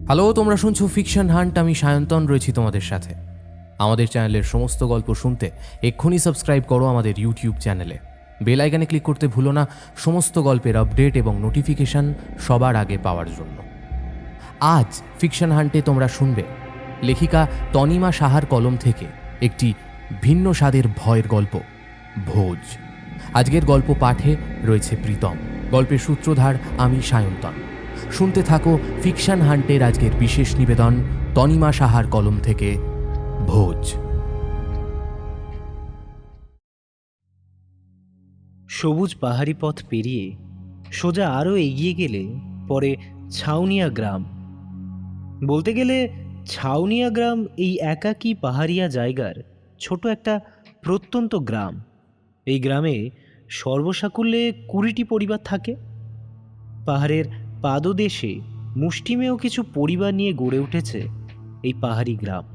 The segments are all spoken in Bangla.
হ্যালো, তোমরা শুনছো ফিকশন হান্ট। আমি সায়ন্তন রয়েছি তোমাদের সাথে। আমাদের চ্যানেলের সমস্ত গল্প শুনতে এক্ষুনি সাবস্ক্রাইব করো আমাদের ইউটিউব চ্যানেলে। বেল আইকনে ক্লিক করতে ভুলো না সমস্ত গল্পের আপডেট এবং নোটিফিকেশন সবার আগে পাওয়ার জন্য। আজ ফিকশন হান্টে তোমরা শুনবে লেখিকা তনিমা সাহার কলম থেকে একটি ভিন্ন স্বাদের ভয়ের গল্প, ভোজ। আজকের গল্প পাঠে রয়েছে প্রীতম, গল্পের সূত্রধার আমি সায়ন্তন। শুনতে থাকো ফিকশন হান্টের আজকের বিশেষ নিবেদন তনিমা সাহার কলম থেকে ভোজ। সবুজ পাহাড়ি পথ পেরিয়ে সোজা আরও এগিয়ে গেলে পরে ছাউনিয়া গ্রাম। বলতে গেলে ছাউনিয়া গ্রাম এই একাকী পাহাড়িয়া জায়গার ছোট একটা প্রত্যন্ত গ্রাম। এই গ্রামে সর্বসাকুল্যে 20টি পরিবার থাকে। পাহাড়ের পাদদেশে মুষ্টিমেয় কিছু পরিবার নিয়ে গড়ে উঠেছে এই পাহাড়ি গ্রাম।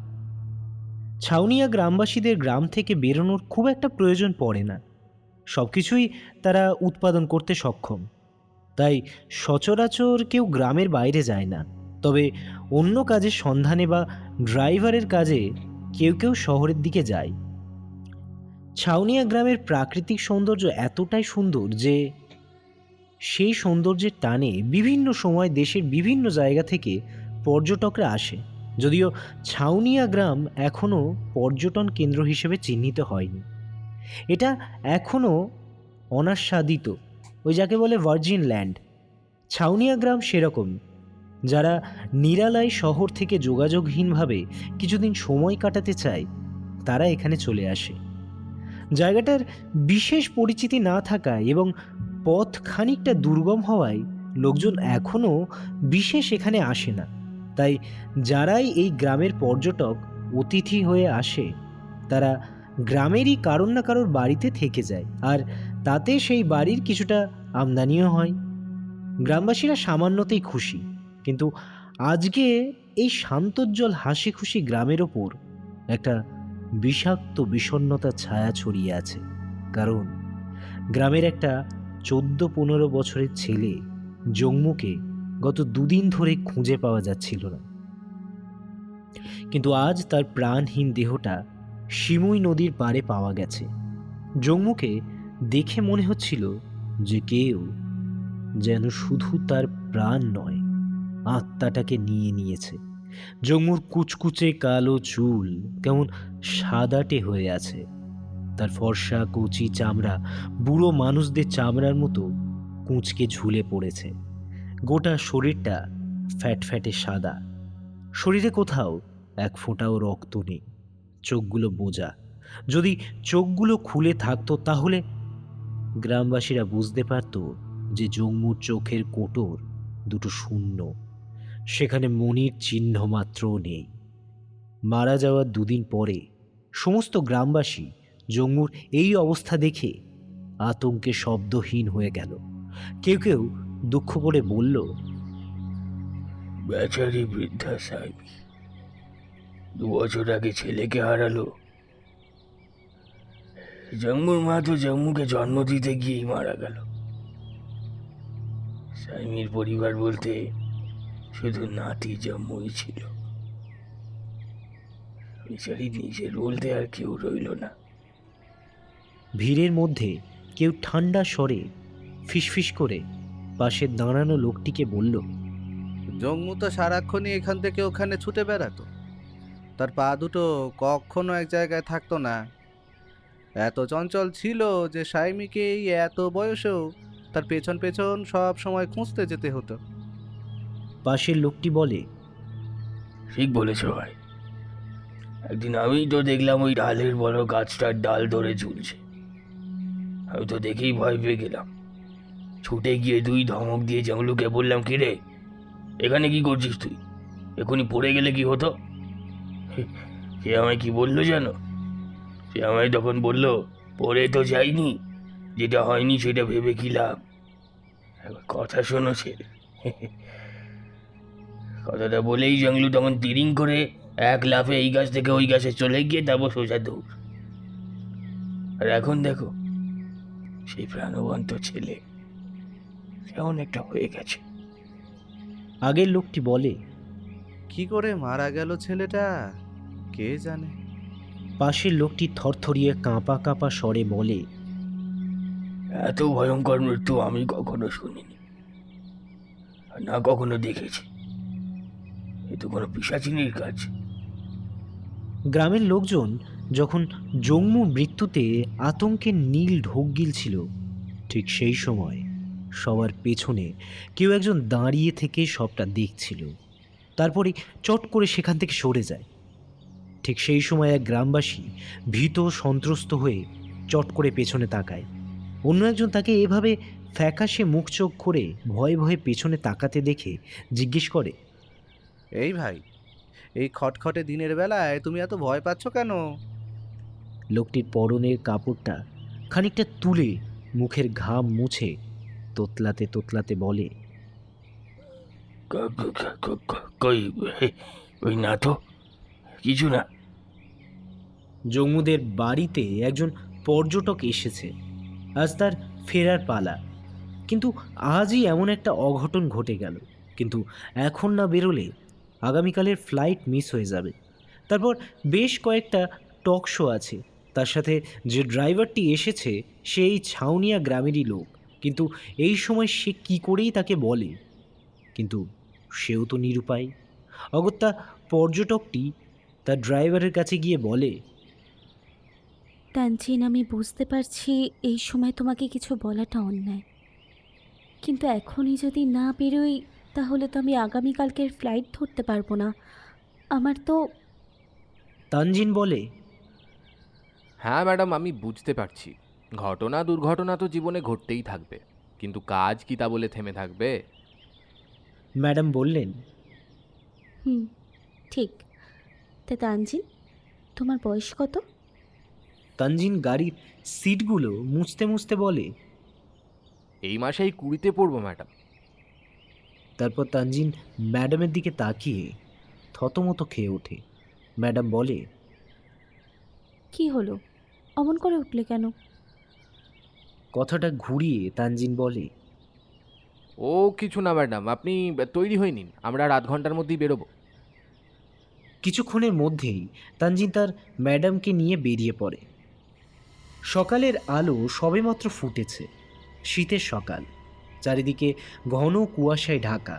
ছাউনিয়া গ্রামবাসীদের গ্রাম থেকে বেরোনোর খুব একটা প্রয়োজন পড়ে না, সব কিছুই তারা উৎপাদন করতে সক্ষম। তাই সচরাচর কেউ গ্রামের বাইরে যায় না। তবে অন্য কাজের সন্ধানে বা ড্রাইভারের কাজে কেউ কেউ শহরের দিকে যায়। ছাউনিয়া গ্রামের প্রাকৃতিক সৌন্দর্য এতটাই সুন্দর যে সেই সৌন্দর্যের টানে বিভিন্ন সময় দেশের বিভিন্ন জায়গা থেকে পর্যটকরা আসে। যদিও ছাউনিয়া গ্রাম এখনও পর্যটন কেন্দ্র হিসেবে চিহ্নিত হয়নি, এটা এখনও অনাস্বাদিত, ওই যাকে বলে ভার্জিন ল্যান্ড। ছাউনিয়া গ্রাম সেরকম, যারা নিরালাই শহর থেকে যোগাযোগহীনভাবে কিছুদিন সময় কাটাতে চায় তারা এখানে চলে আসে। জায়গাটার বিশেষ পরিচিতি না থাকায় এবং পথ খানিকটা দুর্গম হওয়ায় লোকজন এখনও বিশেষ এখানে আসে না। তাই যারাই এই গ্রামের পর্যটক অতিথি হয়ে আসে তারা গ্রামেরই কারোর না কারোর বাড়িতে থেকে যায়, আর তাতে সেই বাড়ির কিছুটা আমদানিও হয়। গ্রামবাসীরা সামান্যতেই খুশি, কিন্তু আজকে এই শান্তোজ্জ্বল হাসি খুশি গ্রামের ওপর একটা বিষাক্ত বিষণ্ণতার ছায়া ছড়িয়ে আছে। কারণ গ্রামের একটা 14-15 বছরের ছেলে জম্মুকে গত 2 দিন ধরে খুঁজে পাওয়া যাচ্ছিল না। কিন্তু আজ তার প্রাণহীন দেহটা শিমুই নদীর পাড়ে পাওয়া গেছে। জম্মুকে দেখে মনে হচ্ছিল যে কেউ যেন শুধু তার প্রাণ নয়, আত্মাটাকে নিয়ে নিয়েছে। জম্মুর কুচকুচে কালো চুল কেমন সাদাটে হয়ে আছে, তার ফর্সা কচি চামড়া বুড়ো মানুষদের চামড়ার মতো কুঁচকে ঝুলে পড়েছে। গোটা শরীরটা ফ্যাটফ্যাটে সাদা, শরীরে কোথাও এক ফোঁটাও রক্ত নেই, চোখগুলো বোজা। যদি চোখগুলো খুলে থাকতো তাহলে গ্রামবাসীরা বুঝতে পারত যে জম্মুর চোখের কোটর দুটো শূন্য, সেখানে মনির চিহ্ন মাত্রও নেই। মারা যাওয়ার 2 দিন পরে সমস্ত গ্রামবাসী জম্মুর এই অবস্থা দেখে আতঙ্কে শব্দহীন হয়ে গেল। কেউ কেউ দুঃখ করে বলল, বেচারি বৃদ্ধা সাহেবী 2 বছর আগে ছেলেকে হারালো। জম্মুর মা তো জম্মুকে জন্ম দিতে গিয়েই মারা গেল। সাইমির পরিবার বলতে শুধু নাতি জম্মুই ছিল। বেচারি নিজের বলতে আর কেউ রইল না। ভিড়ের মধ্যে কেউ ঠান্ডা স্বরে ফিসফিস করে পাশে দাঁড়ানো লোকটিকে বলল, জম্মু তো সারাক্ষণই এখান থেকে ওখানে ছুটে বেড়াতো, তার পা দুটো কখনো এক জায়গায় থাকতো না। এত চঞ্চল ছিল যে সাইমিকে এই এত বয়সেও তার পেছন পেছন সব সময় খুঁজতে যেতে হতো। পাশের লোকটি বলে, ঠিক বলেছ ভাই, একদিন আমি তো দেখলাম ওই ডালের বড় গাছটার ডাল ধরে ঝুলছে। আমি তো দেখেই ভয় পেয়ে গেলাম। ছুটে গিয়ে 2 ধমক দিয়ে জঙ্গলুকে বললাম, কি রে, এখানে কি করছিস তুই? এখনই পড়ে গেলে কি হতো? সে আমায় কি বললো জানো? সে আমায় তখন বলল, পড়ে তো যাইনি, যেটা হয়নি সেটা ভেবে কি লাভ। একবার কথা শোনো ছেলে। কথাটা বলেই জঙ্গলু তখন তিরিং করে এক লাফে এই গাছ থেকে ওই গাছে চলে গিয়ে তারপর সোজা দৌড়। আর এখন দেখো, সেই প্রাণবন্ত ছেলে কেমন একটা হয়ে গেছে। আগের লোকটি বলে, কি করে মারা গেল ছেলেটা কে জানে। পাশের লোকটি থরথরিয়ে কাঁপা কাঁপা স্বরে বলে, এত ভয়ঙ্কর মৃত্যু আমি কখনো শুনিনি, আর না কখনো দেখেছি। এ তো কোনো পিশাচিনীর কাজ। গ্রামের লোকজন যখন জম্মু মৃত্যুতে আতঙ্কে নীল ঢোক গিলছিল, ঠিক সেই সময় সবার পেছনে কেউ একজন দাঁড়িয়ে থেকে সবটা দেখছিল, তারপরে চট করে সেখান থেকে সরে যায়। ঠিক সেই সময় এক গ্রামবাসী ভীত সন্ত্রস্ত হয়ে চট করে পেছনে তাকায়। অন্য একজন তাকে এভাবে ফ্যাকাশে মুখ চোখ করে ভয়ে ভয়ে পেছনে তাকাতে দেখে জিজ্ঞেস করে, এই ভাই, এই খটখটে দিনের বেলায় তুমি এত ভয় পাচ্ছ কেন? লোকটির পরনের কাপড়টা খানিকটা তুলে মুখের ঘাম মুছে তোতলাতে তোতলাতে বলে, কই, ওই না তো, কিছু না। জম্মুদের বাড়িতে একজন পর্যটক এসেছে, আজ তার ফেরার পালা। কিন্তু আজই এমন একটা অঘটন ঘটে গেল, কিন্তু এখন না বেরোলে আগামীকালের ফ্লাইট মিস হয়ে যাবে। তারপর বেশ কয়েকটা টক শো আছে, তার সাথে যে ড্রাইভারটি এসেছে সে এই ছাউনিয়া গ্রামেরই লোক, কিন্তু এই সময় সে কি করেই তাকে বলে, কিন্তু সেও তো নিরুপায়। অগত্যা পর্যটকটি তার ড্রাইভারের কাছে গিয়ে বলে, তানজিন, আমি বুঝতে পারছি এই সময় তোমাকে কিছু বলাটা অন্যায়, কিন্তু এখনই যদি না বেরোই তাহলে তো আমি আগামীকালকের ফ্লাইট ধরতে পারবো না। আমার তো তানজিন বলে, হ্যাঁ ম্যাডাম, আমি বুঝতে পারছি। ঘটনা দুর্ঘটনা তো জীবনে ঘটতেই থাকবে, কিন্তু কাজ কি তা বলে থেমে থাকবে? ম্যাডাম বললেন, ঠিক। তা তানজিন, তোমার বয়স কত? তানজিন গাড়ির সিটগুলো মুছতে মুছতে বলে। এই মাসেই 20-তে পড়বো ম্যাডাম। তারপর তানজিন ম্যাডামের দিকে তাকিয়ে থতমত খেয়ে ওঠে। ম্যাডাম বলে, কি হলো, অমন করে উঠলে কেন? কথাটা ঘুরিয়ে তানজিন বলে, ও কিছু না ম্যাডাম, আপনি তৈরি হয়ে নিন, আমরা আর 8 ঘন্টার মধ্যেই বেরোবো। কিছুক্ষণের মধ্যেই তানজিন তার ম্যাডামকে নিয়ে বেরিয়ে পড়ে। সকালের আলো সবেমাত্র ফুটেছে। শীতের সকাল, চারিদিকে ঘন কুয়াশায় ঢাকা।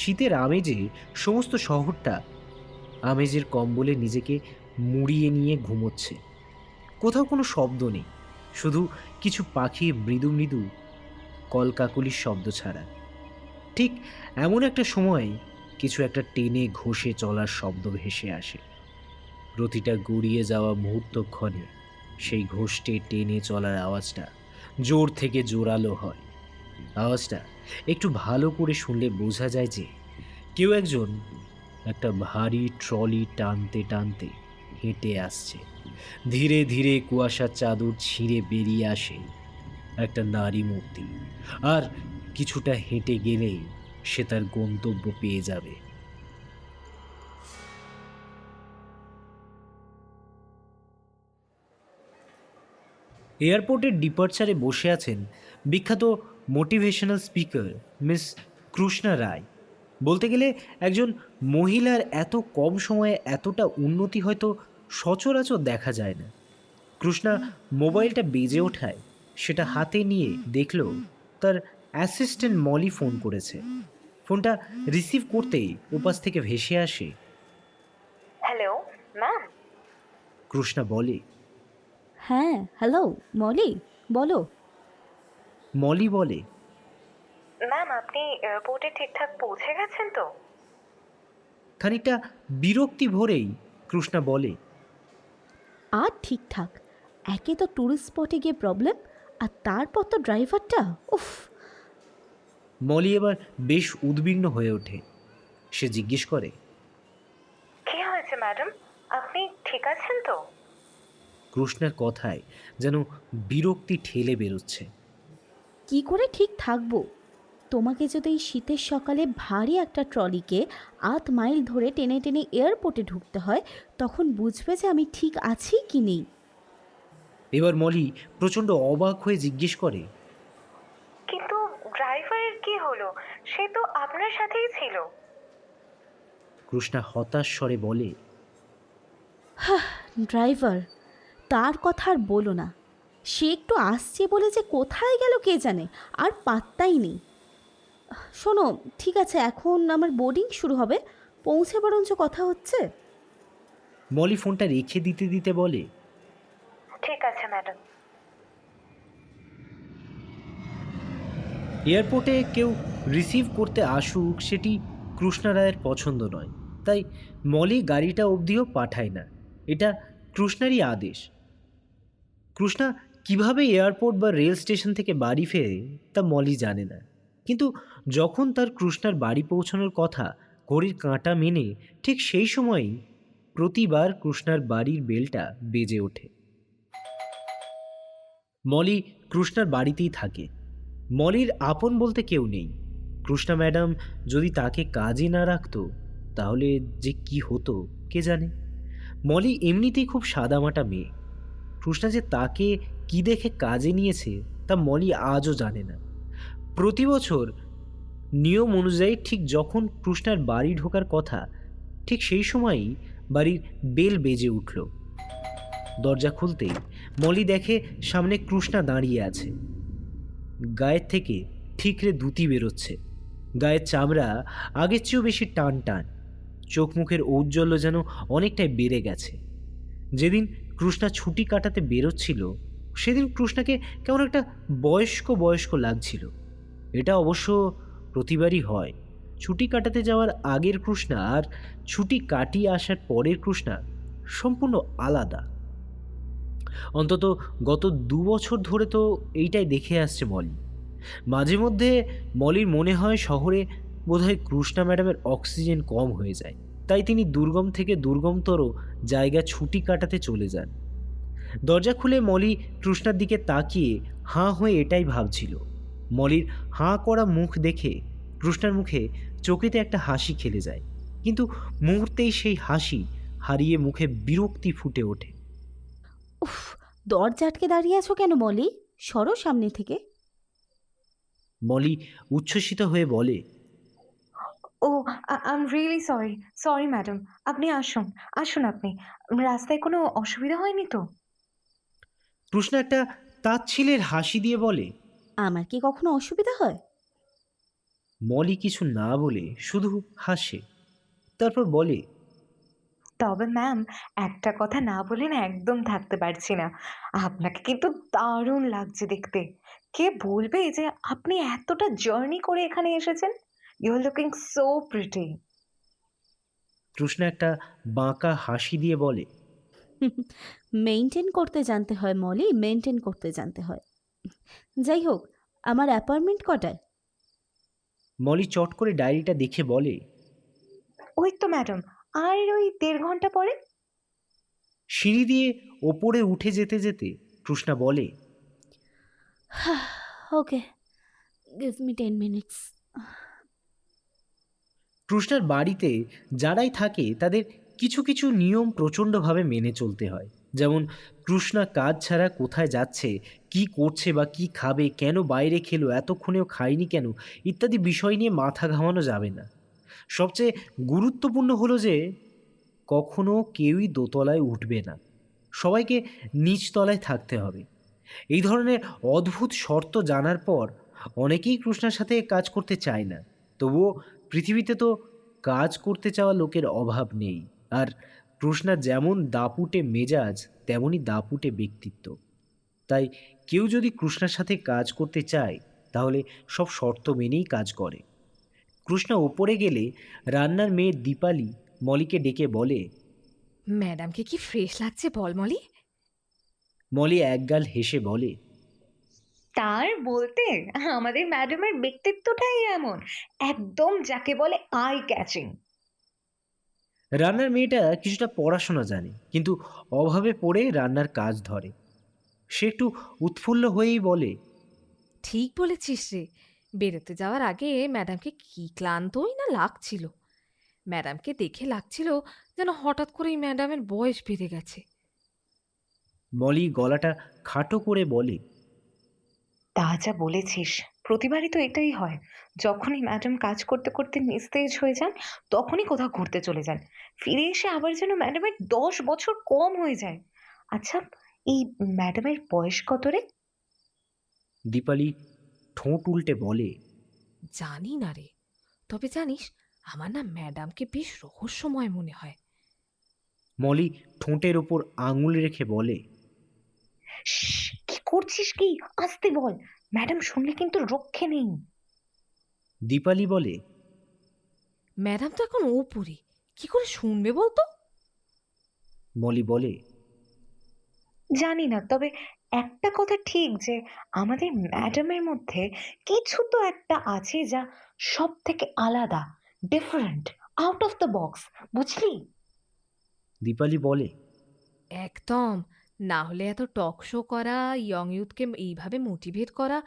শীতের আমেজে সমস্ত শহরটা আমেজের কম্বলে নিজেকে মুড়িয়ে নিয়ে ঘুমোচ্ছে। কোথাও কোনো শব্দ নেই, শুধু কিছু পাখি মৃদু মৃদু কলকাকলির শব্দ ছাড়া। ঠিক এমন একটা সময় কিছু একটা টেনে ঘষে চলার শব্দ ভেসে আসে। প্রতিটা গড়িয়ে যাওয়া মুহূর্তক্ষণে সেই ঘষটে টেনে চলার আওয়াজটা জোর থেকে জোরালো হয়। আওয়াজটা একটু ভালো করে শুনলে বোঝা যায় যে কেউ একজন একটা ভারী ট্রলি টানতে টানতে হেঁটে আসছে। ধীরে ধীরে কুয়াশার চাদর ছিঁড়ে বেরিয়ে আসে একটা নারী মূর্তি, আর কিছুটা হেঁটে গেলেই সে তার গন্তব্য পেয়ে যাবে। এয়ারপোর্টের ডিপার্চারে বসে আছেন বিখ্যাত মোটিভেশনাল স্পিকার মিস কৃষ্ণা রায়। বলতে গেলে একজন মহিলার এত কম সময়ে এতটা উন্নতি হয়তো সচরাচর দেখা যায় না। কৃষ্ণা মোবাইলটা বেজে ওঠায় সেটা হাতে নিয়ে দেখল তার অ্যাসিস্ট্যান্ট মলি ফোন করেছে। ফোনটা রিসিভ করতেই উপাস থেকে ভেসে আসে, হ্যালো ম্যাম। কৃষ্ণা বলে। হ্যাঁ, হ্যালো মলি, বলো। মলি বলে, ম্যাম, আপনি এয়ারপোর্টে ঠিকঠাক পৌঁছে গেছেন তো? খানিকটা বিরক্তি ভরেই কৃষ্ণা বলে, আর ঠিকঠাক, একে তো ট্যুরিস্ট স্পটে গিয়ে প্রবলেম, আর তারপর তো ড্রাইভারটা, উফ। মলি এবার বেশ উদ্বিগ্ন হয়ে ওঠে। সে জিজ্ঞেস করে, কি হয়েছে ম্যাডাম, আপনি ঠিক আছেন তো? কৃষ্ণার কথায় যেন বিরক্তি ঠেলে বেরোচ্ছে। কি করে ঠিক থাকবো? তোমাকে যদি এই শীতের সকালে ভারী একটা ট্রলিকে 8 মাইল ধরে টেনে টেনে এয়ারপোর্টে ঢুকতে হয়, তখন বুঝবে যে আমি ঠিক আছি কি নেই। এবার মলি প্রচণ্ড অবাক হয়ে জিজ্ঞেস করে, কিন্তু ড্রাইভারের কি হলো? সে তো আপনার সাথেই ছিল। কৃষ্ণা হতাশ স্বরে বলে, ড্রাইভার, তার কথা আর বলো না। সে একটু আসছে বলে যে কোথায় গেল কে জানে, আর পাত্তাই নেই। শোনো, ঠিক আছে, এখন আমার বোর্ডিং শুরু হবে, পৌঁছে বরঞ্চ কথা হচ্ছে। মলি ফোনটা রেখে দিতে দিতে বলে, ঠিক আছে ম্যাডাম। এয়ারপোর্টে কেউ রিসিভ করতে আসুক সেটি কৃষ্ণা রায়ের পছন্দ নয়, তাই মলি গাড়িটা অবধিও পাঠায় না। এটা কৃষ্ণারই আদেশ। কৃষ্ণা কিভাবে এয়ারপোর্ট বা রেল স্টেশন থেকে বাড়ি ফেরে তা মলি জানে না, কিন্তু যখন তার কৃষ্ণার বাড়ি পৌঁছানোর কথা ঘড়ির কাঁটা মেনে, ঠিক সেই সময়ই প্রতিবার কৃষ্ণার বাড়ির বেলটা বেজে ওঠে। মলি কৃষ্ণার বাড়িতেই থাকে। মলির আপন বলতে কেউ নেই। কৃষ্ণা ম্যাডাম যদি তাকে কাজে না রাখতো তাহলে যে কি হতো কে জানে। মলি এমনিতেই খুব সাদামাটা মেয়ে। কৃষ্ণা যে তাকে কি দেখে কাজে নিয়েছে তা মলি আজও জানে না। প্রতি বছর নিয়ম অনুযায়ী ঠিক যখন কৃষ্ণার বাড়ি ঢোকার কথা, ঠিক সেই সময়ই বাড়ির বেল বেজে উঠল। দরজা খুলতেই মলি দেখে সামনে কৃষ্ণা দাঁড়িয়ে আছে। গায়ের থেকে ঠিকরে দুতি বেরোচ্ছে। গায়ের চামড়া আগের চেয়েও বেশি টান টান। চোখ মুখের ঔজ্জ্বল্য যেন অনেকটাই বেড়ে গেছে। যেদিন কৃষ্ণা ছুটি কাটাতে বেরোচ্ছিল সেদিন কৃষ্ণাকে কেমন একটা বয়স্ক বয়স্ক লাগছিল। এটা অবশ্য প্রতিবারই হয়। ছুটি কাটাতে যাওয়ার আগের কৃষ্ণা আর ছুটি কাটিয়ে আসার পরের কৃষ্ণা সম্পূর্ণ আলাদা। অন্তত গত 2 বছর ধরে তো এইটাই দেখে আসছে মলি। মাঝে মধ্যে মলির মনে হয় শহরে বোধহয় কৃষ্ণা ম্যাডামের অক্সিজেন কম হয়ে যায়, তাই তিনি দুর্গম থেকে দুর্গমতর জায়গা ছুটি কাটাতে চলে যান। দরজা খুলে মলি কৃষ্ণার দিকে তাকিয়ে হাঁ হয়ে এটাই ভাবছিল। মলির হাঁ করা মুখ দেখে কৃষ্ণার মুখে চোখেতে একটা হাসি খেলে যায়, কিন্তু মুহূর্তেই সেই হাসি হারিয়ে মুখে বিরক্তি ফুটে ওঠে। উফ, দরজা আটকে দাঁড়িয়ে আছো কেন মলি? সরো সামনে থেকে। মলি উচ্ছ্বসিত হয়ে বলে, oh, I am really sorry. Sorry madam. আপনি আসুন, আসুন আপনি। রাস্তায় কোনো অসুবিধা হয়নি তো? কৃষ্ণা একটা তাচ্ছিলের হাসি দিয়ে বলে। আমার কি কখনো অসুবিধা হয়? মলি কিছু না বলে শুধু হাসে, তারপর বলে, তবে ম্যাম, একটা কথা না বলে না একদম থাকতে পারছি না। আপনাকে কিন্তু দারুণ লাগছে দেখতে। কে বলবে যে আপনি এতটা জার্নি করে এখানে এসেছেন? You are looking so pretty. Krishna একটা বাঁকা হাসি দিয়ে বলে, মেনটেন করতে জানতে হয় মলি, মেনটেন করতে জানতে হয়। যাই হোক, আমার অ্যাপয়েন্টমেন্ট কটায়? মলি চট করে ডায়েরিটা দেখে বলে, ওই তো ম্যাডাম, আর ওই 1.5 ঘন্টা পরে। সিঁড়ি দিয়ে ওপরে উঠে যেতে যেতে কৃষ্ণা বলে, ওকে, গিভ মি 10 মিনিটস। কৃষ্ণার বাড়িতে যারাই থাকে তাদের কিছু কিছু নিয়ম প্রচণ্ডভাবে মেনে চলতে হয়। যেমন কৃষ্ণা কাজ ছাড়া কোথায় যাচ্ছে, কি করছে বা কি খাবে, কেন বাইরে খেলো, এতক্ষণেও খায়নি কেন, ইত্যাদি বিষয় নিয়ে মাথা ঘামানো যাবে না। সবচেয়ে গুরুত্বপূর্ণ হলো যে কখনো কেউই দোতলায় উঠবে না, সবাইকে নিচতলায় থাকতে হবে। এই ধরনের অদ্ভুত শর্ত জানার পর অনেকেই কৃষ্ণার সাথে কাজ করতে চায় না। তবুও পৃথিবীতে তো কাজ করতে চাওয়া লোকের অভাব নেই। আর কৃষ্ণা যেমন দাপুটে মেজাজ তেমনই দাপুটে ব্যক্তিত্ব। তাই কেউ যদি কৃষ্ণার সাথে কাজ করতে চায় তাহলে সব শর্ত মেনেই কাজ করে। কৃষ্ণা ওপরে গেলে রান্নার মেয়ে দীপালি মলিকে ডেকে বলে, ম্যাডামকে কি ফ্রেশ লাগছে বল মলি। মলি একগাল হেসে বলে, তার বলতে আমাদের ম্যাডামের ব্যক্তিত্বটাই এমন, একদম যাকে বলে আই ক্যাচিং। রান্নার মেয়েটা কিছুটা পড়াশোনা জানে, কিন্তু অভাবে পড়ে রান্নার কাজ ধরে। সে একটু উৎফুল্ল হয়েই বলে, ঠিক বলেছিস রে, বেরোতে যাওয়ার আগে ম্যাডামকে কি ক্লান্তই না লাগছিল। ম্যাডামকে দেখে লাগছিল যেন হঠাৎ করেই ম্যাডামের বয়স বেড়ে গেছে। মলি গলাটা খাটো করে বলে, তা যা বলেছিস, প্রতিবারই তো এটাই হয়। যখনই ম্যাডাম কাজ করতে করতে নিস্তেজ হয়ে যান, তখনই কোথাও ঘুরতে চলে যান। ফিরে এসে আবার যেন ম্যাডামের 10 বছর কম হয়ে যায়। আচ্ছা, এই ম্যাডামের বয়স কত রে? দীপালি ঠোঁট উল্টে বলে, জানি না রে, তবে জানিস আমার না ম্যাডামকে বেশ রহস্যময় মনে হয়। মলি ঠোঁটের ওপর আঙুল রেখে বলে, শ্শ্, কি করছিস কি? আস্তে বল, ম্যাডাম শুনলে কিন্তু রক্ষে নেই। দীপালি বলে, ম্যাডাম তো এখন ওপরে, কি করে শুনবে বলতো? মলি বলে, জানি না, তবে একটা কথা ঠিক যে আমাদের ম্যাডামের মধ্যে কিছু তো একটা আছে যা সব থেকে আলাদা, different, out of the box, বুঝলি? দীপালি বলে, একদম, না হলে এত টক শো করা, ইয়ং ইউথকে এইভাবে মোটিভেট করা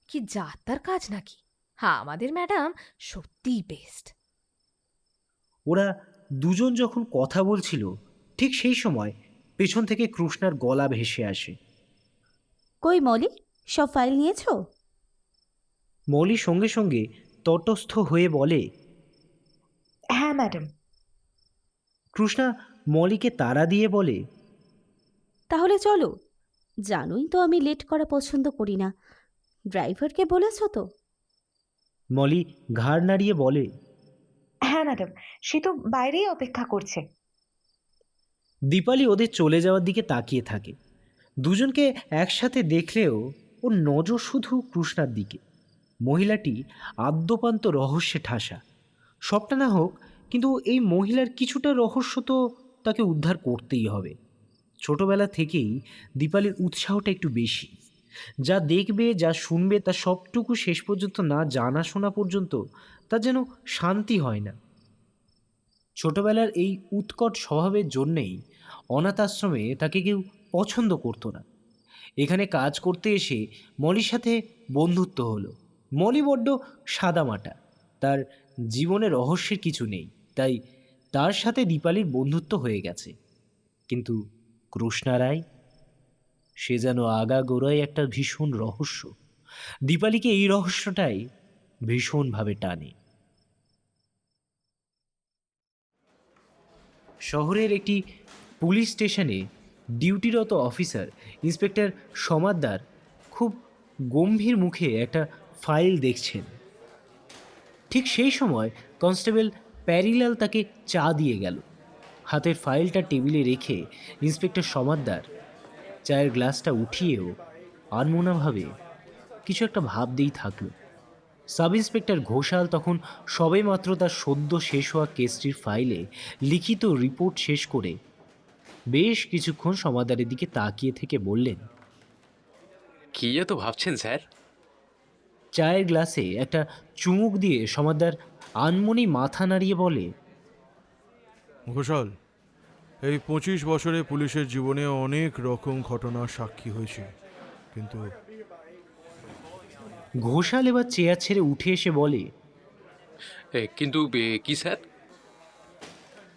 কি যার তার কাজ নাকি? হ্যাঁ, আমাদের ম্যাডাম সত্যিই বেস্ট। ওরা দুজন যখন কথা বলছিল ঠিক সেই সময় পেছন থেকে কৃষ্ণার গলা ভেসে আসে। কই মলি, সব ফাইল নিয়েছো? মলি সঙ্গে সঙ্গে তটস্থ হয়ে বলে, হ্যাঁ ম্যাডাম। কৃষ্ণা মলিকে তাড়া দিয়ে বলে, তাহলে চলো। জানোই তো আমি লেট করা পছন্দ করি না। ড্রাইভারকে বলেছো তো? মলি ঘাড় নাড়িয়ে বলে, হ্যাঁ ম্যাডাম, সে তো বাইরেই অপেক্ষা করছে। দীপালি ওদের চলে যাওয়ার দিকে তাকিয়ে থাকে। দুজনকে একসাথে দেখলেও ওর নজর শুধু কৃষ্ণার দিকে। মহিলাটি আদ্যপান্ত রহস্যে ঠাসা। সবটা না হোক, কিন্তু এই মহিলার কিছুটা রহস্য তো তাকে উদ্ধার করতেই হবে। ছোটবেলা থেকেই দীপালির উৎসাহটা একটু বেশি। যা দেখবে যা শুনবে তা সবটুকু শেষ পর্যন্ত না জানা শোনা পর্যন্ত তার যেন শান্তি হয় না। ছোটবেলার এই উৎকট স্বভাবের জন্যেই অনাথ আশ্রমে তাকে কেউ পছন্দ করতো না। এখানে কাজ করতে এসে মলির সাথে বন্ধুত্ব হলো। মলি বড্ড সাদামাটা, তার জীবনে রহস্যের কিছু নেই, তাই তার সাথে দীপালির বন্ধুত্ব হয়ে গেছে। কিন্তু কৃষ্ণা রায়, সে যেন আগাগোড়াই একটা ভীষণ রহস্য। দীপালিকে এই রহস্যটাই ভীষণভাবে টানে। শহরের একটি পুলিশ স্টেশনে ডিউটিরত অফিসার ইন্সপেক্টর সমাদ্দার খুব গম্ভীর মুখে একটা ফাইল দেখছেন। ঠিক সেই সময় কনস্টেবল প্যারিলাল তাকে চা দিয়ে গেল। হাতের ফাইলটা টেবিলে রেখে ইন্সপেক্টর সমাদ্দার চায়ের গ্লাসটা উঠিয়েও আনমোনাভাবে কিছু একটা ভাবতেই থাকলো। সাব ইন্সপেক্টর ঘোষাল তখন সবেমাত্র তার সদ্য শেষ হওয়া কেসটির ফাইলে লিখিত রিপোর্ট শেষ করে বেশ কিছুক্ষণ সমাদ্দারের দিকে তাকিয়ে থেকে বললেন, কি এত ভাবছেন স্যার? চায়ের গ্লাসে একটা চুমুক দিয়ে সমাদ্দার আনমনেই মাথা নাড়িয়ে বলে, ঘোষাল, এই 25 বছরে পুলিশের জীবনে অনেক রকম ঘটনার সাক্ষী হয়েছে, কিন্তু ঘোষাল এবার চেয়ার ছেড়ে উঠে এসে বলে, কিন্তু কি স্যার?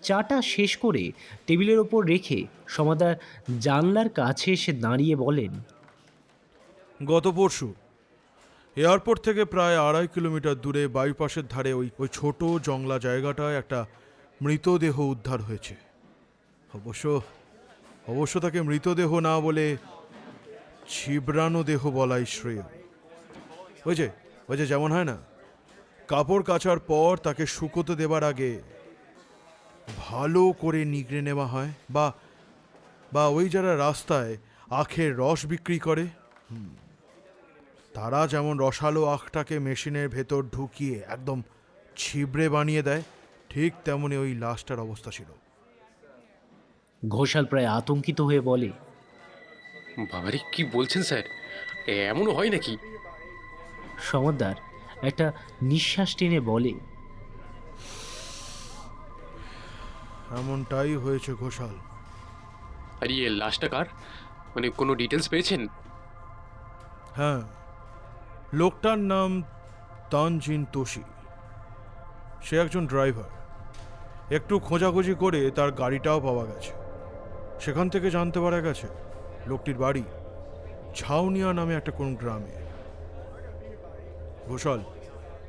চাটা শেষ করে টেবিলের ওপর রেখে সমাদ্দার জানলার কাছে এসে দাঁড়িয়ে বলেন, গত পরশু এয়ারপোর্ট থেকে প্রায় 2.5 কিলোমিটার দূরে বাইপাসের ধারে ওই ছোট জংলা জায়গাটায় একটা মৃতদেহ উদ্ধার হয়েছে। অবশ্য তাকে মৃতদেহ না বলে ছিবরানো দেহ বলাই শ্রেয়। ওই যে যেমন হয় না, কাপড় কাচার পর তাকে শুকোতে দেবার আগে ভালো করে নিগড়ে নেওয়া হয়, বা ওই যারা রাস্তায় আখের রস বিক্রি করে তারা যেমন রসালো আখটাকে মেশিনের ভেতর ঢুকিয়ে একদম ছিবড়ে বানিয়ে দেয়, ঠিক তেমনি ওই লাশটার অবস্থা ছিল। ঘোষাল প্রায় আতঙ্কিত হয়ে বলে, বাবারে, কি বলছেন স্যার? এমনও হয় নাকি? সমাদ্দার একটা নিঃশ্বাস টেনে বলে, এমনটাই হয়েছে ঘোষাল। আর ইয়ে লাশটা কার? মানে কোনো ডিটেলস পেয়েছেন? হ্যাঁ, লোকটার নাম তানজিন তোশি। সে একজন ড্রাইভার। একটু খোঁজাখুঁজি করে তার গাড়িটাও পাওয়া গেছে। সেখান থেকে জানতে পারা গেছে লোকটির বাড়ি ছাউনিয়া নামে একটা কোন গ্রামে। ঘোষাল,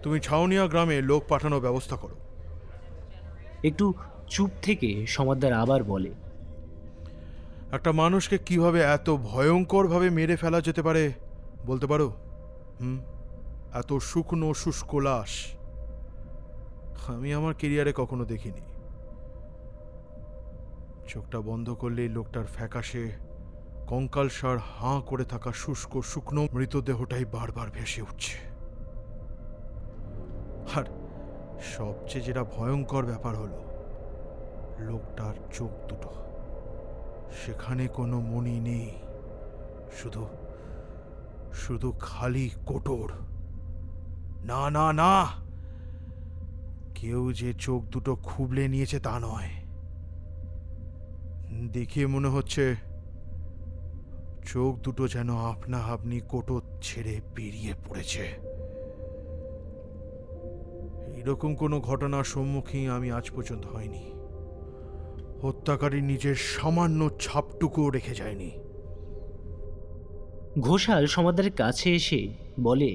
তুমি ছাউনিয়া গ্রামে লোক পাঠানোর ব্যবস্থা করো। একটু চুপ থেকে সমাদ্দার আবার বলে, একটা মানুষকে কিভাবে এত ভয়ঙ্করভাবে মেরে ফেলা যেতে পারে বলতে পারো? এত শুকনো শুষ্ক লাশ আমি আমার কেরিয়ারে কখনো দেখিনি। চোখটা বন্ধ করলেই লোকটার ফ্যাকাশে কঙ্কালসার হাঁ করে থাকা শুষ্ক শুকনো মৃতদেহটাই বারবার ভেসে উঠছে। আর সবচেয়ে যেটা ভয়ঙ্কর ব্যাপার হলো লোকটার চোখ দুটো, সেখানে কোনো মণি নেই, শুধু শুধু খালি কোটর। না না না, কেউ যে চোখ দুটো খুবলে নিয়েছে তা নয়, দেখে মনে হচ্ছে চোখ দুটো যেন আপনা আপনি কোটর ছেড়ে বেরিয়ে পড়েছে। এইরকম কোনো ঘটনার সম্মুখীন আমি আজ পর্যন্ত হয়নি। হত্যাকারী নিজের সামান্য ছাপটুকুও রেখে যায়নি। ঘোষাল সমাদ্দারের কাছে এসে বলে,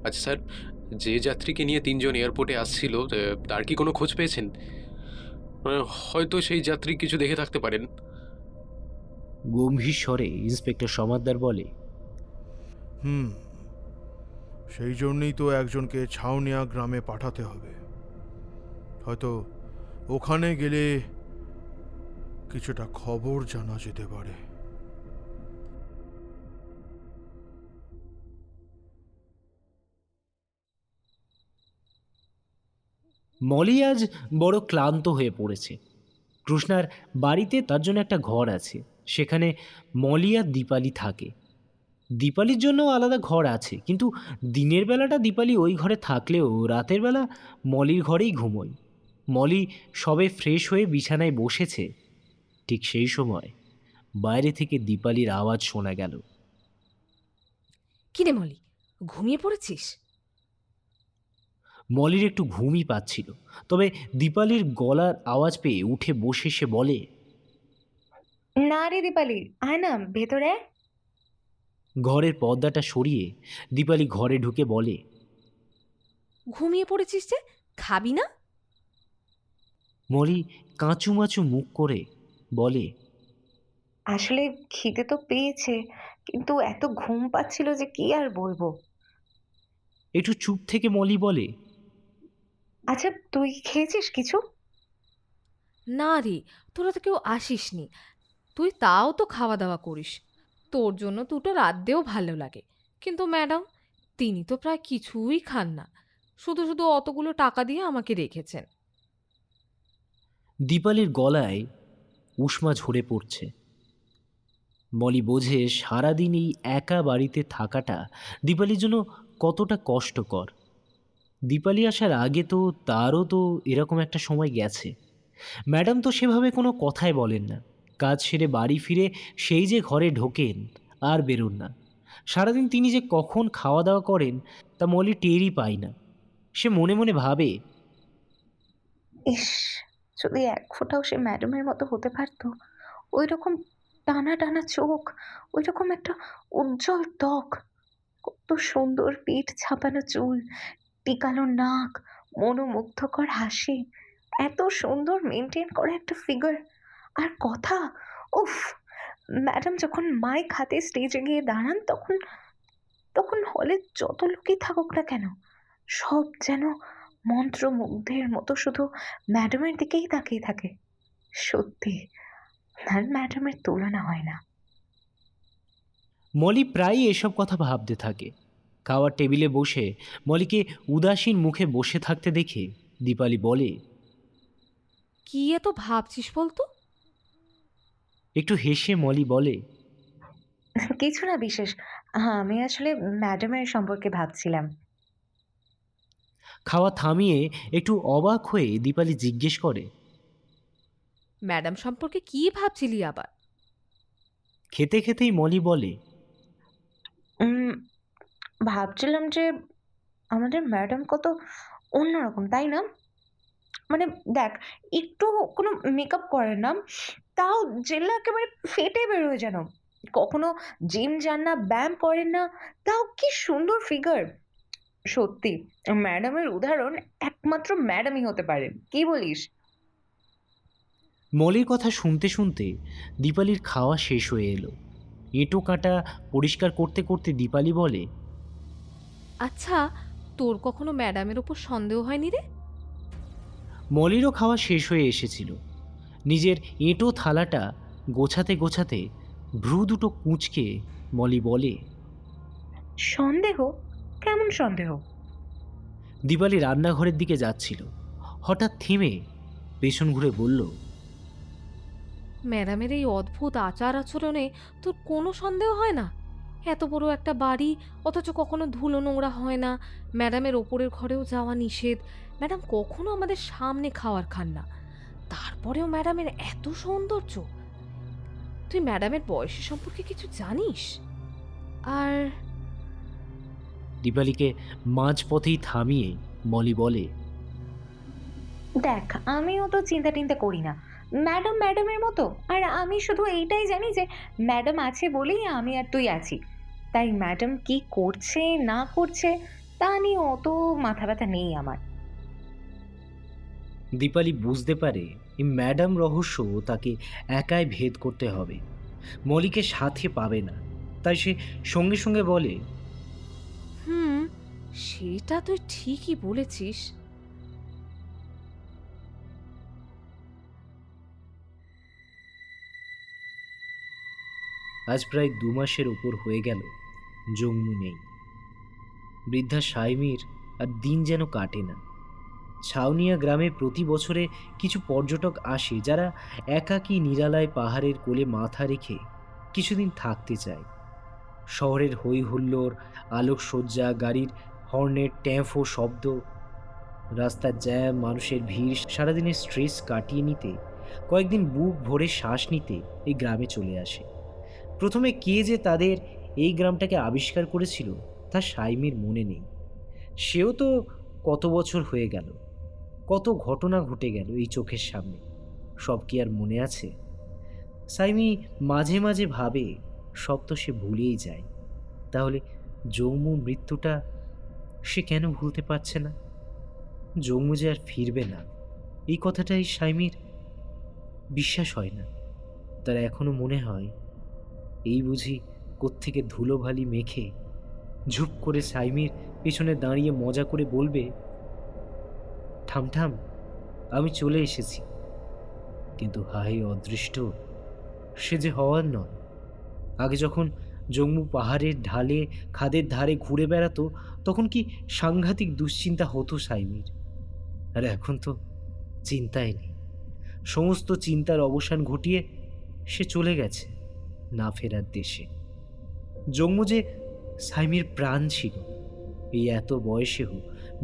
আচ্ছা স্যার, যে যাত্রীকে নিয়ে 3 জন এয়ারপোর্টে আসছিল তার কি কোনো খোঁজ পেয়েছেন? হয়তো সেই যাত্রী কিছু দেখে থাকতে পারেন। গম্ভীর স্বরে ইন্সপেক্টর সমাদ্দার বলে, সেই জন্যই তো একজনকে ছাউনিয়া গ্রামে পাঠাতে হবে। হয়তো ওখানে গেলে কিছুটা খবর জানা যেতে পারে। মলি আজ বড় ক্লান্ত হয়ে পড়েছে। কৃষ্ণার বাড়িতে তার জন্য একটা ঘর আছে, সেখানে মলি আর দীপালি থাকে। দীপালির জন্য আলাদা ঘর আছে, কিন্তু দিনের বেলাটা দীপালি ওই ঘরে থাকলেও রাতের বেলা মলির ঘরেই ঘুমোয়। মলি সবে ফ্রেশ হয়ে বিছানায় বসেছে, ঠিক সেই সময় বাইরে থেকে দীপালির আওয়াজ শোনা গেল। কিরে মলি, ঘুমিয়ে পড়েছিস? মলির একটু ঘুমই পাচ্ছিল, তবে দীপালির গলার আওয়াজ পেয়ে উঠে বসে সে বলে, না রে দীপালি, আয় না ভেতরে আয়। ঘরের পর্দাটা সরিয়ে দীপালি ঘরে ঢুকে বলে, ঘুমিয়ে পড়েছিস যে, খাবি না? মলি কাঁচুমাচু মুখ করে বলে, আসলে খিদে তো পেয়েছে, কিন্তু এত ঘুম পাচ্ছিল যে কি আর বলবো। একটু চুপ থেকে মলি বলে, আচ্ছা তুই খেয়েছিস কিছু? না রে, তোরা তো কেউ আসিসনি, তুই তাও তো খাওয়া দাওয়া করিস। তোর জন্য দুটো রাঁধতেও ভালো লাগে, কিন্তু ম্যাডাম তিনি তো প্রায় কিছুই খান না, শুধু শুধু অতগুলো টাকা দিয়ে আমাকে রেখেছেন। দীপালির গলায় উষ্মা ঝরে পড়ছে। মলি বোঝে সারাদিন এই একা বাড়িতে থাকাটা দীপালির জন্য কতটা কষ্টকর। দীপালি আসার আগে তো তারও তো এরকম একটা সময় গেছে। ম্যাডাম তো সেভাবে কোনো কথাই বলেন না, কাজ সেরে বাড়ি ফিরে সেই যে ঘরে ঢোকেন আর বেরোন না। সারাদিন তিনি যে কখন খাওয়া দাওয়া করেন তা মলি টেরই পায় না। সে মনে মনে ভাবে, ইস, যদি এক ফোঁটাও সে ম্যাডামের মতো হতে পারতো। ওই রকম টানা টানা চোখ, ওই রকম একটা উজ্জ্বল ত্বক, কত সুন্দর পিঠ ছাপানো চুল, টিকালো নাক, মনোমুগ্ধকর হাসি, এত সুন্দর মেনটেন করা একটা ফিগার, আর কথা, উফ! ম্যাডাম যখন মাইক হাতে স্টেজে গিয়ে দাঁড়ান তখন তখন হলে যত লোকই থাকুক না কেন, সব যেন মন্ত্রমুগ্ধের মতো শুধু ম্যাডামের দিকেই তাকিয়ে থাকে। সত্যি আর ম্যাডামের তুলনা হয় না। মলি প্রায়ই এসব কথা ভাবতে থাকে। খাওয়ার টেবিলে বসে মলিকে উদাসীন মুখে বসে থাকতে দেখে দীপালি বলে, কি এত ভাবছিস বলতো? একটু হেসে মলি বলে, কিছু না বিশেষ, হ্যাঁ আমি আসলে ম্যাডামের সম্পর্কে ভাবছিলাম। খাওয়া থামিয়ে একটু অবাক হয়ে দীপালি জিজ্ঞেস করে, ম্যাডাম সম্পর্কে কি ভাবছিলি আবার? খেতে খেতেই মলি বলে, উম, ভাবছিলাম যে আমাদের ম্যাডাম কত অন্যরকম, তাই না? মানে দেখ, একটু কোনো মেকআপ করে না, তাও জেল্লা একেবারে ফেটে বেরোয় যেন। কখনো জিম যান না, ব্যায়াম করেন না, তাও কি সুন্দর ফিগার। সত্যি ম্যাডামের উদাহরণ একমাত্র ম্যাডামই হতে পারেন, কি বলিস? মলির কথা শুনতে শুনতে দীপালির খাওয়া শেষ হয়ে এলো। এঁটো কাঁটা পরিষ্কার করতে করতে দীপালি বলে, আচ্ছা, তোর কখনো ম্যাডামের ওপর সন্দেহ হয়নি রে? মলিরও খাওয়া শেষ হয়ে এসেছিল। নিজের এঁটো থালাটা গোছাতে গোছাতে ভ্রু দুটো কুঁচকে মলি বলে, সন্দেহ? কেমন সন্দেহ? দীপালি রান্নাঘরের দিকে যাচ্ছিল, হঠাৎ থেমে পেছন ঘুরে বলল, ম্যাডামের এই অদ্ভুত আচার আচরণে তোর কোনো সন্দেহ হয় না? এত বড় একটা বাড়ি, অথচ কখনো ধুলো নোংরা হয় না। ম্যাডামের ওপরের ঘরেও যাওয়া নিষেধ। ম্যাডাম কখনো আমাদের সামনে খাওয়ার খান না। তারপরেও ম্যাডামের এত সৌন্দর্য। তুই ম্যাডামের বয়সের সম্পর্কে কিছু জানিস? আর দীপালিকে মাঝপথেই থামিয়ে মলি বলে, দেখ, আমিও তো চিন্তা টিন্তা করি না। ম্যাডাম ম্যাডামের মতো, আর আমি শুধু এইটাই জানি যে ম্যাডাম আছে বলেই আমি আর তুই আছি। তাই ম্যাডাম কি করছে না করছে তা নিয়ে অত মাথা ব্যথা নেই আমার। দীপালি বুঝতে পারে এই ম্যাডাম রহস্য তাকে একাই ভেদ করতে হবে, মলিকে সাথে পাবে না। তাই সে সঙ্গে সঙ্গে বলে, সেটা তুই ঠিকই বলেছিস। আজ প্রায় 2 মাসের ওপর হয়ে গেল জম্মু নেই। বৃদ্ধা সাইমির আর দিন যেন কাটে না। ছাউনিয়া গ্রামে প্রতি বছরে কিছু পর্যটক আসে যারা একাকী নিরালায় পাহাড়ের কোলে মাথা রেখে কিছুদিন থাকতে চায়। শহরের হই হুল্লোড়, আলোকসজ্জা, গাড়ির হর্নের ট্যাঁফো শব্দ, রাস্তার জ্যাম, মানুষের ভিড়, সারাদিনের স্ট্রেস কাটিয়ে নিতে, কয়েকদিন বুক ভরে শ্বাস নিতে এই গ্রামে চলে আসে। প্রথমে কে যে তাদের এই গ্রামটাকে আবিষ্কার করেছিল তা সাইমির মনে নেই। সেও তো কত বছর হয়ে গেল, কত ঘটনা ঘটে গেল এই চোখের সামনে, সব কি আর মনে আছে? সাইমি মাঝে মাঝে ভাবে সব তো সে ভুলেই যায়। তাহলে জম্মুর মৃত্যুটা সে কেন ভুলতে পারছে না? জম্মু যে আর ফিরবে না, এই কথাটাই সাইমির বিশ্বাস হয় না। তার এখনো মনে হয় এই বুঝি কোত্থেকে ধুলোবালি মেখে ঝুপ করে সাইমির পেছনে দাঁড়িয়ে মজা করে বলবে, ঠামঠাম আমি চলে এসেছি। কিন্তু হায় অদৃষ্ট, সে যে হওয়ার নয়। আগে যখন জম্মু পাহাড়ের ঢালে খাদের ধারে ঘুরে বেড়াতো তখন কি সাংঘাতিক দুশ্চিন্তা হতো সাইমির। আর এখন তো চিন্তাই নেই। সমস্ত চিন্তার অবসান ঘটিয়ে সে চলে গেছে না ফেরার দেশে। জম্মু যে সাইমির প্রাণ ছিল, এই এত বয়সেও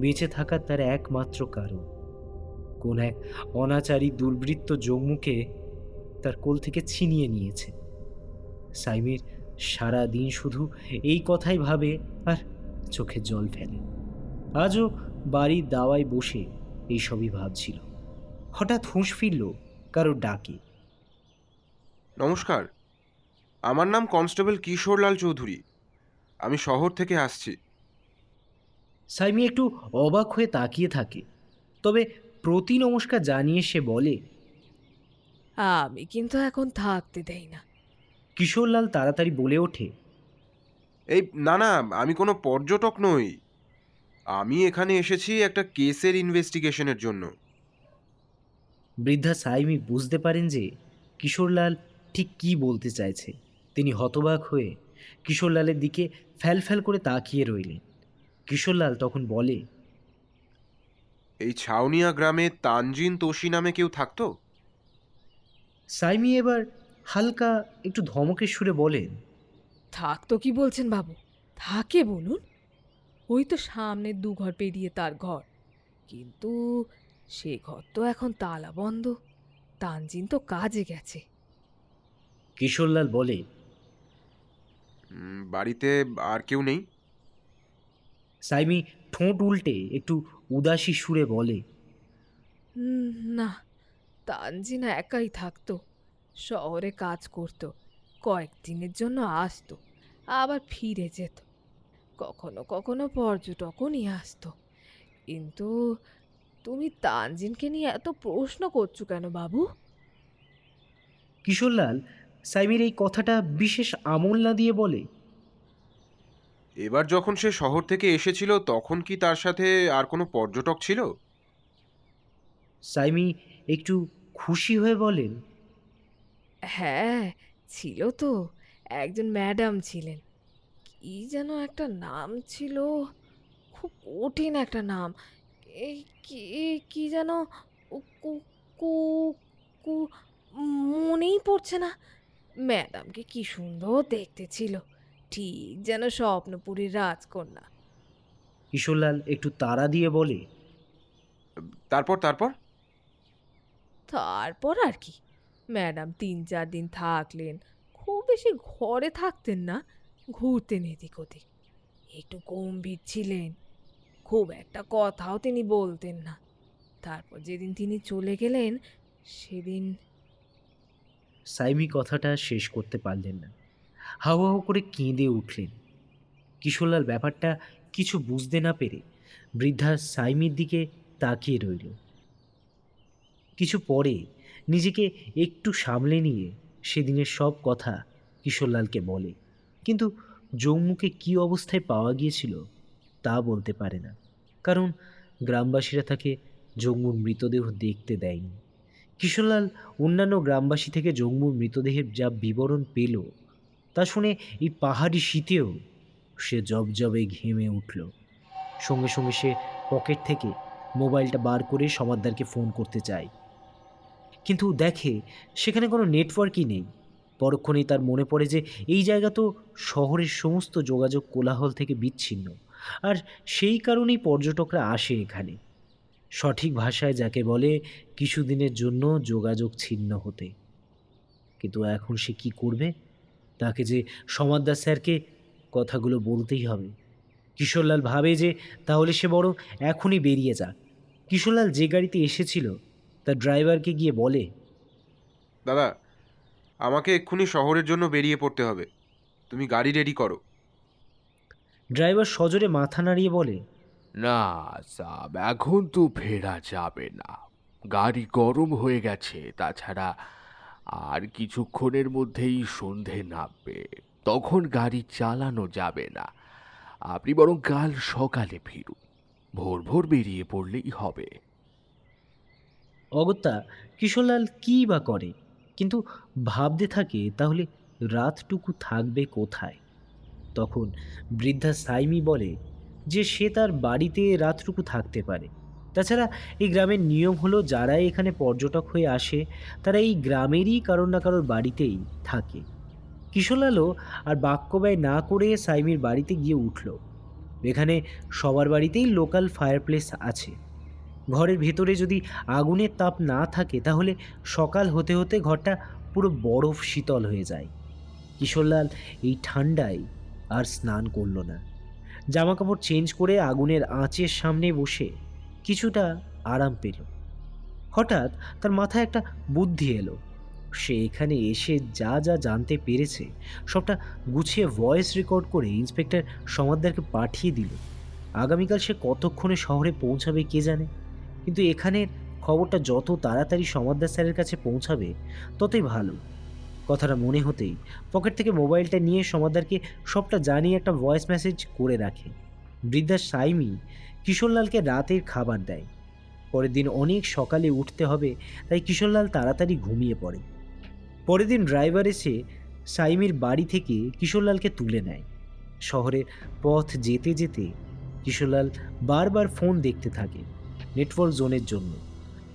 বেঁচে থাকার তার একমাত্র কারণ। কোন এক অনাচারী দুর্বৃত্ত জম্মুকে তার কোল থেকে ছিনিয়ে নিয়েছে। সাইমির সারা দিন শুধু এই কথাই ভাবে আর চোখে জল ফেলে। আজও বাড়ির দাওয়ায় বসে এইসবই ভাবছিল। হঠাৎ হুঁশ ফিরল কারোর ডাকে। নমস্কার, আমার নাম কনস্টেবল কিশোরলাল চৌধুরী। আমি শহর থেকে আসছি। সাইমি একটু অবাক হয়ে তাকিয়ে থাকে, তবে প্রতি নমস্কার জানিয়ে সে বলে, আমি কিন্তু এখন থাকতে দেই না। কিশোরলাল তাড়াতাড়ি বলে ওঠে, এই না না, আমি কোনো পর্যটক নই। আমি এখানে এসেছি একটা কেসের ইনভেস্টিগেশনের জন্য। বৃদ্ধা সাইমি বুঝতে পারেন যে কিশোরলাল ঠিক কী বলতে চাইছে। তিনি হতবাক হয়ে কিশোরলালের দিকে ফ্যাল করে তাকিয়ে রইলেন। কিশোরলাল তখন বলে, এই ছাউনিয়া গ্রামে তানজিন তোষি নামে কেউ থাকতো? সাইমি এবার হালকা একটু ধমকের সুরে বলেন, থাকতো কি বলছেন বাবু? থাকে বলুন। ওই তো সামনের 2 ঘর পেরিয়ে তার ঘর। কিন্তু সে ঘর তো এখন তালা বন্ধ। তানজিন তো কাজে গেছে। কিশোরলাল বলে, বাড়িতে আর কেউ নেই? সাইমি ঠোঁট উল্টে একটু উদাসী সুরে বলে, না, তানজিন একাই থাকতো। শহরে কাজ করতো, কয়েকদিনের জন্য আসতো, আবার ফিরে যেত। কখনো কখনো পর্যটকও নিয়ে আসতো। কিন্তু তুমি তানজিনকে নিয়ে এত প্রশ্ন করছো কেন বাবু? কিশোরলাল সাইমির এই কথাটা বিশেষ আমল না দিয়ে বলে, এবার যখন সে শহর থেকে এসেছিল তখন কি তার সাথে আর কোনো পর্যটক ছিল? সাইমি একটু খুশি হয়ে বলেন, হ্যাঁ, ছিল তো। একজন ম্যাডাম ছিলেন। কি যেন একটা নাম ছিল, খুব কঠিন একটা নাম। এই কি কি যেন উ কু কু কু মনেই পড়ছে না। ম্যাডামকে কি সুন্দর দেখতে ছিল, ঠিক যেন স্বপ্নপুরীর রাজকন্যা। কিশোরলাল একটু তাড়া দিয়ে বলে, তারপর তারপর তারপর আর কি, ম্যাডাম ৩-৪ দিন থাকলেন। খুব বেশি ঘরে থাকতেন না, ঘুরতেন এদিক ওদিক। একটু গম্ভীর ছিলেন, খুব একটা কথাও তিনি বলতেন না। তারপর যেদিন তিনি চলে গেলেন সেদিন সাইমি কথাটা শেষ করতে পারলেন না, হাউ হাউ করে কেঁদে উঠলেন। কিশোরলাল ব্যাপারটা কিছু বুঝতে না পেরে বৃদ্ধা সাইমির দিকে তাকিয়ে রইল। কিছু পরে নিজেকে একটু সামলে নিয়ে সেদিনের সব কথা কিশোরলালকে বলে, কিন্তু জম্মুকে কী অবস্থায় পাওয়া গিয়েছিল তা বলতে পারে না, কারণ গ্রামবাসীরা তাকে জম্মুর মৃতদেহ দেখতে দেয়নি। কিশোরলাল অন্যান্য গ্রামবাসী থেকে জম্মুর মৃতদেহের যা বিবরণ পেল তা শুনে এই পাহাড়ি শীতেও সে জবজবে ঘেমে উঠল। সঙ্গে সঙ্গে সে পকেট থেকে মোবাইলটা বার করে সমাদদারকে ফোন করতে চায়, কিন্তু দেখে সেখানে কোনো নেটওয়ার্কই নেই। পরক্ষণেই তার মনে পড়ে যে এই জায়গা তো শহরের সমস্ত যোগাযোগ কোলাহল থেকে বিচ্ছিন্ন, আর সেই কারণেই পর্যটকরা আসে এখানে। সঠিক ভাষায় যাকে বলে কিছুদিনের জন্য যোগাযোগ ছিন্ন হতে। কিন্তু এখন সে কি করবে? তাকে যে সমাদদার স্যারকে কথাগুলো বলতেই হবে। কিশোরলাল ভাবে যে তাহলে সে বরং এখনই বেরিয়ে যাক। কিশোরলাল যে গাড়িতে এসেছিল তার ড্রাইভারকে গিয়ে বলে, দাদা, আমাকে এক্ষুনি শহরের জন্য বেরিয়ে পড়তে হবে, তুমি গাড়ি রেডি করো। ড্রাইভার সজোরে মাথা নাড়িয়ে বলে, না সাব, এখন তো ফেরা যাবে না, গাড়ি গরম হয়ে গেছে, তাছাড়া আর কিছুক্ষণের মধ্যেই সন্ধে নামবে, তখন গাড়ি চালানো যাবে না। আপনি বরং কাল সকালে ফিরুন, ভোর ভোর বেরিয়ে পড়লেই হবে। অগত্যা কিশোরলাল কী বা করে, কিন্তু ভাবতে থাকে তাহলে রাতটুকু থাকবে কোথায়। তখন বৃদ্ধা সাইমি বলে যে সে তার বাড়িতে রাতটুকু থাকতে পারে। তাছাড়া এই গ্রামের নিয়ম হলো যারাই এখানে পর্যটক হয়ে আসে তারা এই গ্রামেরই কারোর না কারোর বাড়িতেই থাকে। কিশোরলালও আর বাক্য ব্যয় না করে সাইমির বাড়িতে গিয়ে উঠল। এখানে সবার বাড়িতেই লোকাল ফায়ারপ্লেস আছে। ঘরের ভেতরে যদি আগুনের তাপ না থাকে তাহলে সকাল হতে হতে ঘরটা পুরো বরফ শীতল হয়ে যায়। কিশোরলাল এই ঠান্ডায় আর স্নান করল না। জামাকাপড় চেঞ্জ করে আগুনের আঁচের সামনে বসে কিছুটা আরাম পেল। হঠাৎ তার মাথায় একটা বুদ্ধি এলো। সে এখানে এসে যা যা জানতে পেরেছে সবটা গুছিয়ে ভয়েস রেকর্ড করে ইন্সপেক্টর সমাদদারকে পাঠিয়ে দিল। আগামীকাল সে কতক্ষণে শহরে পৌঁছাবে কে জানে, কিন্তু এখানের খবরটা যত তাড়াতাড়ি সমাদদার স্যারের কাছে পৌঁছাবে ততই ভালো। কথাটা মনে হতেই পকেট থেকে মোবাইলটা নিয়ে সমাদদারকে সবটা জানিয়ে একটা ভয়েস মেসেজ করে রাখে। বৃদ্ধা সাইমি কিশোরলালকে রাতের খাবার দেয়। পরের দিন অনেক সকালে উঠতে হবে, তাই কিশোরলাল তাড়াতাড়ি ঘুমিয়ে পড়ে। পরের দিন ড্রাইভার এসে সাইমির বাড়ি থেকে কিশোরলালকে তুলে নেয়। শহরের পথ যেতে যেতে কিশোরলাল বারবার ফোন দেখতে থাকে নেটওয়ার্ক জোনের জন্য,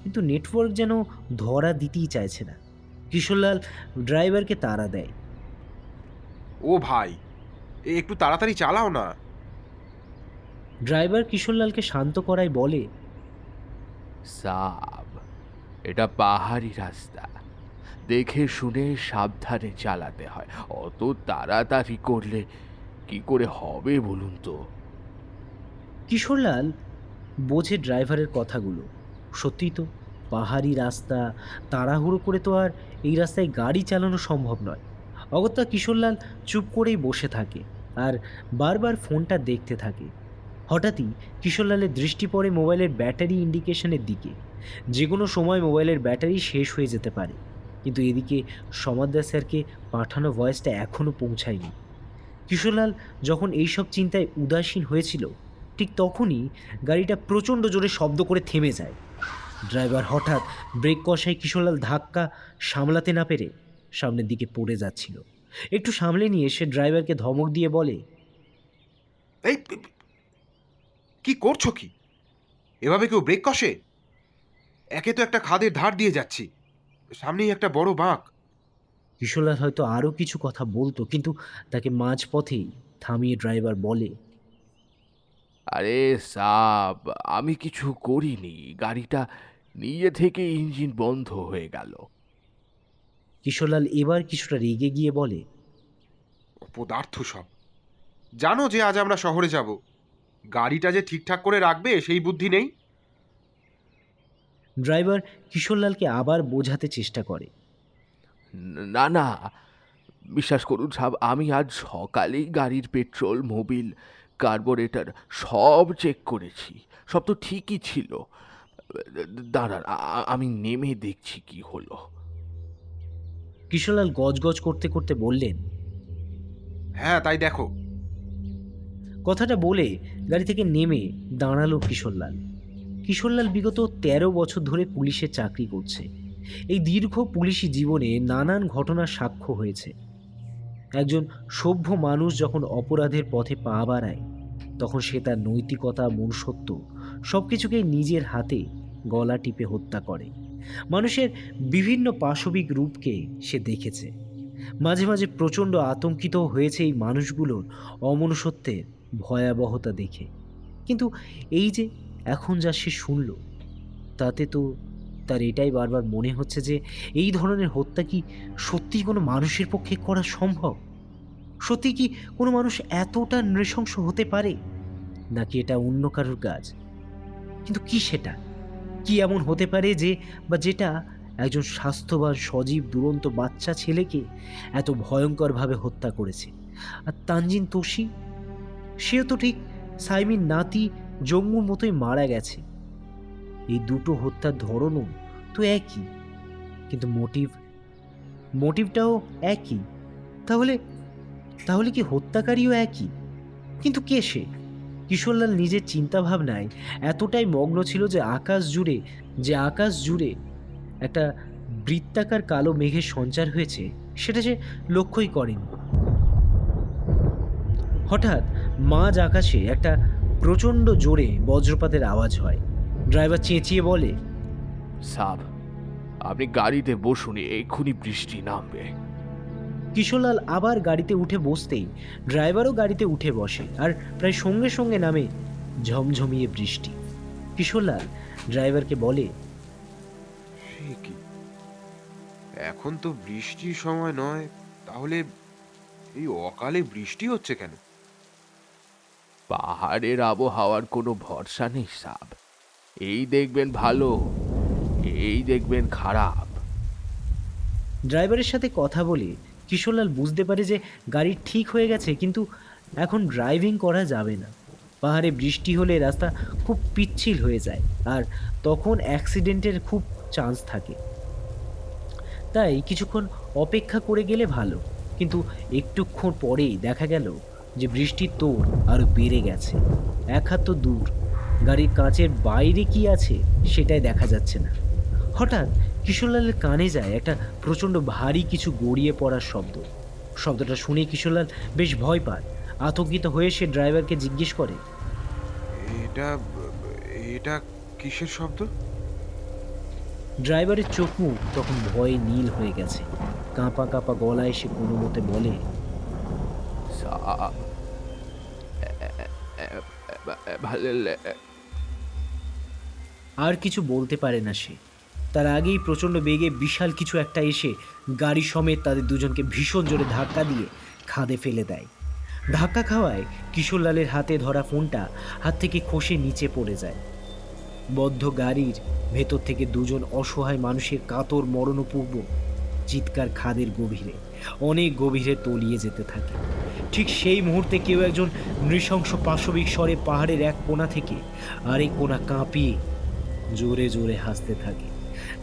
কিন্তু নেটওয়ার্ক যেন ধরা দিতেই চাইছে না। কিশোরলাল ড্রাইভারকে তাড়া দেয়, ও ভাই, একটু তাড়াতাড়ি চালাও না। ড্রাইভার কিশোরলালকে শান্ত করায় বলে, সাব, এটা পাহাড়ি রাস্তা, দেখে শুনে সাবধানে চালাতে হয়, অত তাড়াতাড়ি করলে কি করে হবে বলুন তো। কিশোরলাল বোঝে ড্রাইভারের কথাগুলো। সত্যিই তো পাহাড়ি রাস্তা, তাড়াহুড়ো করে তো আর এই রাস্তায় গাড়ি চালানো সম্ভব নয়। অগত্যা কিশোরলাল চুপ করেই বসে থাকে। আর বারবার ফোনটা দেখতে থাকে। হঠাৎই কিশোরলালের দৃষ্টি পড়ে মোবাইলের ব্যাটারি ইন্ডিকেশনের দিকে। যে কোনো সময় মোবাইলের ব্যাটারি শেষ হয়ে যেতে পারে, কিন্তু এদিকে সমাদ্দার স্যারকে পাঠানো ভয়েসটা এখনও পৌঁছায়নি। কিশোরলাল যখন এইসব চিন্তায় উদাসীন হয়েছিল, ঠিক তখনই গাড়িটা প্রচণ্ড জোরে শব্দ করে থেমে যায়। ড্রাইভার হঠাৎ ব্রেক কষায় কিশোরলাল ধাক্কা সামলাতে না পেরে সামনের দিকে পড়ে যাচ্ছিল। একটু সামলে নিয়ে সে ড্রাইভারকে ধমক দিয়ে বলে, এই কি করছো কি? এভাবে কেউ ব্রেক কষে? একে তো একটা খাদের ধার দিয়ে যাচ্ছি, সামনেই একটা বড় বাঁক। কিশোরলাল হয়তো আরও কিছু কথা বলতো, কিন্তু তাকে মাঝপথেই থামিয়ে ড্রাইভার বলে, আরে সাব, আমি কিছু করিনি, গাড়িটা নিজে থেকে ইঞ্জিন বন্ধ হয়ে গেল। কিশোরলাল এবার কিছুটা রেগে গিয়ে বলে, অপদার্থ সব। জানো যে আজ আমরা শহরে যাব, গাড়িটা যে ঠিকঠাক করে রাখবে সেই বুদ্ধি নেই। ড্রাইভার কিশোরলালকে আবার বোঝাতে চেষ্টা করে, না না, বিশ্বাস করুন সাব, আমি আজ সকালেই গাড়ির পেট্রোল, মোবিল, কার্বোরেটর সব চেক করেছি, সব তো ঠিকই ছিল। দাঁড়ান, আমি নেমে দেখছি কি হলো। কিশোরলাল গজগজ করতে করতে বললেন, হ্যাঁ তাই দেখো। কথাটা বলে গাড়ি থেকে নেমে দাঁড়ালো কিশোরলাল। কিশোরলাল বিগত 13 বছর ধরে পুলিশে চাকরি করছে। এই দীর্ঘ পুলিশি জীবনে নানান ঘটনার সাক্ষ্য হয়েছে। একজন সভ্য মানুষ যখন অপরাধের পথে পা বাড়ায়, তখন সে তার নৈতিকতা, মনুষ্যত্ব সব কিছুকেই নিজের হাতে গলা টিপে হত্যা করে। মানুষের বিভিন্ন পাশবিক রূপকে সে দেখেছে। মাঝে মাঝে প্রচণ্ড আতঙ্কিত হয়েছে এই মানুষগুলোর অমনুষ্যত্বের ভয়াবহতা দেখে। কিন্তু এই যে এখন যা সে শুনল, তাতে তো তার এটাই বারবার মনে হচ্ছে যে এই ধরনের হত্যা কি সত্যিই কোনো মানুষের পক্ষে করা সম্ভব? সত্যি কি কোনো মানুষ এতটা নৃশংস হতে পারে, নাকি এটা অন্য কারোর কাজ? কিন্তু কি সেটা? কি এমন হতে পারে যে বা যেটা একজন স্বাস্থ্যবান সজীব দুরন্ত বাচ্চা ছেলেকে এত ভয়ঙ্করভাবে হত্যা করেছে? আর তানজিন তোষি, সেও তো ঠিক সাইমির নাতি জম্মুর মতোই মারা গেছে। এই দুটো হত্যার ধরনও তো একই, কিন্তু মোটিভটাও একই। তাহলে তাহলে কি হত্যাকারীও একই? কিন্তু কে সে? কিশোরলাল নিজের চিন্তাভাবনায় এতটাই মগ্ন ছিল যে আকাশ জুড়ে একটা বৃত্তাকার কালো মেঘের সঞ্চার হয়েছে সেটা সে লক্ষ্যই করেনি। হঠাৎ মাঝ আকাশে একটা প্রচণ্ড জোরে বজ্রপাতের আওয়াজ হয়। ড্রাইভার চেঁচিয়ে বলে, সাব, আপনি গাড়িতে বসুন, এক্ষুনি বৃষ্টি নামবে। কিশোরলাল আবার গাড়িতে উঠে বসতেই ড্রাইভারও গাড়িতে উঠে বসে, আর প্রায় সঙ্গে সঙ্গে নামে ঝমঝমিয়ে বৃষ্টি। কিশোরলাল ড্রাইভারকে বলে, সে কি, এখন তো বৃষ্টির সময় নয়, তাহলে এই অকালে বৃষ্টি হচ্ছে কেন? পাহাড়ের আবহাওয়ার কোনো ভরসা নেই সাব, এই দেখবেন ভালো, এই দেখবেন খারাপ। ড্রাইভারের সাথে কথা বলে কিশোরলাল বুঝতে পারে যে গাড়ি ঠিক হয়ে গেছে, কিন্তু এখন ড্রাইভিং করা যাবে না। পাহাড়ে বৃষ্টি হলে রাস্তা খুব পিচ্ছিল হয়ে যায়, আর তখন অ্যাক্সিডেন্টের খুব চান্স থাকে। তাই কিছুক্ষণ অপেক্ষা করে গেলে ভালো। কিন্তু একটুক্ষণ পরেই দেখা গেল যে বৃষ্টির তোড় আরও বেড়ে গেছে। এক হাত তো দূর, গাড়ির কাঁচের বাইরে কি আছে সেটাই দেখা যাচ্ছে না। হঠাৎ কিশোরলালের কানে যায় একটা প্রচণ্ড ভারী কিছু গড়িয়ে পড়ার শব্দটা শুনে কিশোরলাল বেশ ভয় পায়। আতঙ্কিত হয়ে সে ড্রাইভারকে জিজ্ঞেস করে, এটা এটা কিসের শব্দ? ড্রাইভারের চোখ মুখ তখন ভয়ে নীল হয়ে গেছে। কাঁপা কাঁপা গলায় সে কোনো মতে বলে, সাব, আর কিছু বলতে পারে না সে। তার আগেই প্রচণ্ড বেগে বিশাল কিছু একটা এসে গাড়ি সমেত তাদের দুজনকে ভীষণ জোরে ধাক্কা দিয়ে খাদে ফেলে দেয়। ধাক্কা খাওয়ায় কিশোরলালের হাতে ধরা ফোনটা হাত থেকে খসে নিচে পড়ে যায়। বদ্ধ গাড়ির ভেতর থেকে দুজন অসহায় মানুষের কাতর মরণপূর্ব চিৎকার খাদের গভীরে, অনেক গভীরে তলিয়ে যেতে থাকে। ঠিক সেই মুহূর্তে কেউ একজন নৃশংস পাশবিক স্বরে পাহাড়ের এক কোণা থেকে আরেক কোণা কাঁপিয়ে জোরে জোরে হাসতে থাকে।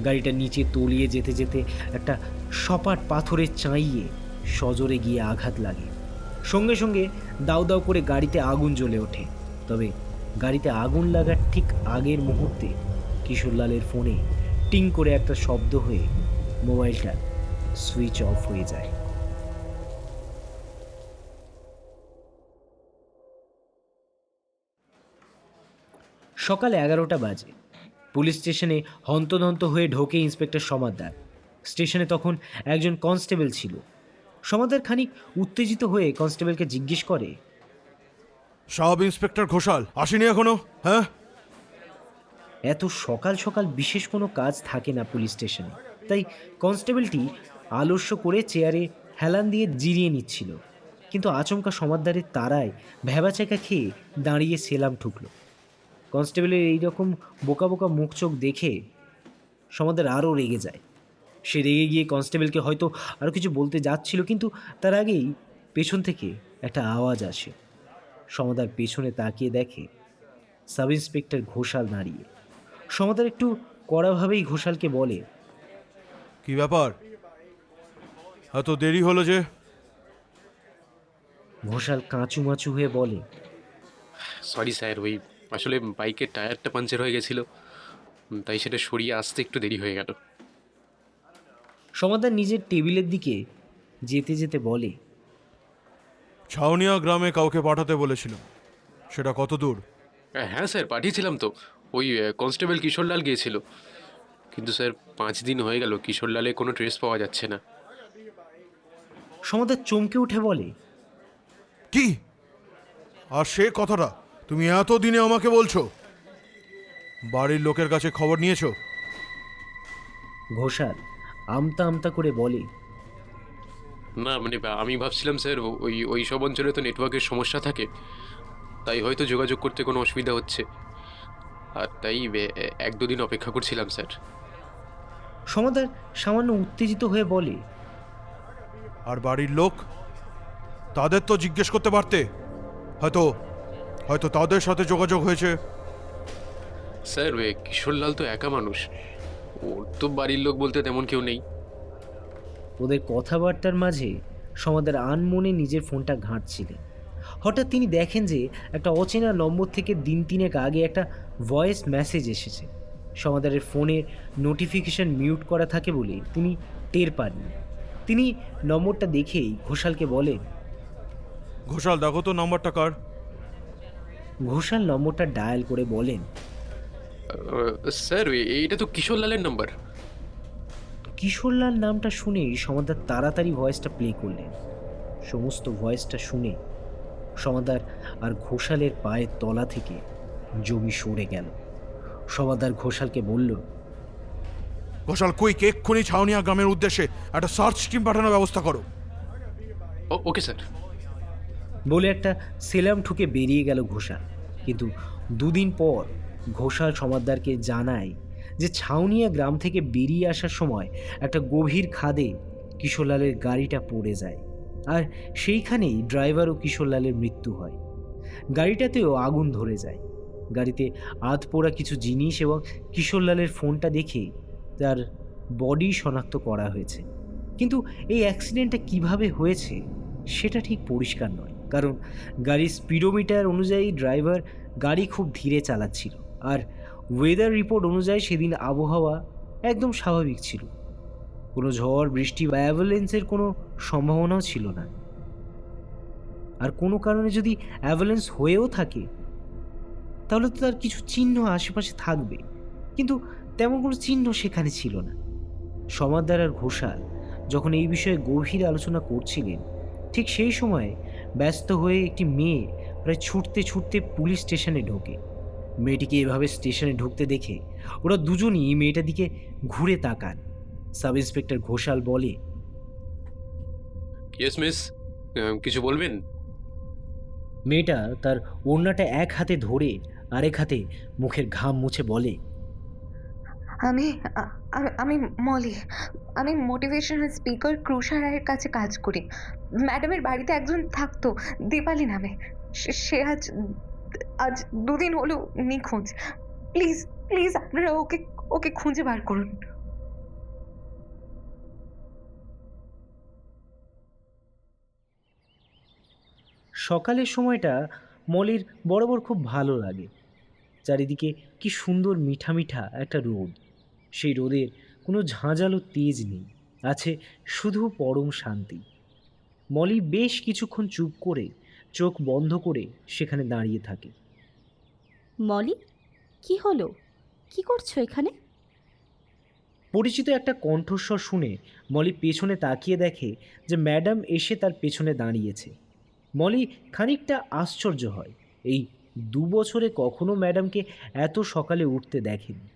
গাড়িটা নিচে তলিয়ে যেতে যেতে একটা সপাট পাথরে চাঁইয়ে সজোরে গিয়ে আঘাত লাগে। সঙ্গে সঙ্গে দাউ দাউ করে গাড়িতে আগুন জ্বলে ওঠে। তবে গাড়িতে আগুন লাগার ঠিক আগের মুহূর্তে কিশোরলালের ফোনে টিং করে একটা শব্দ হয়ে মোবাইলটা সুইচ অফ হয়ে যায়। সকাল 11টা বাজে। পুলিশ স্টেশনে হন্তদন্ত হয়ে ঢোকে ইন্সপেক্টর সমাদ্দার। স্টেশনে তখন একজন কনস্টেবল ছিল। সমাদ্দার খানিক উত্তেজিত হয়ে কনস্টেবলকে জিজ্ঞেস করে, সাব ইন্সপেক্টর ঘোষাল আসেনি এখনো? হ্যাঁ, এত সকাল সকাল বিশেষ কোনো কাজ থাকে না পুলিশ স্টেশনে, তাই কনস্টেবলটি আলস্য করে চেয়ারে হেলান দিয়ে জিরিয়ে নিচ্ছিল। কিন্তু আচমকা সমাদ্দারের তাড়ায় ভ্যাবাচাকা খেয়ে দাঁড়িয়ে সেলাম ঠুকলো। কনস্টেবলের এইরকম বোকা বোকা মুখ চোখ দেখে সমাদ্দার আরও রেগে যায়। সে রেগে গিয়ে কনস্টেবলকে হয়তো আরও কিছু বলতে যাচ্ছিল, কিন্তু তার আগেই পেছন থেকে একটা আওয়াজ আসে। সমাদ্দার পেছনে তাকিয়ে দেখে সাব ইন্সপেক্টর ঘোষাল দাঁড়িয়ে। সমাদ্দার একটু কড়াভাবেই ঘোষালকে বলে, কি ব্যাপার, এত দেরি হলো যে? ঘোষাল কাঁচুমাচু হয়ে বলে, সরি স্যার, ওই আসলে বাইকের টায়ারটা পাঞ্চার হয়ে গেছিল, তাই সেটা সরিয়ে আসতে একটু দেরি হয়ে গেল। সমাদ্দার নিজের টেবিলের দিকে যেতে যেতে বলে, ছাউনিয়া গ্রামে কাউকে পাঠাতে বলেছিলাম, সেটা কত দূর? হ্যাঁ স্যার, পাঠিয়েছিলাম তো। ওই কনস্টেবল কিশোরলাল গিয়েছিল, কিন্তু স্যার 5 দিন হয়ে গেল কিশোরলালে কোনো ট্রেস পাওয়া যাচ্ছে না। সমাদ্দার চমকে উঠে বলে, কি? আর সে কথাটা তুমি এত দিনে আমাকে বলছো? বাড়ির লোকের কাছে খবর নিয়েছো? ঘোষাল আমতা আমতা করে বলে, না মানে আমি ভাবছিলাম স্যার ওই সব অঞ্চলে তো নেটওয়ার্কের সমস্যা থাকে, তাই হয়তো যোগাযোগ করতে কোনো অসুবিধা হচ্ছে, আর তাই 1-2 দিন অপেক্ষা করছিলাম স্যার। সমাদ্দার সামান্য উত্তেজিত হয়ে বলে, আর বাড়ির লোক, তাদের তো জিজ্ঞেস করতে পারতে, হয়তো হয়তো তাদের সাথে যোগাযোগ হয়েছে। স্যার কিশোরলাল তো একা মানুষ, ওর তো বাড়ির লোক বলতে তেমন কেউ নেই। ওদের কথাবার্তার মাঝে সমাদ্দার আনমনে নিজের ফোনটা ঘাঁটছিলেন। হঠাৎ তিনি দেখেন যে একটা অচেনা নম্বর থেকে দিন 3 আগে একটা ভয়েস মেসেজ এসেছে। সমাদ্দারের ফোনে নোটিফিকেশন মিউট করা থাকে বলে তিনি টের পাননি। তিনি নম্বরটা দেখেই ঘোষালকে বলেন, ঘোষাল দেখো তো নাম্বারটা কার? ঘোষাল নম্বরটা ডায়াল করে বলেন, স্যার এইটা তো কিশোরলালের নাম্বার। কিশোরলাল নামটা শুনেই সমাদ্দার তাড়াতাড়ি ভয়েসটা প্লে করলেন। সমস্ত ভয়েসটা শুনে সমাদ্দার আর ঘোষালের পায়ের তলা থেকে জমি সরে গেল। সমাদ্দার ঘোষালকে বলল, ঘোষাল কুইক এক্ষুনি ছাউনিয়া গ্রামের উদ্দেশ্যে একটা সার্চ টিম পাঠানোর ব্যবস্থা করো। Okay sir. বলে একটা সেলাম ঠুকে বেরিয়ে গেল ঘোষাল। কিন্তু 2 দিন পর ঘোষাল সমাদ্দারকে জানায় যে ছাউনিয়া গ্রাম থেকে বেরিয়ে আসার সময় একটা গভীর খাদে কিশোরলালের গাড়িটা পড়ে যায়, আর সেইখানেই ড্রাইভার ও কিশোরলালের মৃত্যু হয়। গাড়িটাতেও আগুন ধরে যায়। গাড়িতে আধপোড়া কিছু জিনিস এবং কিশোরলালের ফোনটা দেখে তার বডি শনাক্ত করা হয়েছে। কিন্তু এই অ্যাক্সিডেন্টটা কিভাবে হয়েছে সেটা ঠিক পরিষ্কার নয়, কারণ গাড়ির স্পিডোমিটার অনুযায়ী ড্রাইভার গাড়ি খুব ধীরে চালাচ্ছিল, আর ওয়েদার রিপোর্ট অনুযায়ী সেদিন আবহাওয়া একদম স্বাভাবিক ছিল। কোনো ঝড় বৃষ্টি বা অ্যাভালেন্সের কোনো সম্ভাবনাও ছিল না। আর কোনো কারণে যদি অ্যাভালেন্স হয়েও থাকে তাহলে তো তার কিছু চিহ্ন আশেপাশে থাকবে, কিন্তু তেমন কোনো চিহ্ন সেখানে ছিল না। সমাদ্দার আর ঘোষাল যখন এই বিষয়ে গভীর আলোচনা করছিলেন, ঠিক সেই সময় ব্যস্ত হয়ে একটি মেয়ে প্রায় ছুটতে ছুটতে পুলিশ স্টেশনে ঢোকে। মেয়েটিকে এভাবে স্টেশনে ঢুকতে দেখে ওরা দুজনই মেয়েটার দিকে ঘুরে তাকান। সাব ইন্সপেক্টর ঘোষাল বলে, ইয়েস মিস, কিছু বলবেন? মেয়েটা তার ওড়নাটা এক হাতে ধরে আরেক হাতে মুখের ঘাম মুছে বলে, আমি আমি মলি। আমি মোটিভেশনাল স্পিকার ক্রুষা রায়ের কাছে কাজ করি। ম্যাডামের বাড়িতে একজন থাকতো, দীপালি নামে। সে আজ আজ 2 দিন হলো নিখোঁজ। প্লিজ প্লিজ আপনারা ওকে ওকে খুঁজে বার করুন। সকালের সময়টা মলির বরাবর খুব ভালো লাগে। চারিদিকে কি সুন্দর মিঠা মিঠা একটা রোদ। সেই রোদের কোনো ঝাঁঝালো তেজ নেই, আছে শুধু পরম শান্তি। মলি বেশ কিছুক্ষণ চুপ করে চোখ বন্ধ করে সেখানে দাঁড়িয়ে থাকে। মলি, কি হলো? কি করছো এখানে? পরিচিত একটা কণ্ঠস্বর শুনে মলি পেছনে তাকিয়ে দেখে যে ম্যাডাম এসে তার পেছনে দাঁড়িয়েছে। মলি খানিকটা আশ্চর্য হয়। এই 2 বছরে কখনো ম্যাডামকে এত সকালে উঠতে দেখেনি।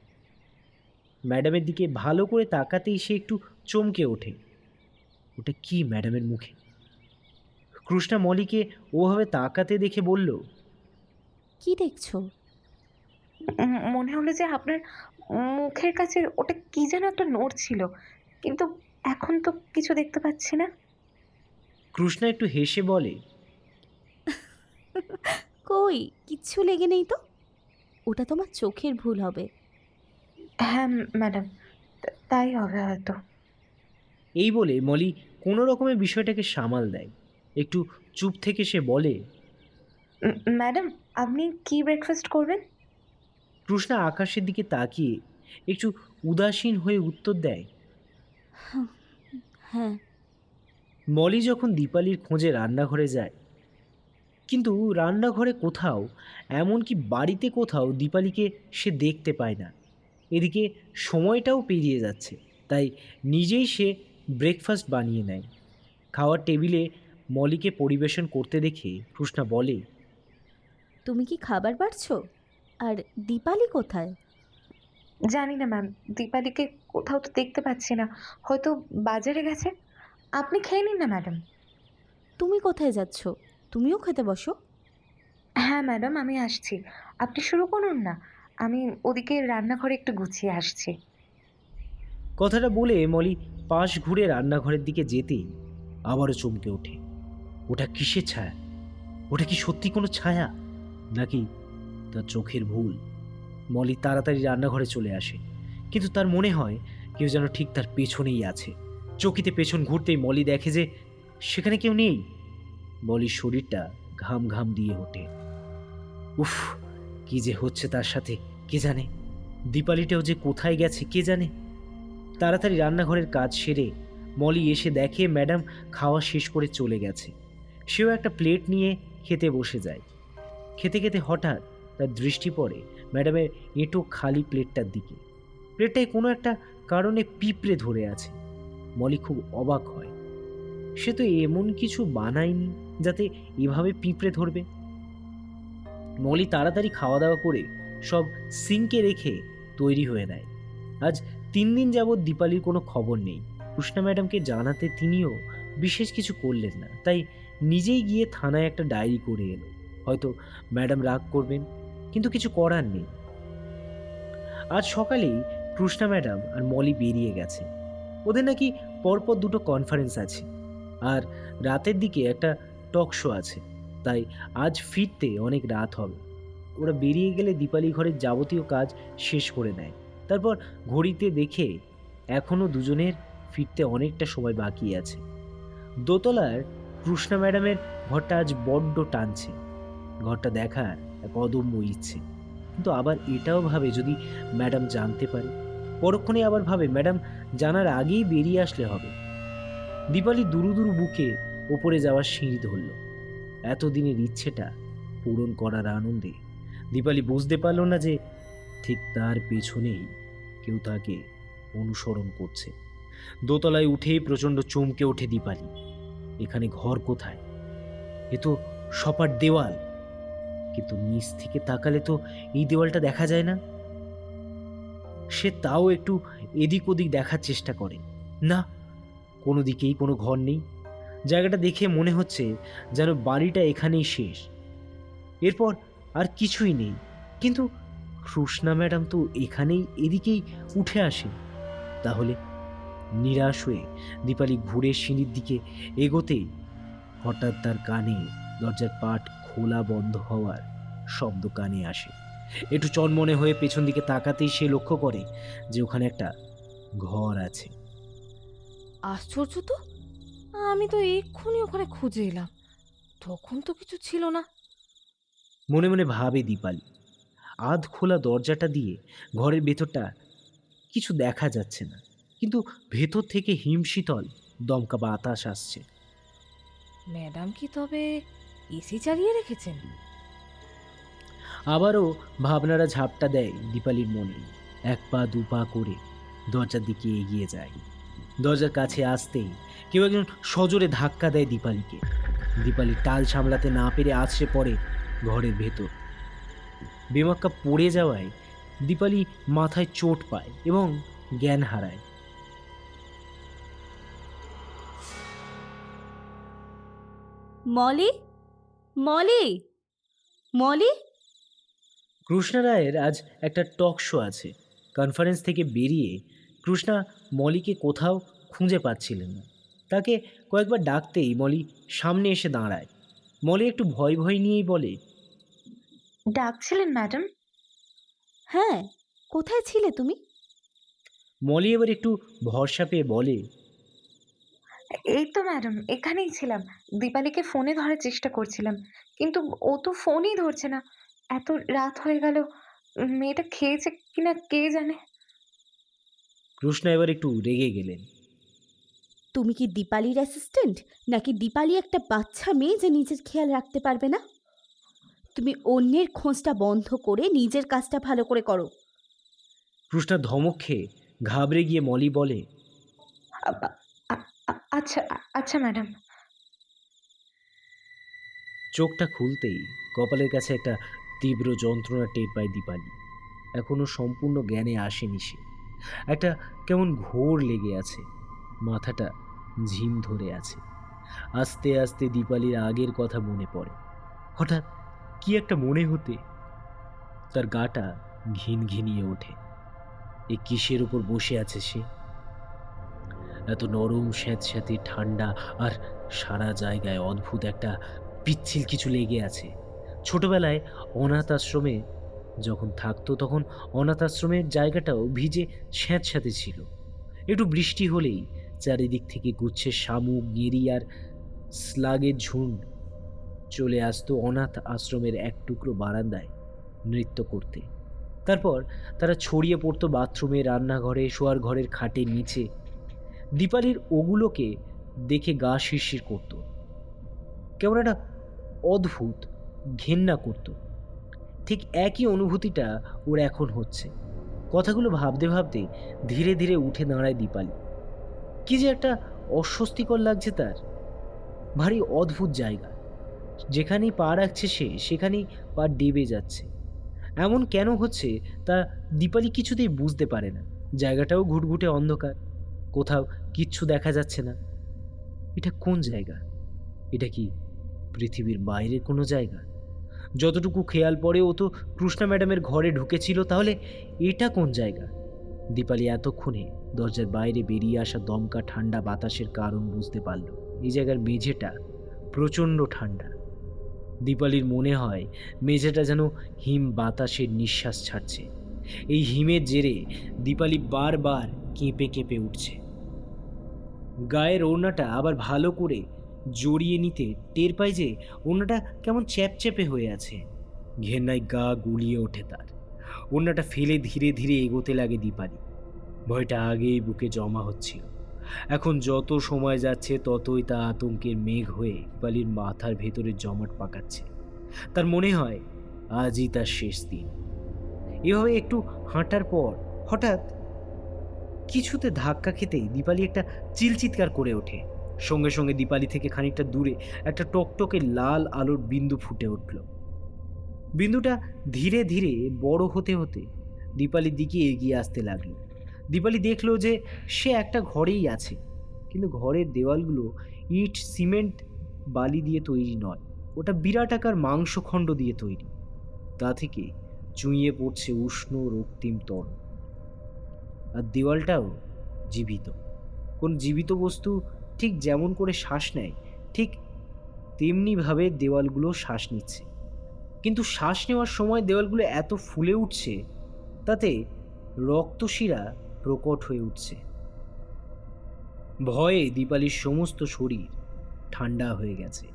ম্যাডামের দিকে ভালো করে তাকাতেই সে একটু চমকে ওঠে। ওটা কি ম্যাডামের মুখে? কৃষ্ণা মলিকে ওভাবে তাকাতে দেখে বলল, কি দেখছো? মনে হলো যে আপনার মুখের কাছে ওটা কি যেন একটা নড়ছিল, কিন্তু এখন তো কিছু দেখতে পাচ্ছি না। কৃষ্ণা একটু হেসে বলে, কই, কিচ্ছু লেগে নেই তো। ওটা তোমার চোখের ভুল হবে। হ্যাঁ ম্যাডাম, তাই হবে হয়তো। এই বলে মলি কোনো রকমের বিষয়টাকে সামাল দেয়। একটু চুপ থেকে সে বলে, ম্যাডাম, আপনি কি ব্রেকফাস্ট করবেন? কৃষ্ণা আকাশের দিকে তাকিয়ে একটু উদাসীন হয়ে উত্তর দেয়, হ্যাঁ। মলি যখন দীপালির খোঁজে রান্নাঘরে যায়, কিন্তু রান্নাঘরে কোথাও, এমনকি বাড়িতে কোথাও দীপালিকে সে দেখতে পায় না। এদিকে সময়টাও পেরিয়ে যাচ্ছে, তাই নিজেই সে ব্রেকফাস্ট বানিয়ে নেয়। খাওয়ার টেবিলে মলিকে পরিবেশন করতে দেখে কৃষ্ণা বলে, তুমি কি খাবার বাড়ছো? আর দীপালি কোথায়? জানি না ম্যাম, দীপালিকে কোথাও তো দেখতে পাচ্ছি না, হয়তো বাজারে গেছে। আপনি খেয়ে নিন না ম্যাডাম। তুমি কোথায় যাচ্ছ? তুমিও খেতে বসো। হ্যাঁ ম্যাডাম, আমি আসছি। আপনি শুরু করুন না, আমি ওদিকে রান্নাঘরে একটু গুছিয়ে আসছি। কথাটা বলে মলি পাশ ঘুরে রান্নাঘরের দিকে যেতেই আবারও চমকে ওঠে। ওটা কিসের ছায়া? ওটা কি সত্যি কোনো ছায়া, নাকি তার চোখের ভুল? মলি তাড়াতাড়ি রান্নাঘরে চলে আসে, কিন্তু তার মনে হয় কেউ যেন ঠিক তার পেছনেই আছে। চকিতে পেছন ঘুরতেই মলি দেখে যে সেখানে কেউ নেই। মলির শরীরটা ঘাম ঘাম দিয়ে ওঠে। উফ, কি যে হচ্ছে তার সাথে কে জানে। দীপালিটাও যে কোথায় গেছে কে জানে। তাড়াতাড়ি রান্নাঘরের কাজ সেরে মলি এসে দেখে ম্যাডাম খাওয়া শেষ করে চলে গেছে। সেও একটা প্লেট নিয়ে খেতে বসে যায়। খেতে খেতে হঠাৎ তার দৃষ্টি পড়ে ম্যাডামের এঁটো খালি প্লেটটার দিকে। প্লেটটায় কোনো একটা কারণে পিঁপড়ে ধরে আছে। মলি খুব অবাক হয়। সে তো এমন কিছু বানায়নি যাতে এভাবে পিঁপড়ে ধরবে। মলি তাড়াতাড়ি খাওয়া দাওয়া করে সব সিঙ্কে রেখে তৈরি হয়ে নেয়। আজ 3 দিন যাবৎ দীপালির কোনো খবর নেই। কৃষ্ণা ম্যাডামকে জানাতে তিনিও বিশেষ কিছু করলেন না, তাই নিজেই গিয়ে থানায় একটা ডায়েরি করে এলো। হয়তো ম্যাডাম রাগ করবেন, কিন্তু কিছু করার নেই। আজ সকালেই কৃষ্ণা ম্যাডাম আর মলি বেরিয়ে গেছে। ওদের নাকি পরপর 2টো কনফারেন্স আছে, আর রাতের দিকে একটা টক শো আছে, তাই আজ ফিরতে অনেক রাত হবে। ওরা বেরিয়ে গেলে দীপালি ঘরের যাবতীয় কাজ শেষ করে নেয়। তারপর ঘড়িতে দেখে এখনও দুজনের ফিরতে অনেকটা সময় বাকি আছে। দোতলার কৃষ্ণা ম্যাডামের ঘরটা আজ বড্ড টানছে। ঘরটা দেখার এক অদম্য ইচ্ছে, কিন্তু আবার এটাও ভাবে যদি ম্যাডাম জানতে পারে। পরক্ষণে আবার ভাবে ম্যাডাম জানার আগেই বেরিয়ে আসলে হবে। দীপালি দুরু দুরু বুকে ওপরে যাওয়ার সিঁড়ি ধরল। এতদিনের ইচ্ছেটা পূরণ করার আনন্দে দীপালি বুঝতে পারল না যে ঠিক তার পেছনেই কেউ তাকে অনুসরণ করছে। দোতলায় উঠেই প্রচণ্ড চমকে ওঠে দীপালি। এখানে ঘর কোথায়? এ তো সপাট দেওয়াল, কিন্তু নিচ থেকে তাকালে তো এই দেওয়ালটা দেখা যায় না। সে তাও একটু এদিক ওদিক দেখার চেষ্টা করে। না, কোনো দিকেই কোনো ঘর নেই। জায়গাটা দেখে মনে হচ্ছে যেন বাড়িটা এখানেই শেষ, এরপর আর কিছুই নেই। কিন্তু কৃষ্ণা ম্যাডাম তো এখানেই এদিকেই উঠে আসেন। তাহলে নিরাশ হয়ে দীপালি ঘুরে সিঁড়ির দিকে এগোতেই হঠাৎ তার কানে দরজার পাট খোলা বন্ধ হওয়ার শব্দ কানে আসে। একটু চনমনে হয়ে পেছন দিকে তাকাতেই সে লক্ষ্য করে যে ওখানে একটা ঘর আছে। আশ্চর্য তো, আমি তো এক্ষুনি ওখানে খুঁজে এলাম, তখন তো কিছু ছিল না। মনে মনে ভাবে দীপালি। আধ খোলা দরজাটা দিয়ে ঘরের ভেতরটা কিছু দেখা যাচ্ছে না, কিন্তু ভেতর থেকে হিমশীতল দমকা বাতাস আসছে। ম্যাডাম কি তবে এসি চালিয়ে রেখেছেন? আবারও ভাবনারা ঝাপটা দেয় দীপালির মনে। এক পা দু পা করে দরজার দিকে এগিয়ে যায়। দরজার কাছে আসতেই কেউ একজন সজোরে ধাক্কা দেয় দীপালিকে। দীপালি টাল সামলাতে না পেরে আছড়ে পড়ে ঘরের ভেতর। বেমাক্কা পড়ে যাওয়ায় দীপালি মাথায় চোট পায় এবং জ্ঞান হারায়। মলি, মলি, মলি। কৃষ্ণা রায়ের আজ একটা টক শো আছে। কনফারেন্স থেকে বেরিয়ে কৃষ্ণা মলিকে কোথাও খুঁজে পাচ্ছিলেন না। তাকে কয়েকবার ডাকতেই মলি সামনে এসে দাঁড়ায়। মলি একটু ভয় ভয় নিয়েই বলে, ডাকছিলেন ম্যাডাম? হ্যাঁ, কোথায় ছিলে তুমি? মলি এবার একটু ভরসা পেয়ে বলে, এই তো ম্যাডাম, এখানেই ছিলাম। দীপালিকে ফোনে ধরার চেষ্টা করছিলাম, কিন্তু ও তো ফোনই ধরছে না। এত রাত হয়ে গেল, মেয়েটা খেয়েছে কিনা কে জানে। কৃষ্ণা এবার একটু রেগে গেলেন। তুমি কি দীপালির অ্যাসিস্ট্যান্ট, নাকি দীপালি একটা বাচ্চা মেয়ে যে নিজের খেয়াল রাখতে পারবে না? তুমি অন্যের খোঁজটা বন্ধ করে নিজের কাজটা ভালো করে করো। কৃষ্ণা ধমক খেয়ে ঘাবড়ে গিয়ে মলি বলে, আচ্ছা আচ্ছা ম্যাডাম। চোখটা খুলতেই কপালের কাছে একটা তীব্র যন্ত্রণা টের পায় দীপালি। এখনো সম্পূর্ণ জ্ঞানে আসেনি সে। একটা কেমন ঘোর লেগে আছে, মাথাটা ঝিম ধরে আছে। আস্তে আস্তে দীপালির আগের কথা মনে পড়ে। হঠাৎ কি একটা মনে হতে তার গাটা ঘিন ঘিনিয়ে ওঠে। এ কিসের উপর বসে আছে সে? এত নরম স্যাঁতস্যাঁতে ঠান্ডা, আর সারা জায়গায় অদ্ভুত একটা পিচ্ছিল কিছু লেগে আছে। ছোটবেলায় অনাথ আশ্রমে যখন থাকতো তখন অনাথ আশ্রমের জায়গাটাও ভিজে স্যাঁতস্যাঁতে ছিল। একটু বৃষ্টি হলেই চারিদিক থেকে গুচ্ছে শামুক, গেরি আর স্লাগের ঝুন্ড চলে আসতো অনাথ আশ্রমের এক টুকরো বারান্দায় নৃত্য করতে। তারপর তারা ছড়িয়ে পড়তো বাথরুমে, রান্নাঘরে, শোয়ার ঘরের খাটের নিচে। দীপালির ওগুলোকে দেখে গা শিরশির করত, কেমন একটা অদ্ভুত ঘেন্না করত। ঠিক একই অনুভূতিটা ওর এখন হচ্ছে। কথাগুলো ভাবতে ভাবতে ধীরে ধীরে উঠে দাঁড়ায় দীপালি। কি যে একটা অস্বস্তিকর লাগছে তার। ভারী অদ্ভুত জায়গা, যেখানেই পা রাখছে সে সেখানেই পা ডেবে যাচ্ছে। এমন কেন হচ্ছে তা দীপালি কিছুতেই বুঝতে পারে না। জায়গাটাও ঘুটঘুটে অন্ধকার, কোথাও কিচ্ছু দেখা যাচ্ছে না। এটা কোন জায়গা? এটা কি পৃথিবীর বাইরের কোনো জায়গা? যতটুকু খেয়াল পড়ে ও তো কৃষ্ণা ম্যাডামের ঘরে ঢুকেছিল, তাহলে এটা কোন জায়গা? দীপালি এতক্ষণে দরজার বাইরে বেরিয়ে আসা দমকা ঠান্ডা বাতাসের কারণ বুঝতে পারল। এই জায়গার মেঝেটা প্রচণ্ড ঠান্ডা। দীপালির মনে হয় মেঝেটা যেন হিম বাতাসের নিঃশ্বাস ছাড়ছে। এই হিমের জেরে দীপালি বারবার কেঁপে কেঁপে উঠছে। গায়ের ওড়নাটা আবার ভালো করে জড়িয়ে নিতে টের পায় যে ওড়নাটা কেমন চ্যাপচ্যাপে হয়ে আছে। ঘেন্নায় গা গুলিয়ে ওঠে তার। ওড়নাটা ফেলে ধীরে ধীরে এগোতে লাগে দীপালি। ভয়টা আগেই বুকে জমা হচ্ছিল, এখন যত সময় যাচ্ছে ততই তা আতঙ্কের মেঘ হয়ে দীপালির মাথার ভেতরে জমাট পাকাচ্ছে। তার মনে হয় আজই তার শেষ দিন। এভাবে একটু হাঁটার পর হঠাৎ কিছুতে ধাক্কা খেতেই দীপালি একটা চিলচিৎকার করে ওঠে। সঙ্গে সঙ্গে দীপালি থেকে খানিকটা দূরে একটা টকটকে লাল আলোর বিন্দু ফুটে উঠল। বিন্দুটা ধীরে ধীরে বড় হতে হতে দীপালির দিকে এগিয়ে আসতে লাগলো। দীপালি দেখলো যে সে একটা ঘরেই আছে, কিন্তু ঘরের দেওয়ালগুলো ইট, সিমেন্ট, বালি দিয়ে তৈরি নয়। ওটা বিরাট আকার মাংসখণ্ড দিয়ে তৈরি। তা থেকে চুঁইয়ে পড়ছে উষ্ণ রক্তিম তরল। আর দেওয়ালটাও জীবিত। কোন জীবিত বস্তু ঠিক যেমন করে শ্বাস নেয় ঠিক তেমনিভাবে দেওয়ালগুলো শ্বাস নিচ্ছে। কিন্তু শ্বাস নেওয়ার সময় দেওয়ালগুলো এত ফুলে উঠছে তাতে রক্তশিরা প্রকট হয়ে উঠছে। ভয়ে দীপালির সমস্ত শরীর ঠান্ডা হয়ে গেছে।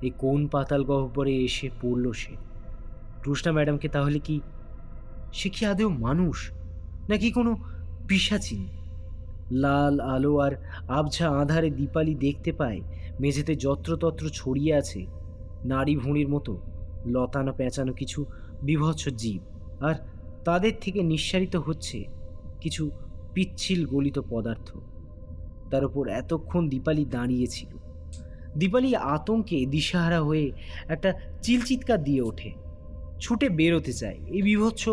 এই কোন পাতাল গহ্বরে এসে পড়ল সে? রুশনা ম্যাডামকে তাহলে কি সে কি আদৌ মানুষ নাকি কোনো পিশাচিনী? লাল আলো আর আবঝা আঁধারে দীপালি দেখতে পায় মেঝেতে যত্রতত্র ছড়িয়ে আছে নাড়ি ভুঁড়ির মতো লতানো পেঁচানো কিছু বিভৎস জীব, আর তাদের থেকে নিঃসারিত হচ্ছে কিছু পিচ্ছিল গলিত পদার্থ। তার উপর এতক্ষণ দীপালি দাঁড়িয়েছিল। দীপালি আতঙ্কে দিশাহারা হয়ে একটা চিলচিৎকার দিয়ে ওঠে, ছুটে বেরোতে চায় এই বীভৎস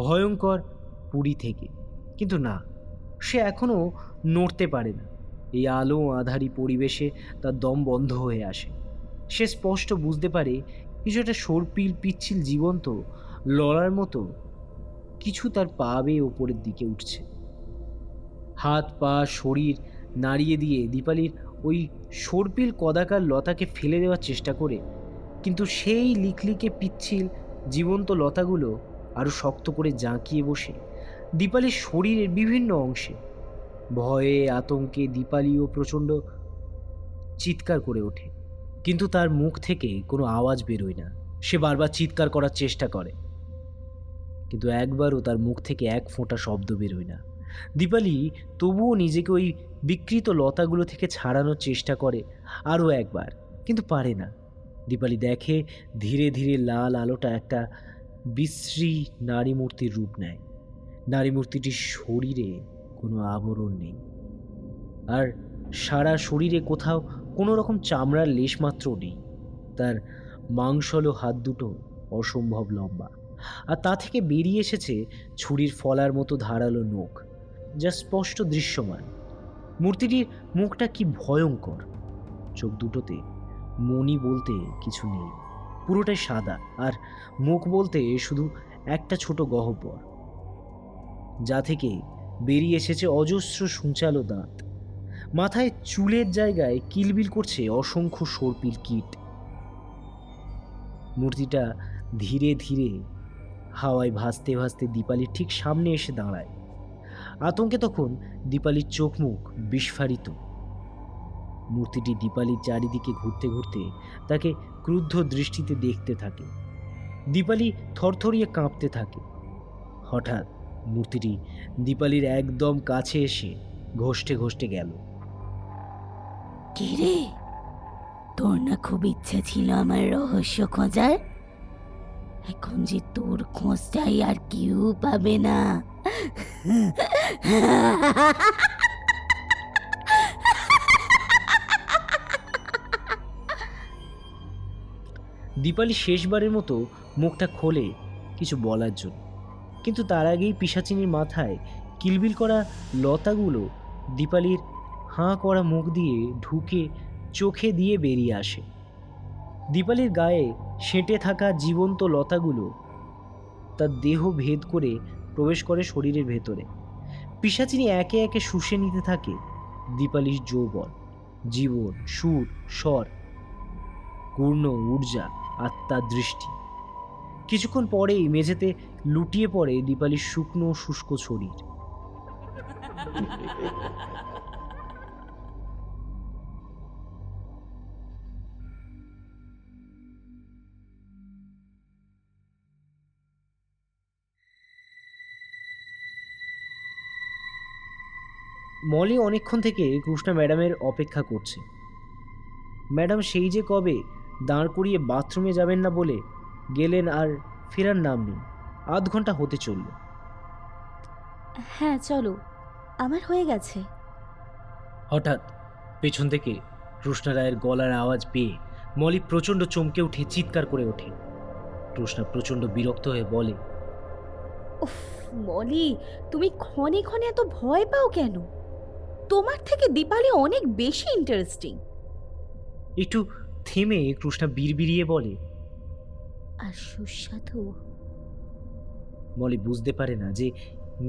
ভয়ঙ্কর পুরী থেকে। কিন্তু না, সে এখনও নড়তে পারে না। এই আলো আঁধারি পরিবেশে তার দম বন্ধ হয়ে আসে। সে স্পষ্ট বুঝতে পারে কিছু একটা সর্পিল পিচ্ছিল জীবন্ত লড়ার মতো কিছু তার পা বেয়ে ওপরের দিকে উঠছে। হাত পা শরীর নাড়িয়ে দিয়ে দীপালির ওই সর্পিল কদাকার লতাকে ফেলে দেওয়ার চেষ্টা করে, কিন্তু সেই লিকলিকে পিচ্ছিল জীবন্ত লতাগুলো আরও শক্ত করে জাঁকিয়ে বসে দীপালির শরীরের বিভিন্ন অংশে। ভয়ে আতঙ্কে দীপালিও প্রচণ্ড চিৎকার করে ওঠে, কিন্তু তার মুখ থেকে কোনো আওয়াজ বেরোয় না। সে বারবার চিৎকার করার চেষ্টা করে, কিন্তু একবারও তার মুখ থেকে এক ফোঁটা শব্দ বেরোয় না। দীপালি তবুও নিজেকে ওই বিকৃত লতাগুলো থেকে ছাড়ানোর চেষ্টা করে আরও একবার, কিন্তু পারে না। দীপালি দেখে ধীরে ধীরে লাল আলোটা একটা বিশ্রী নারী মূর্তির রূপ নেয়। নারী মূর্তিটির শরীরে কোনো আবরণ নেই, আর সারা শরীরে কোথাও কোনো রকম চামড়ার লেশমাত্র নেই। তার মাংসলো হাত দুটো অসম্ভব লম্বা, আর তা থেকে বেরিয়ে এসেছে ছুরির ফলার মতো ধারালো নখ, যা স্পষ্ট দৃশ্যমান। মূর্তিটির মুখটা কি ভয়ঙ্কর! চোখ দুটোতে মণি বলতে কিছু নেই, পুরোটাই সাদা, আর মুখ বলতে শুধু একটা ছোট গহ্বর, যা থেকে বেরিয়ে এসেছে অজস্র সূচালো দাঁত। মাথায় চুলের জায়গায় কিলবিল করছে অসংখ্য সর্পিল কীট। মূর্তিটা ধীরে ধীরে হাওয়ায় ভাসতে ভাসতে দীপালির ঠিক সামনে এসে দাঁড়ায়। আতঙ্কে তখন দীপালির চোখ মুখ বিস্ফারিত। মূর্তিটি দীপালির চারিদিকে ঘুরতে ঘুরতে তাকে ক্রুদ্ধ দৃষ্টিতে দেখতে থাকে। দীপালি থরথরিয়ে কাঁপতে থাকে। হঠাৎ মূর্তিটি দীপালির একদম কাছে এসে ঘষ্টে ঘষ্টে গেল। কি রে, তোর না খুব ইচ্ছে ছিল আমার রহস্য খোঁজার? এখন যে তোর খোঁজটাই আর কেউ পাবে না। দীপালি শেষবারের মতো মুখটা খোলে কিছু বলার জন্য, কিন্তু তার আগেই পিশাচিনীর মাথায় কিলবিল করা লতাগুলো দীপালির হাঁ করা মুখ দিয়ে ঢুকে চোখে দিয়ে বেরিয়ে আসে। দীপালির গায়ে সেঁটে থাকা জীবন্ত লতাগুলো তার দেহ ভেদ করে প্রবেশ করে শরীরের ভেতরে। পিশাচিনী একে একে শুষে নিতে থাকে দীপালির যৌবন, জীবন, সুর, স্বর, পূর্ণ ঊর্জা, আত্মার দৃষ্টি। কিছুক্ষণ পরেই মেঝেতে লুটিয়ে পড়ে দীপালির শুকনো শুষ্ক শরীর। মলি অনেকক্ষণ থেকে কৃষ্ণা ম্যাডামের অপেক্ষা করছে। ম্যাডাম সেই যে কবে দাঁড় করিয়ে বাথরুমে যাবেন না বলে গেলেন, আর ফেরার নাম নেই। আধ ঘন্টা হতে চলল। হ্যাঁ চলো, আমার হয়ে গেছে। হঠাৎ পেছন থেকে কৃষ্ণা রায়ের গলার আওয়াজ পেয়ে মলি প্রচণ্ড চমকে উঠে চিৎকার করে ওঠে। কৃষ্ণা প্রচণ্ড বিরক্ত হয়ে বলে, উফ মলি, তুমি ক্ষণে ক্ষণে এত ভয় পাও কেন? তোমার থেকে দীপালি অনেক বেশি ইন্টারেস্টিং। একটু থেমে কৃষ্ণা বিড়বিড়িয়ে বলে, আর সুস্বাদু। মলি বুঝতে পারে না যে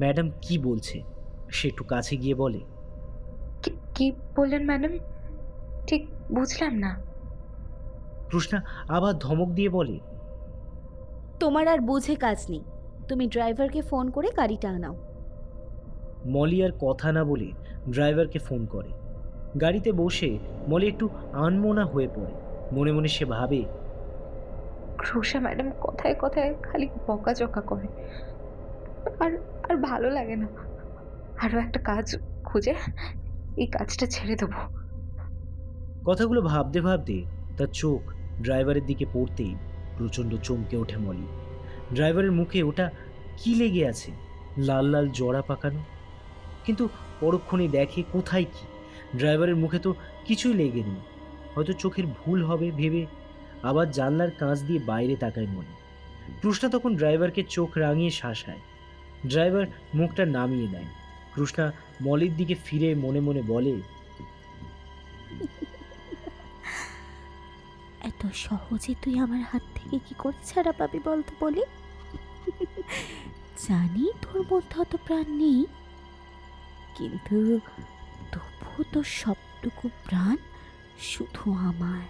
ম্যাডাম কি বলছে। সে একটু কাছে গিয়ে বলে, কি বললেন ম্যাডাম? ঠিক বুঝলাম না। কৃষ্ণা আবার ধমক দিয়ে বলে, তোমার আর বুঝে কাজ নেই, তুমি ড্রাইভারকে ফোন করে গাড়িটা আনাও। মলি আর কথা না বলে ড্রাইভারকে ফোন করে। গাড়িতে বসে মলি একটু আনমনা হয়ে পড়ে। মনে মনে সে ভাবে, ক্রুষা ম্যাডাম কথায় কথায় খালি বকাঝকা করে, আর আর ভালো লাগে না। আরও একটা কাজ খুঁজে এই কাজটা ছেড়ে দেবো। কথাগুলো ভাবতে ভাবতে তার চোখ ড্রাইভারের দিকে পড়তেই প্রচণ্ড চমকে ওঠে মলি। ড্রাইভারের মুখে ওটা কি লেগে আছে, লাল লাল জড়া পাকানো। কিন্তু পরক্ষণে দেখে কোথায় কি, ড্রাইভারের মুখে তো কিছুই লেগে নেই। হয়তো চোখের ভুল হবে ভেবে আবার জানলার কাঁচ দিয়ে বাইরে তাকায় মলি। কৃষ্ণা তখন ড্রাইভারকে চোখ রাঙিয়ে শাসায়। ড্রাইভার মুখটা নামিয়ে দেয়। কৃষ্ণা মলির দিকে ফিরে মনে মনে বলে, এত সহজে তুই আমার হাত থেকে কি করে ছাড়া পাবি বলতো বলি? জানি তোর মধ্যে অত প্রাণ নেই, কিন্তু তবুও তোর সবটুকু প্রাণ শুধু আমার।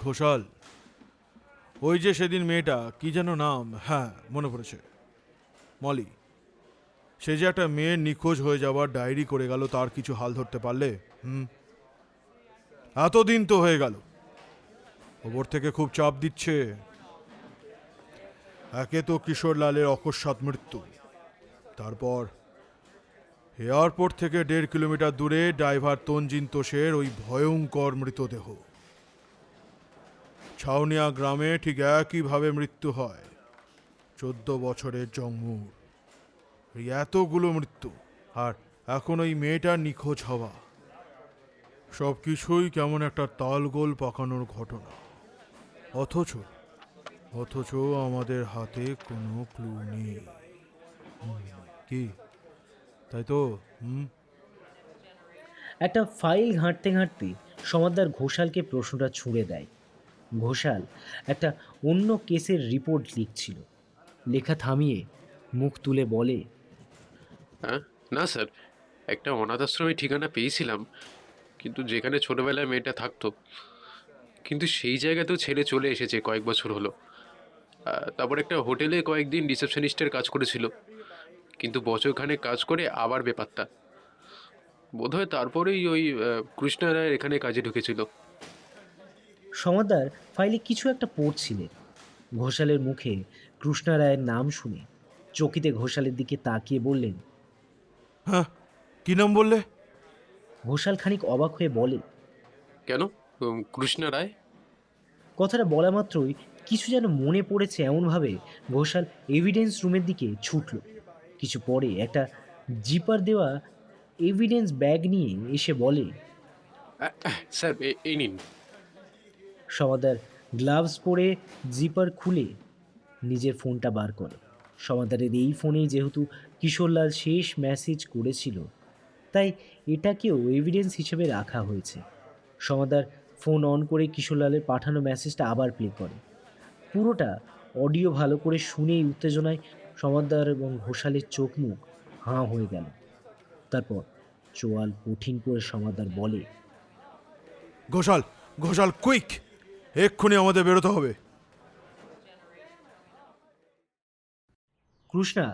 ঘোষাল, ওই যে সেদিন মেয়েটা, কি যেন নাম, হ্যাঁ মনে পড়েছে, মলি। সে যে একটা মেয়ের নিখোঁজ হয়ে যাওয়ার ডায়েরি করে গেল, তার কিছু হাল ধরতে পারলে? এতদিন তো হয়ে গেল, ওপর থেকে খুব চাপ দিচ্ছে। একে তো কিশোর লালের অকস্মাৎ মৃত্যু, তারপর এয়ারপোর্ট থেকে 1.5 কিলোমিটার দূরে ড্রাইভার তঞ্জিন তোষের ওই ভয়ঙ্কর মৃতদেহ। ছাউনিয়া গ্রামে ঠিক একইভাবে মৃত্যু হয় 14 বছরের জঙ্গুর। এই এতগুলো মৃত্যু, আর এখন ওই মেয়েটার নিখোঁজ হওয়া, সব কিছুই কেমন একটা তালগোল পাকানোর ঘটনা। অথচ আমাদের হাতে কোনো ক্লু নেই। কি তাই তো? একটা ফাইল ঘাঁটতে ঘাঁটতে সমাদদার ঘোষালকে প্রশ্নটা ছুঁড়ে দেয়। ঘোষাল একটা অন্য কেসের রিপোর্ট লিখছিল। লেখা থামিয়ে মুখ তুলে বলে, হ্যাঁ, না স্যার, একটা অনাথ আশ্রমের ঠিকানা পেয়েছিলাম, কিন্তু যেখানে ছোটবেলায় মেয়েটা থাকতো, কিন্তু সেই জায়গাতেও ছেড়ে চলে এসেছে কয়েক বছর হলো। তারপর একটা হোটেলে কয়েকদিন রিসেপশনিস্টের কাজ করেছিল, কিন্তু বছরখানেক কাজ করে আবার বেপাত্তা। বোধহয় তারপরেই ওই কৃষ্ণা রায়ের এখানে কাজে ঢুকেছিল। সমাদদার ফাইলে কিছু একটা পড়ছিলেন। ঘোষালের মুখে কৃষ্ণা রায়ের নাম শুনে চকিতে ঘোষালের দিকে তাকিয়ে বললেন, হ্যাঁ, কি নাম বললে? ঘোষাল খানিক অবাক হয়ে বলে, কেন, কৃষ্ণা রায়? কথাটা বলা মাত্রই কিছু যেন মনে পড়েছে এমনভাবে ঘোষাল এভিডেন্স রুমের দিকে ছুটল। কিছু পরে একটা জিপার দেওয়া এভিডেন্স ব্যাগ নিয়ে এসে বলে, স্যার, এই নিন। সমাদার গ্লাভস পরে জিপার খুলে নিজের ফোনটা বার করে। সমাদারের এই ফোনেই যেহেতু কিশোরলাল শেষ মেসেজ করেছিল, তাই এটাকেও এভিডেন্স হিসেবে রাখা হয়েছে। সমাদার ফোন অন করে কিশোরলালের পাঠানো মেসেজটা আবার প্লে করে। পুরোটা অডিও ভালো করে শুনেই উত্তেজনায় সমাদার এবং ঘোষালের চোখ মুখ হাঁ হয়ে গেল। তারপর চোয়াল কঠিন করে সমাদার বলে, ঘোষাল কুইক, এক্ষুনি আমাদের বেরোতে হবে। কৃষ্ণা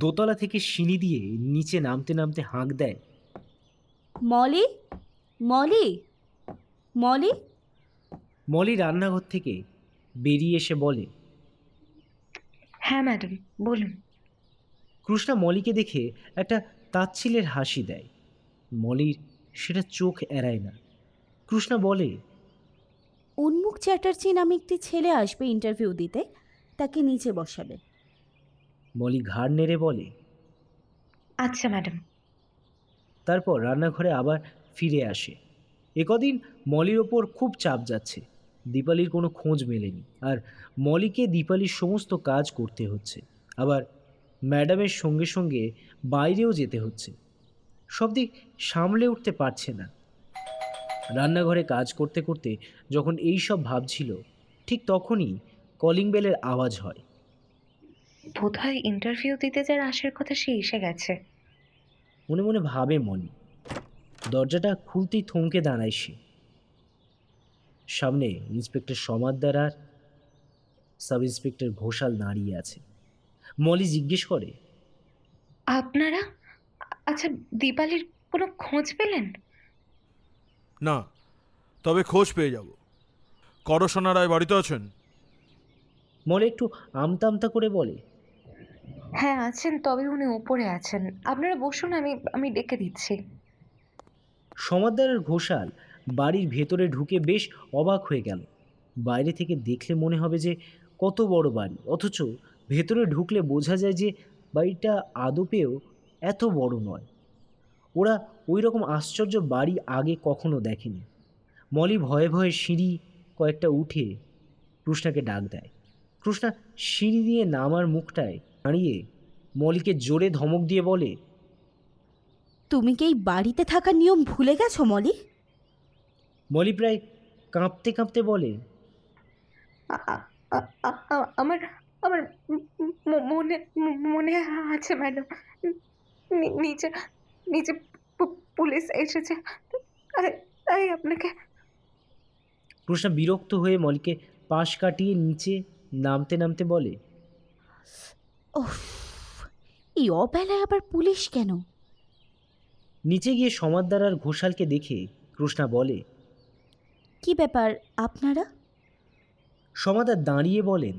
দোতলা থেকে সিঁড়ি দিয়ে নিচে নামতে নামতে হাঁক দেয়, মলি, মলি, মলি। মলি রান্নাঘর থেকে বেরিয়ে এসে বলে, হ্যাঁ ম্যাডাম, বলুন। কৃষ্ণা মলিকে দেখে একটা তাচ্ছিলের হাসি দেয়। মলির সেটা চোখ এড়ায় না। কৃষ্ণা বলে, উন্মুখ চ্যাটার্জি নামে একটি ছেলে আসবে ইন্টারভিউ দিতে, তাকে নিচে বসাবে। মলি ঘাড় নেড়ে বলে, আচ্ছা ম্যাডাম। তারপর রান্নাঘরে আবার ফিরে আসে। একদিন মলির ওপর খুব চাপ যাচ্ছে। দীপালির কোনো খোঁজ মেলেনি, আর মলিকে দীপালির সমস্ত কাজ করতে হচ্ছে। আবার ম্যাডামের সঙ্গে সঙ্গে বাইরেও যেতে হচ্ছে। সব দিক সামলে উঠতে পারছে না। রান্নাঘরে কাজ করতে করতে যখন এই সব ভাবছিল, ঠিক তখনই কলিং বেলের আওয়াজ হয়। বোধহয় ইন্টারভিউ দিতে যার আসার কথা সে এসে গেছে। মনে মনে ভাবে মলি। দরজাটা খুলতেই থমকে দাঁড়ায় সে। সামনে ইন্সপেক্টর সমাদ্দার আর সাব ইন্সপেক্টর ঘোষাল দাঁড়িয়ে আছে। মলি জিজ্ঞেস করে, আপনারা? আচ্ছা, দীপালির কোনো খোঁজ পেলেন? না, তবে খোঁজ পেয়ে যাব। করসোনা রায় বাড়িতে আছেন? মলি একটু আমতা আমতা করে বলে, হ্যাঁ আছেন, তবে উনি উপরে আছেন। আপনারা বসুন, আমি ডেকে দিচ্ছি। সমাদ্দার আর ঘোষাল বাড়ির ভেতরে ঢুকে বেশ অবাক হয়ে গেল। বাইরে থেকে দেখলে মনে হবে যে কত বড় বাড়ি, অথচ ভেতরে ঢুকলে বোঝা যায় যে বাড়িটা আদপেও এত বড় নয়। ওরা ওই রকম আশ্চর্য বাড়ি আগে কখনো দেখেনি। মলি ভয়ে ভয়ে সিঁড়ি কয়েকটা উঠে কৃষ্ণাকে ডাক দেয়। কৃষ্ণা সিঁড়ি দিয়ে নামার মুখটায় দাঁড়িয়ে মলিকে জোরে ধমক দিয়ে বলে, তুমি কি এই বাড়িতে থাকার নিয়ম ভুলে গেছো মলি? মলি প্রায় কাঁপতে কাঁপতে বলে, আমার আমার মনে মনে আছে ম্যাডাম। নিচে নিচে পুলিশ এসেছে, তাই আপনাকে। কৃষ্ণা বিরক্ত হয়ে মলিকে পাশ কাটিয়ে নিচে নামতে নামতে বলে, ওফ, এই অবেলায় আবার পুলিশ কেন? নিচে গিয়ে সমাদ্দার আর ঘোষালকে দেখে কৃষ্ণা বলে, কি ব্যাপার আপনারা? সমাদ্দার দাঁড়িয়ে বলেন,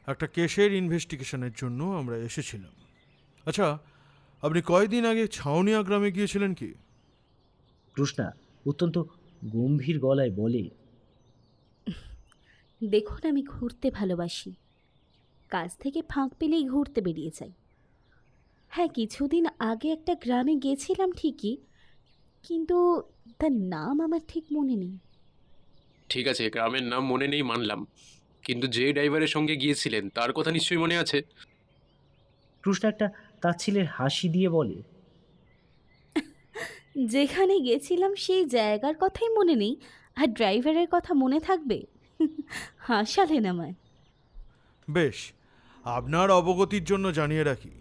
একটা কেসের ইনভেস্টিগেশনের জন্য আমরা এসেছিলাম। আচ্ছা, আপনি কয়দিন আগে ছাউনিয়া গ্রামে গিয়েছিলেন কি? কৃষ্ণা অত্যন্ত গম্ভীর গলায় বলে, দেখুন, আমি ঘুরতে ভালোবাসি। কাজ থেকে ফাঁক পেলেই ঘুরতে বেরিয়ে যাই। হ্যাঁ, কিছুদিন আগে একটা গ্রামে গেছিলাম ঠিকই, কিন্তু তার নাম আমার ঠিক মনে নেই। ঠিক আছে, গ্রামের নাম মনে নেই মানলাম, কিন্তু যে ড্রাইভারের সঙ্গে গিয়েছিলেন তার কথা নিশ্চয়ই মনে আছে। কৃষ্ণা একটা তাচ্ছিলের হাসি দিয়ে বলে, যেখানে গেছিলাম সেই জায়গার কথাই মনে নেই, আর ড্রাইভারের কথা মনে থাকবে? হাসালেন আমায়। বেশ, আপনার অবগতির জন্য জানিয়ে রাখি,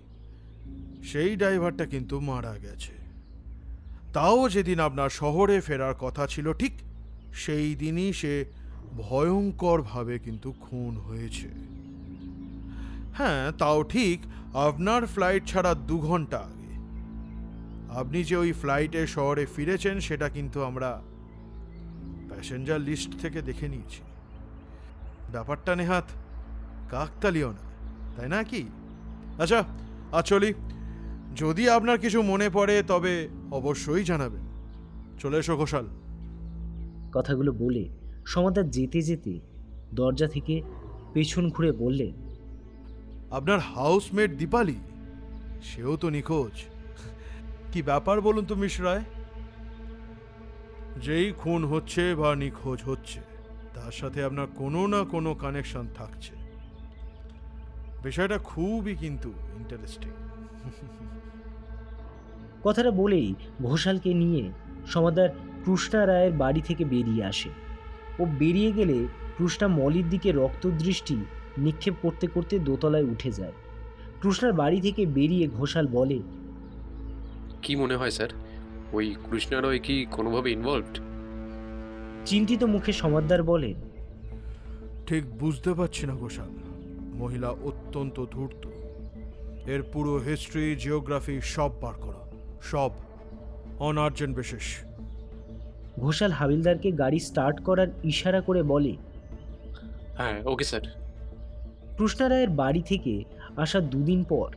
সেই ড্রাইভারটা কিন্তু মারা গেছে। তাও যেদিন আপনার শহরে ফেরার কথা ছিল ঠিক সেই দিনই সে ভয়ঙ্করভাবে কিন্তু খুন হয়েছে। হ্যাঁ, তাও ঠিক আপনার ফ্লাইট ছাড়া 2 ঘন্টা আগে। আপনি যে ওই ফ্লাইটে শহরে ফিরেছেন সেটা কিন্তু আমরা প্যাসেঞ্জার লিস্ট থেকে দেখে নিয়েছি। ব্যাপারটা নেহাত কাকতালীয় না, তাই না কি? আচ্ছা, চলি। যদি আপনার কিছু মনে পড়ে তবে অবশ্যই জানাবেন। চলে এসো ঘোষাল। কথাগুলো বলে সমাদ্দার যেতে যেতে দরজা থেকে পেছন ঘুরে বললেন, আপনার হাউসমেট দীপালি, সেও তো নিখোঁজ। কি ব্যাপার বলুন তো মিস রায়? যেই খুন হচ্ছে বা নিখোঁজ হচ্ছে তার সাথে আপনার কোনো না কোনো কানেকশন থাকছে। বিষয়টা খুবই কিন্তু ইন্টারেস্টিং। কথাটা বলেই ঘোষালকে নিয়ে সমাদ্দার কৃষ্ণা রায়ের বাড়ি থেকে বেরিয়ে আসে। ও বেরিয়ে গেলে কৃষ্ণা মলির দিকে রক্তদৃষ্টি নিক্ষেপ করতে করতে দোতলায় উঠে যায়। কৃষ্ণার বাড়ি থেকে বেরিয়ে ঘোষাল বলে, কি মনে হয় স্যার, ওই কৃষ্ণা রয় কি কোনোভাবে ইনভলভড? চিন্তিত মুখে সমাদ্দার বলেন, ঠিক বুঝতে পারছি না ঘোষাল। মহিলা অত্যন্ত ধূর্ত। এর পুরো হিস্ট্রি, জিওগ্রাফি সব বার করো, সব অন আর্জেন্ট বিশেষ। ঘোষাল হাবিলদারকে গাড়ি স্টার্ট করার ইশারা করে বলে, হ্যাঁ ওকে স্যার। কৃষ্ণা রায়ের বাড়ি থেকে আসা 2 দিন পর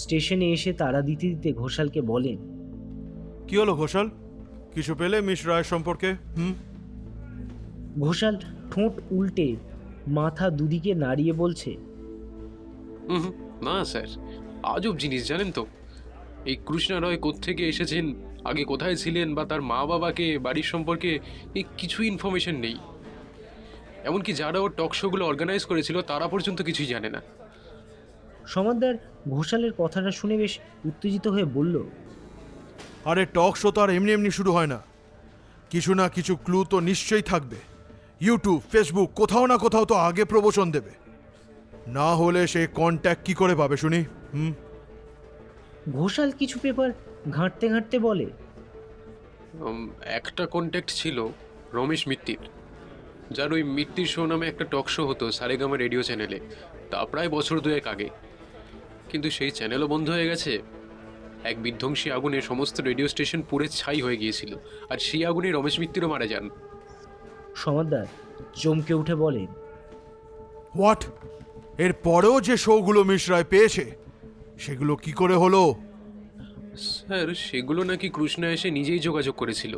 স্টেশনে এসে তাড়া দিতে দিতে ঘোষালকে বলেন, কি হলো ঘোষাল, কিছু পেলে মিস রায় সম্পর্কে? ঘোষাল ঠোঁট উল্টে মাথা দুদিকে নাড়িয়ে বলছে, না স্যার, আজব জিনিস জানেন তো। এই কৃষ্ণা রয় কোত্থেকে এসেছেন, আগে কোথায় ছিলেন, বা তার মা বাবাকে, বাড়ির সম্পর্কে এই কিছু ইনফরমেশন নেই। এমনকি যারা ওর টক শোগুলো অর্গানাইজ করেছিল তারা পর্যন্ত কিছুই জানে না। সমাদ্দার ঘোষালের কথাটা শুনে বেশ উত্তেজিত হয়ে বলল, আরে টক শো তো আর এমনি এমনি শুরু হয় না, কিছু না কিছু ক্লু তো নিশ্চয়ই থাকবে। ইউটিউব, ফেসবুক, কোথাও না কোথাও তো আগে প্রবচন দেবে, না হলে সে কন্ট্যাক্ট কি করে পাবে শুনি? ঘোষাল কিছু পেপার ঘাঁটতে ঘাঁটতে বলে, একটা কন্ট্যাক্ট ছিল রমেশ মিত্তির, যার ওই মিত্তির শো নামে একটা টক শো হতো সারেগামা রেডিও চ্যানেলে, তা প্রায় বছর দুয়েক আগে। কিন্তু সেই চ্যানেলও বন্ধ হয়ে গেছে। এক বিধ্বংসী আগুনে সমস্ত রেডিও স্টেশন পুড়ে ছাই হয়ে গিয়েছিল, আর সেই আগুনে রমেশ মিত্তিরও মারা যান। সমাদদার চমকে উঠে বলেন, হোয়াট? এর পরেও যে শোগুলো মিশ্রায় পেয়েছে সেগুলো কি করে হলো? স্যার, সেগুলো নাকি কৃষ্ণা এসে নিজেই যোগাযোগ করেছিল,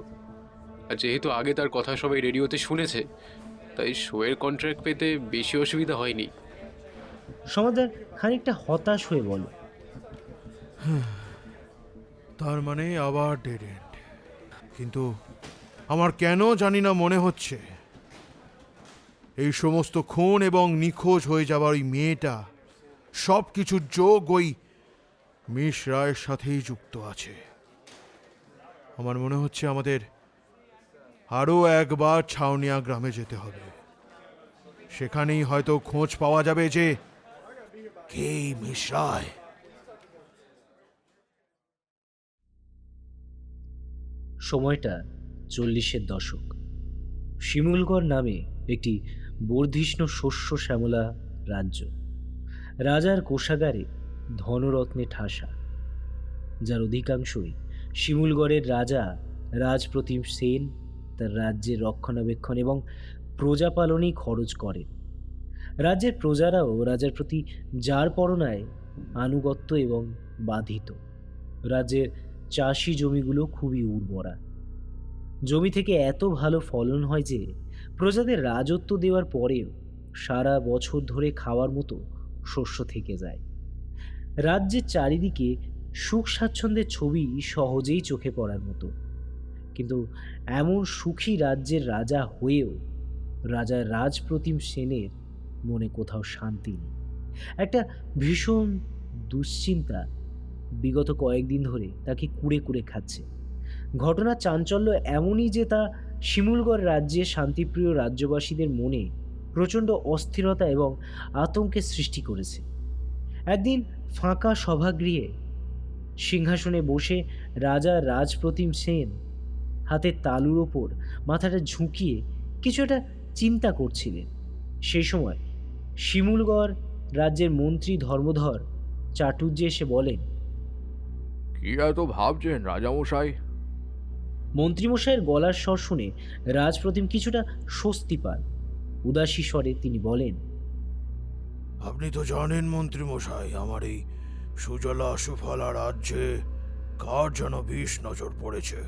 আর যেহেতু আগে তার কথা সবাই রেডিওতে শুনেছে, তাই শোয়ের কন্ট্রাক্ট পেতে বেশি অসুবিধা হয়নি। সমাদদার খানিকটা হতাশ হয়ে বলে, তার মানে আবার ডেড এন্ড। কিন্তু আমার কেন জানি না মনে হচ্ছে এই সমস্ত খুন এবং নিখোঁজ হয়ে যাবার ওই মেয়েটা সব কিছুর যোগ ওই মিশ রায়ের সাথেই যুক্ত আছে। আমার মনে হচ্ছে আমাদের আরও একবার ছাউনিয়া গ্রামে যেতে হবে, সেখানেই হয়তো খোঁজ পাওয়া যাবে যে কে এই মিশ রায়। সময়টা 40-এর দশক। শিমুলগড় নামে একটি বর্ধিষ্ণু শস্য শ্যামলা রাজ্য, রাজার কোষাগারে ধনরত্নে ঠাসা, যার অধিকাংশই শিমুলগড়ের রাজা রাজপ্রতিম সেন তার রাজ্যের রক্ষণাবেক্ষণ এবং প্রজা পালনেই খরচ করেন। রাজ্যের প্রজারাও রাজার প্রতি যার পরনায় আনুগত্য এবং বাধিত। রাজ্যের চাষি জমিগুলো খুবই উর্বরা, জমি থেকে এত ভালো ফলন হয় যে প্রজাদের রাজত্ব দেওয়ার পরেও সারা বছর ধরে খাওয়ার মতো শস্য থেকে যায়। রাজ্যের চারিদিকে সুখ স্বাচ্ছন্দ্যের ছবি সহজেই চোখে পড়ার মতো, কিন্তু এমন সুখী রাজ্যের রাজা হয়েও রাজা রাজপ্রতিম সেনের মনে কোথাও শান্তি নেই। একটা ভীষণ দুশ্চিন্তা বিগত কয়েকদিন ধরে তাকে কুড়ে কুড়ে খাচ্ছে। ঘটনার চাঞ্চল্য এমনই যে তা শিমুলগড় রাজ্যের শান্তিপ্রিয় রাজ্যবাসীদের মনে প্রচণ্ড অস্থিরতা এবং আতঙ্কের সৃষ্টি করেছে। একদিন ফাঁকা সভাগৃহে সিংহাসনে বসে রাজা রাজপ্রতিম সেন হাতের তালুর ওপর মাথাটা ঝুঁকিয়ে কিছু একটা চিন্তা করছিলেন। সেই সময় শিমুলগড় রাজ্যের মন্ত্রী ধর্মধর চাটুর্যে এসে বলেন, কি এত ভাবছেন রাজামশাই? মন্ত্রীমশাইয়ের গলার স্বর শুনে রাজপ্রতিম কিছুটা স্বস্তি পান। উদাসী স্বরে তিনি বলেন, আপনি তো জানেন মন্ত্রী মশাই, আমার এই সুজলা সুফলা রাজ্যে কার যেন বিষ নজর পড়েছে।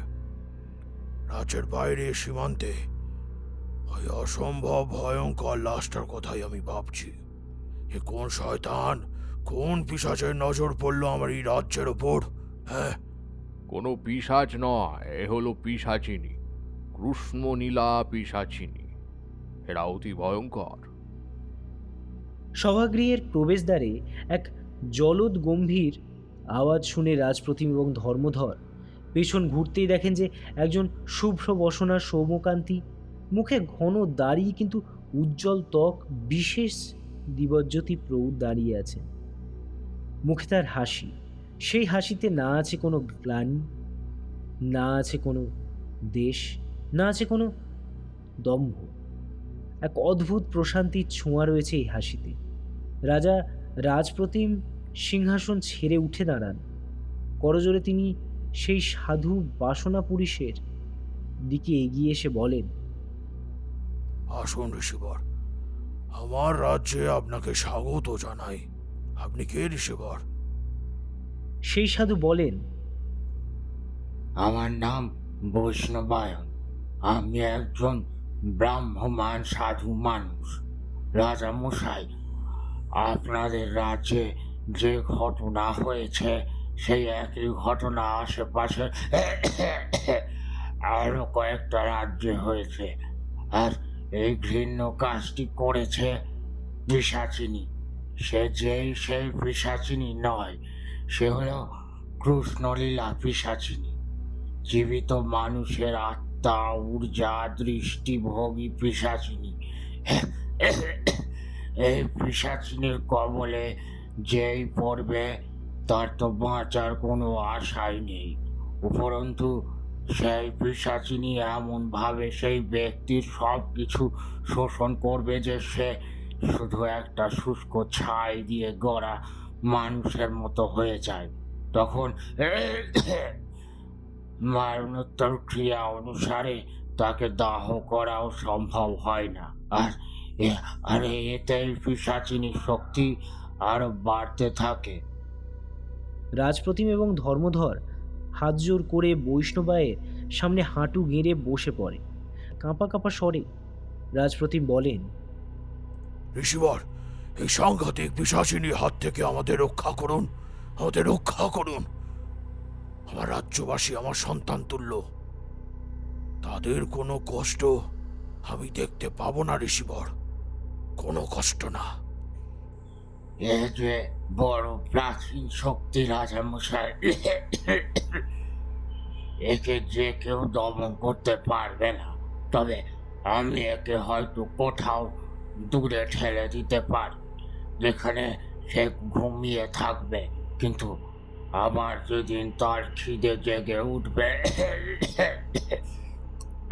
রাজ্যের বাইরে সীমান্তে ওই অসম্ভব ভয়ঙ্কর লাশটার কথাই আমি ভাবছি। এ কোন শয়তান, কোন পিশাচের নজর পড়লো আমার এই রাজ্যের ওপর? হ্যাঁ, কোনো পিশাচ নয়, এ হলো পিশাচিনী, কৃষ্ণনীলা পিশাচিনী। এরা অতি ভয়ঙ্কর। সভাগৃহের প্রবেশদ্বারে এক জলদ গম্ভীর আওয়াজ শুনে রাজপ্রতিম এবং ধর্মধর পেছন ঘুরতেই দেখেন যে একজন শুভ্র বসনা সৌম্যকান্তি, মুখে ঘন দাড়ি কিন্তু উজ্জ্বল ত্বক, বিশেষ দিবজ্যোতি প্রৌঢ় দাঁড়িয়ে আছেন। মুখে তার হাসি, সেই হাসিতে না আছে কোনো গ্লানি, না আছে কোনো দেশ, না আছে কোনো দম্ভ। এক অদ্ভুত প্রশান্তির ছোঁয়া রয়েছে এই হাসিতে। রাজা রাজপ্রতিম সিংহাসন ছেড়ে উঠে দাঁড়ান। করজোরে তিনি সেই সাধু বাসনা পুরুষের দিকে এগিয়ে এসে বলেন, আসুন ঋষিবর, আমার রাজ্যে আপনাকে স্বাগত জানাই। আপনি কে ঋষিবর? সেই সাধু বলেন, আমার নাম বৈষ্ণবায়ন। আমি একজন ব্রাহ্মমান সাধু মানুষ। রাজা মশাই, আপনাদের রাজ্যে যে ঘটনা হয়েছে সেই একই ঘটনা আশেপাশে আরো কয়েকটা রাজ্যে হয়েছে, আর এই ঘৃণ্য কাজটি করেছে পিশাচিনী। সে যেই সেই পিশাচিনী নয়, সে হলো কৃষ্ণলীলা পিশাচিনী। জীবিত মানুষের আত্মা, ঊর্জা, দৃষ্টিভোগী পিশাচিনী। এই পিশাচিনীর কবলে যেই পড়বে তার তো বাঁচার কোনো আশাই নেই। উপরন্তু সেই পিশাচিনী এমনভাবে সেই ব্যক্তির সব কিছু শোষণ করবে যে সে শুধু একটা শুষ্ক ছাই দিয়ে গড়া মানুষের মতো হয়ে যায়। তখন মরণোত্তর ক্রিয়া অনুসারে তাকে দাহ করাও সম্ভব হয় না। আর এতেই পিশাচিনীর শক্তি আরো বাড়তে থাকে। রাজপ্রতিম এবং ধর্মধর হাত জোর করে বৈষ্ণবায়ের সামনে হাঁটু গেড়ে বসে পড়ে। কাঁপা কাঁপা স্বরে রাজপ্রতিম বলেন, ঋষিবর, এই সাংঘাতিক পিশাচিনীর হাত থেকে আমাদের রক্ষা করুন, আমাদের রক্ষা করুন। আমার রাজ্যবাসী আমার সন্তান তুল্য, তাদের কোনো কষ্ট আমি দেখতে পাবো না ঋষিবর, কোনো কষ্ট না। এ যে বড় প্রাচীন শক্তি রাজামশাই, একে যে কেউ দমন করতে পারবে না। তবে আমি একে হয়তো কোথাও দূরে ঠেলে দিতে পারি, যেখানে সে ঘুমিয়ে থাকবে। কিন্তু আবার যেদিন তার খিদে জেগে উঠবে,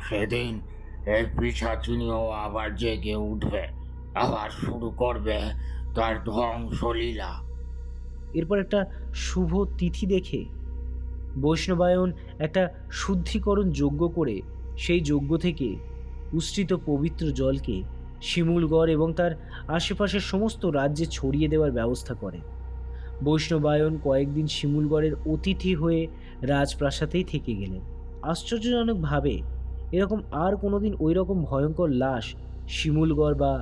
সেদিন এই পিশাচিনীও আবার জেগে উঠবে, আবার শুরু করবে তার ধ্বংসলীলা। এরপর একটা শুভ তিথি দেখে বৈষ্ণবায়ন একটা শুদ্ধিকরণ যজ্ঞ করে সেই যজ্ঞ থেকে উষ্ঠিত পবিত্র জলকে শিমুলগড় এবং তার আশেপাশের সমস্ত রাজ্যে ছড়িয়ে দেওয়ার ব্যবস্থা করে। বৈষ্ণবায়ন কয়েকদিন শিমুলগড়ের অতিথি হয়ে রাজপ্রাসাদেই থেকে গেলেন। আশ্চর্যজনকভাবে এরকম আর কোনোদিন ওই রকম ভয়ঙ্কর লাশ শিমুলগড় বা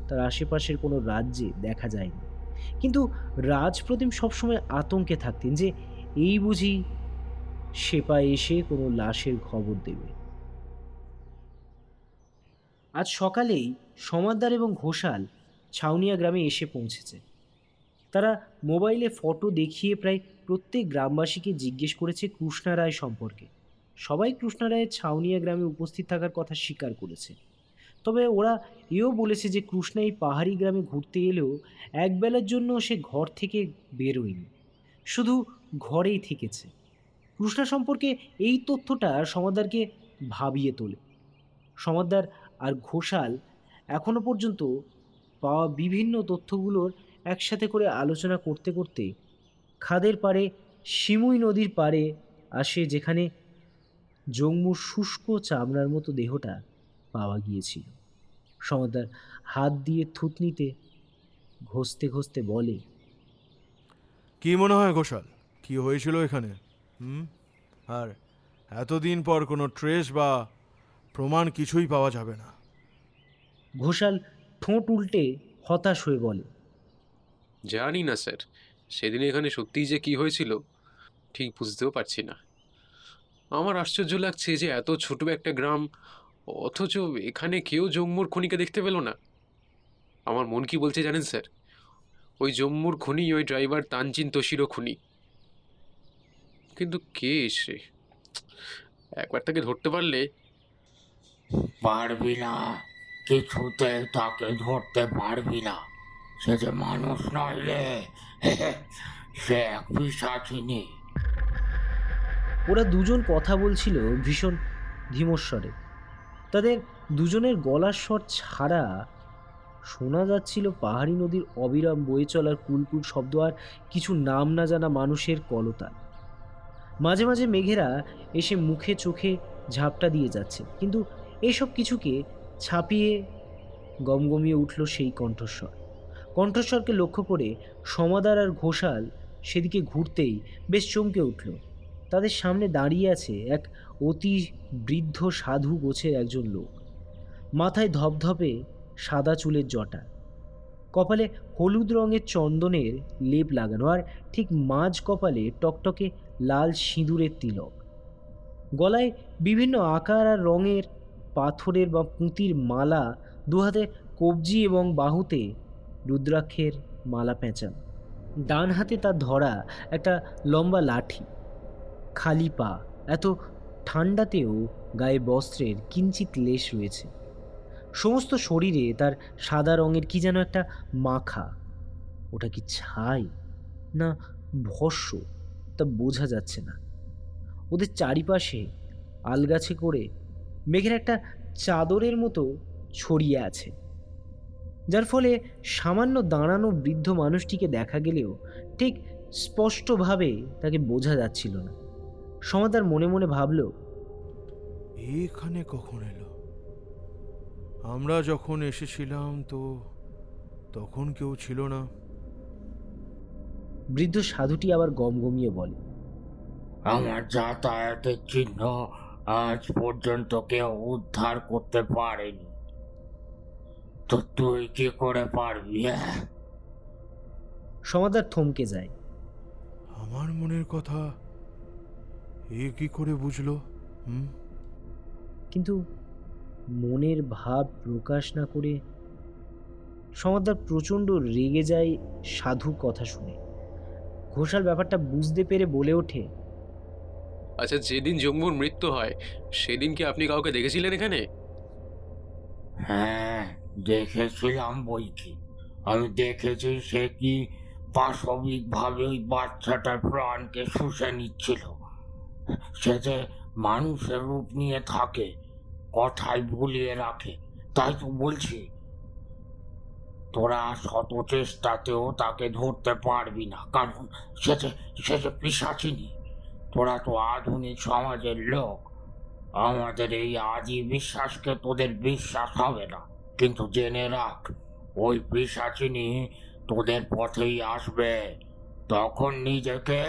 তার আশেপাশের কোনো রাজ্যে দেখা যায়নি। কিন্তু রাজপ্রতিম সবসময় আতঙ্কে থাকতেন যে এই বুঝি সেপা এসে কোনো লাশের খবর দেবে। আজ সকালেই সমাদ্দার এবং ঘোষাল ছাউনিয়া গ্রামে এসে পৌঁছেছে। তারা মোবাইলে ফটো দেখিয়ে প্রায় প্রত্যেক গ্রামবাসীকে জিজ্ঞেস করেছে কৃষ্ণা রায় সম্পর্কে। সবাই কৃষ্ণা রায়ের ছাউনিয়া গ্রামে উপস্থিত থাকার কথা স্বীকার করেছে। তবে ওরা এও বলেছে যে কৃষ্ণা এই পাহাড়ি গ্রামে ঘুরতে এলেও একবেলার জন্য সে ঘর থেকে বেরোয়নি, শুধু ঘরেই থেকেছে। কৃষ্ণা সম্পর্কে এই তথ্যটা সমাদ্দারকে ভাবিয়ে তোলে। সমাদ্দার আর ঘোষাল এখনো পর্যন্ত পাওয়া বিভিন্ন তথ্যগুলোর একসাথে করে আলোচনা করতে করতে খাদের পাড়ে শিমুই নদীর পাড়ে আসে, যেখানে জম্মুর শুষ্ক চামড়ার মতো দেহটা পাওয়া গিয়েছিল। সমাদ্দার হাত দিয়ে থুতনিতে ঘষতে ঘষতে বলে, কি মনে হয় ঘোষাল, কি হয়েছিল এখানে? আর এতদিন পর কোনো ট্রেস বা প্রমাণ কিছুই পাওয়া যাবে না। ঘোষাল ঠোঁট উল্টে হতাশ হয়ে বলে, জানি না স্যার, সেদিন এখানে সত্যিই যে কি হয়েছিল ঠিক বুঝতেও পারছি না। আমার আশ্চর্য লাগছে যে এত ছোট একটা গ্রাম, অথচ এখানে কেউ জম্মুর খনিকে দেখতে পেল না। আমার মন কি বলছে জানেন স্যার, ওই জম্মুর খনি ওই ড্রাইভার তানজিন তোশিরও খুনি। কিন্তু কে সে? একবার তাকে ধরতে পারলে। পারবি না, কিছুতে তাকে ধরতে পারবি না। সে যে মানুষ নয় রে, সে এক পিশাচিনী। ওরা দুজন কথা বলছিল ভীষণ ধীমস্বরে। তাদের দুজনের গলার স্বর ছাড়া শোনা যাচ্ছিল পাহাড়ি নদীর অবিরাম বয়ে চলার কুলকুল শব্দ আর কিছু নাম না জানা মানুষের কলতাল। মাঝে মাঝে মেঘেরা এসে মুখে চোখে ঝাপটা দিয়ে যাচ্ছে, কিন্তু এসব কিছুকে ছাপিয়ে গমগমিয়ে উঠল সেই কণ্ঠস্বরকে লক্ষ্য করে সমাদার আর ঘোষাল সেদিকে ঘুরতেই বেশ চমকে উঠল। তাদের সামনে দাঁড়িয়ে আছে এক অতি বৃদ্ধ সাধু গোছের একজন লোক। মাথায় ধপধপে সাদা চুলের জটা, কপালে হলুদ রঙের চন্দনের লেপ লাগানো, আর ঠিক মাঝ কপালে টকটকে লাল সিঁদুরের তিলক। গলায় বিভিন্ন আকার আর রঙের পাথরের বা পুঁতির মালা, দুহাতে কবজি এবং বাহুতে রুদ্রাক্ষের মালা পেঁচানো। ডান হাতে তার ধরা একটা লম্বা লাঠি। খালি পা, এত ঠান্ডাতেও গায়ে বস্ত্রের কিঞ্চিত লেশ রয়েছে। সমস্ত শরীরে তার সাদা রঙের কি যেন একটা মাখা। ওটা কি ছাই না ভস্য তা বোঝা যাচ্ছে না। ওদের চারিপাশে আলগাছে করে মেঘের একটা চাদরের মতো ছড়িয়ে আছে, যার ফলে সামান্য দাঁড়ানো বৃদ্ধ মানুষটিকে দেখা গেলেও ঠিক স্পষ্টভাবে তাকে বোঝা যাচ্ছিল না। সমাদার মনে মনে ভাবল, এখানে কখন এলো? আমরা যখন এসেছিলাম তো তখন কেউ ছিল না। বৃদ্ধ সাধুটি আবার গমগমিয়ে বলে, আমার যাতায়াতের চিহ্ন আজ পর্যন্ত কেউ উদ্ধার করতে পারেনি, তো তুই কি করে পারবি? সমাদার থমকে যায়। আমার মনের কথা এ কি করে বুঝলো? কিন্তু মনের ভাব প্রকাশ না করে সমাদার প্রচণ্ড রেগে যায় সাধুর কথা শুনে। ঘোষাল ব্যাপারটা বুঝতে পেরে বলে ওঠে, আচ্ছা, যেদিন জম্মুর মৃত্যু হয় সেদিন কি আপনি কাউকে দেখেছিলেন এখানে? হ্যাঁ, দেখেছিলাম বই কি। আমি দেখেছি সে কি পাশবিকভাবে ওই বাচ্চাটার প্রাণকে শুষে নিচ্ছিল। সে যে মানুষের রূপ নিয়ে থাকে, কথায় ভুলিয়ে রাখে, তাই তো বলছি তোরা শত চেষ্টাতেও তাকে ধরতে পারবি না, কারণ সে যে পিশাচিনী। তোরা তো আধুনিক সমাজের লোক, আমাদের এই আদি বিশ্বাসকে তোদের বিশ্বাস হবে না, কিন্তু জেনে রাখ ওই পিশাচিনী তোদের পথেই আসবে। তখন নিজেকে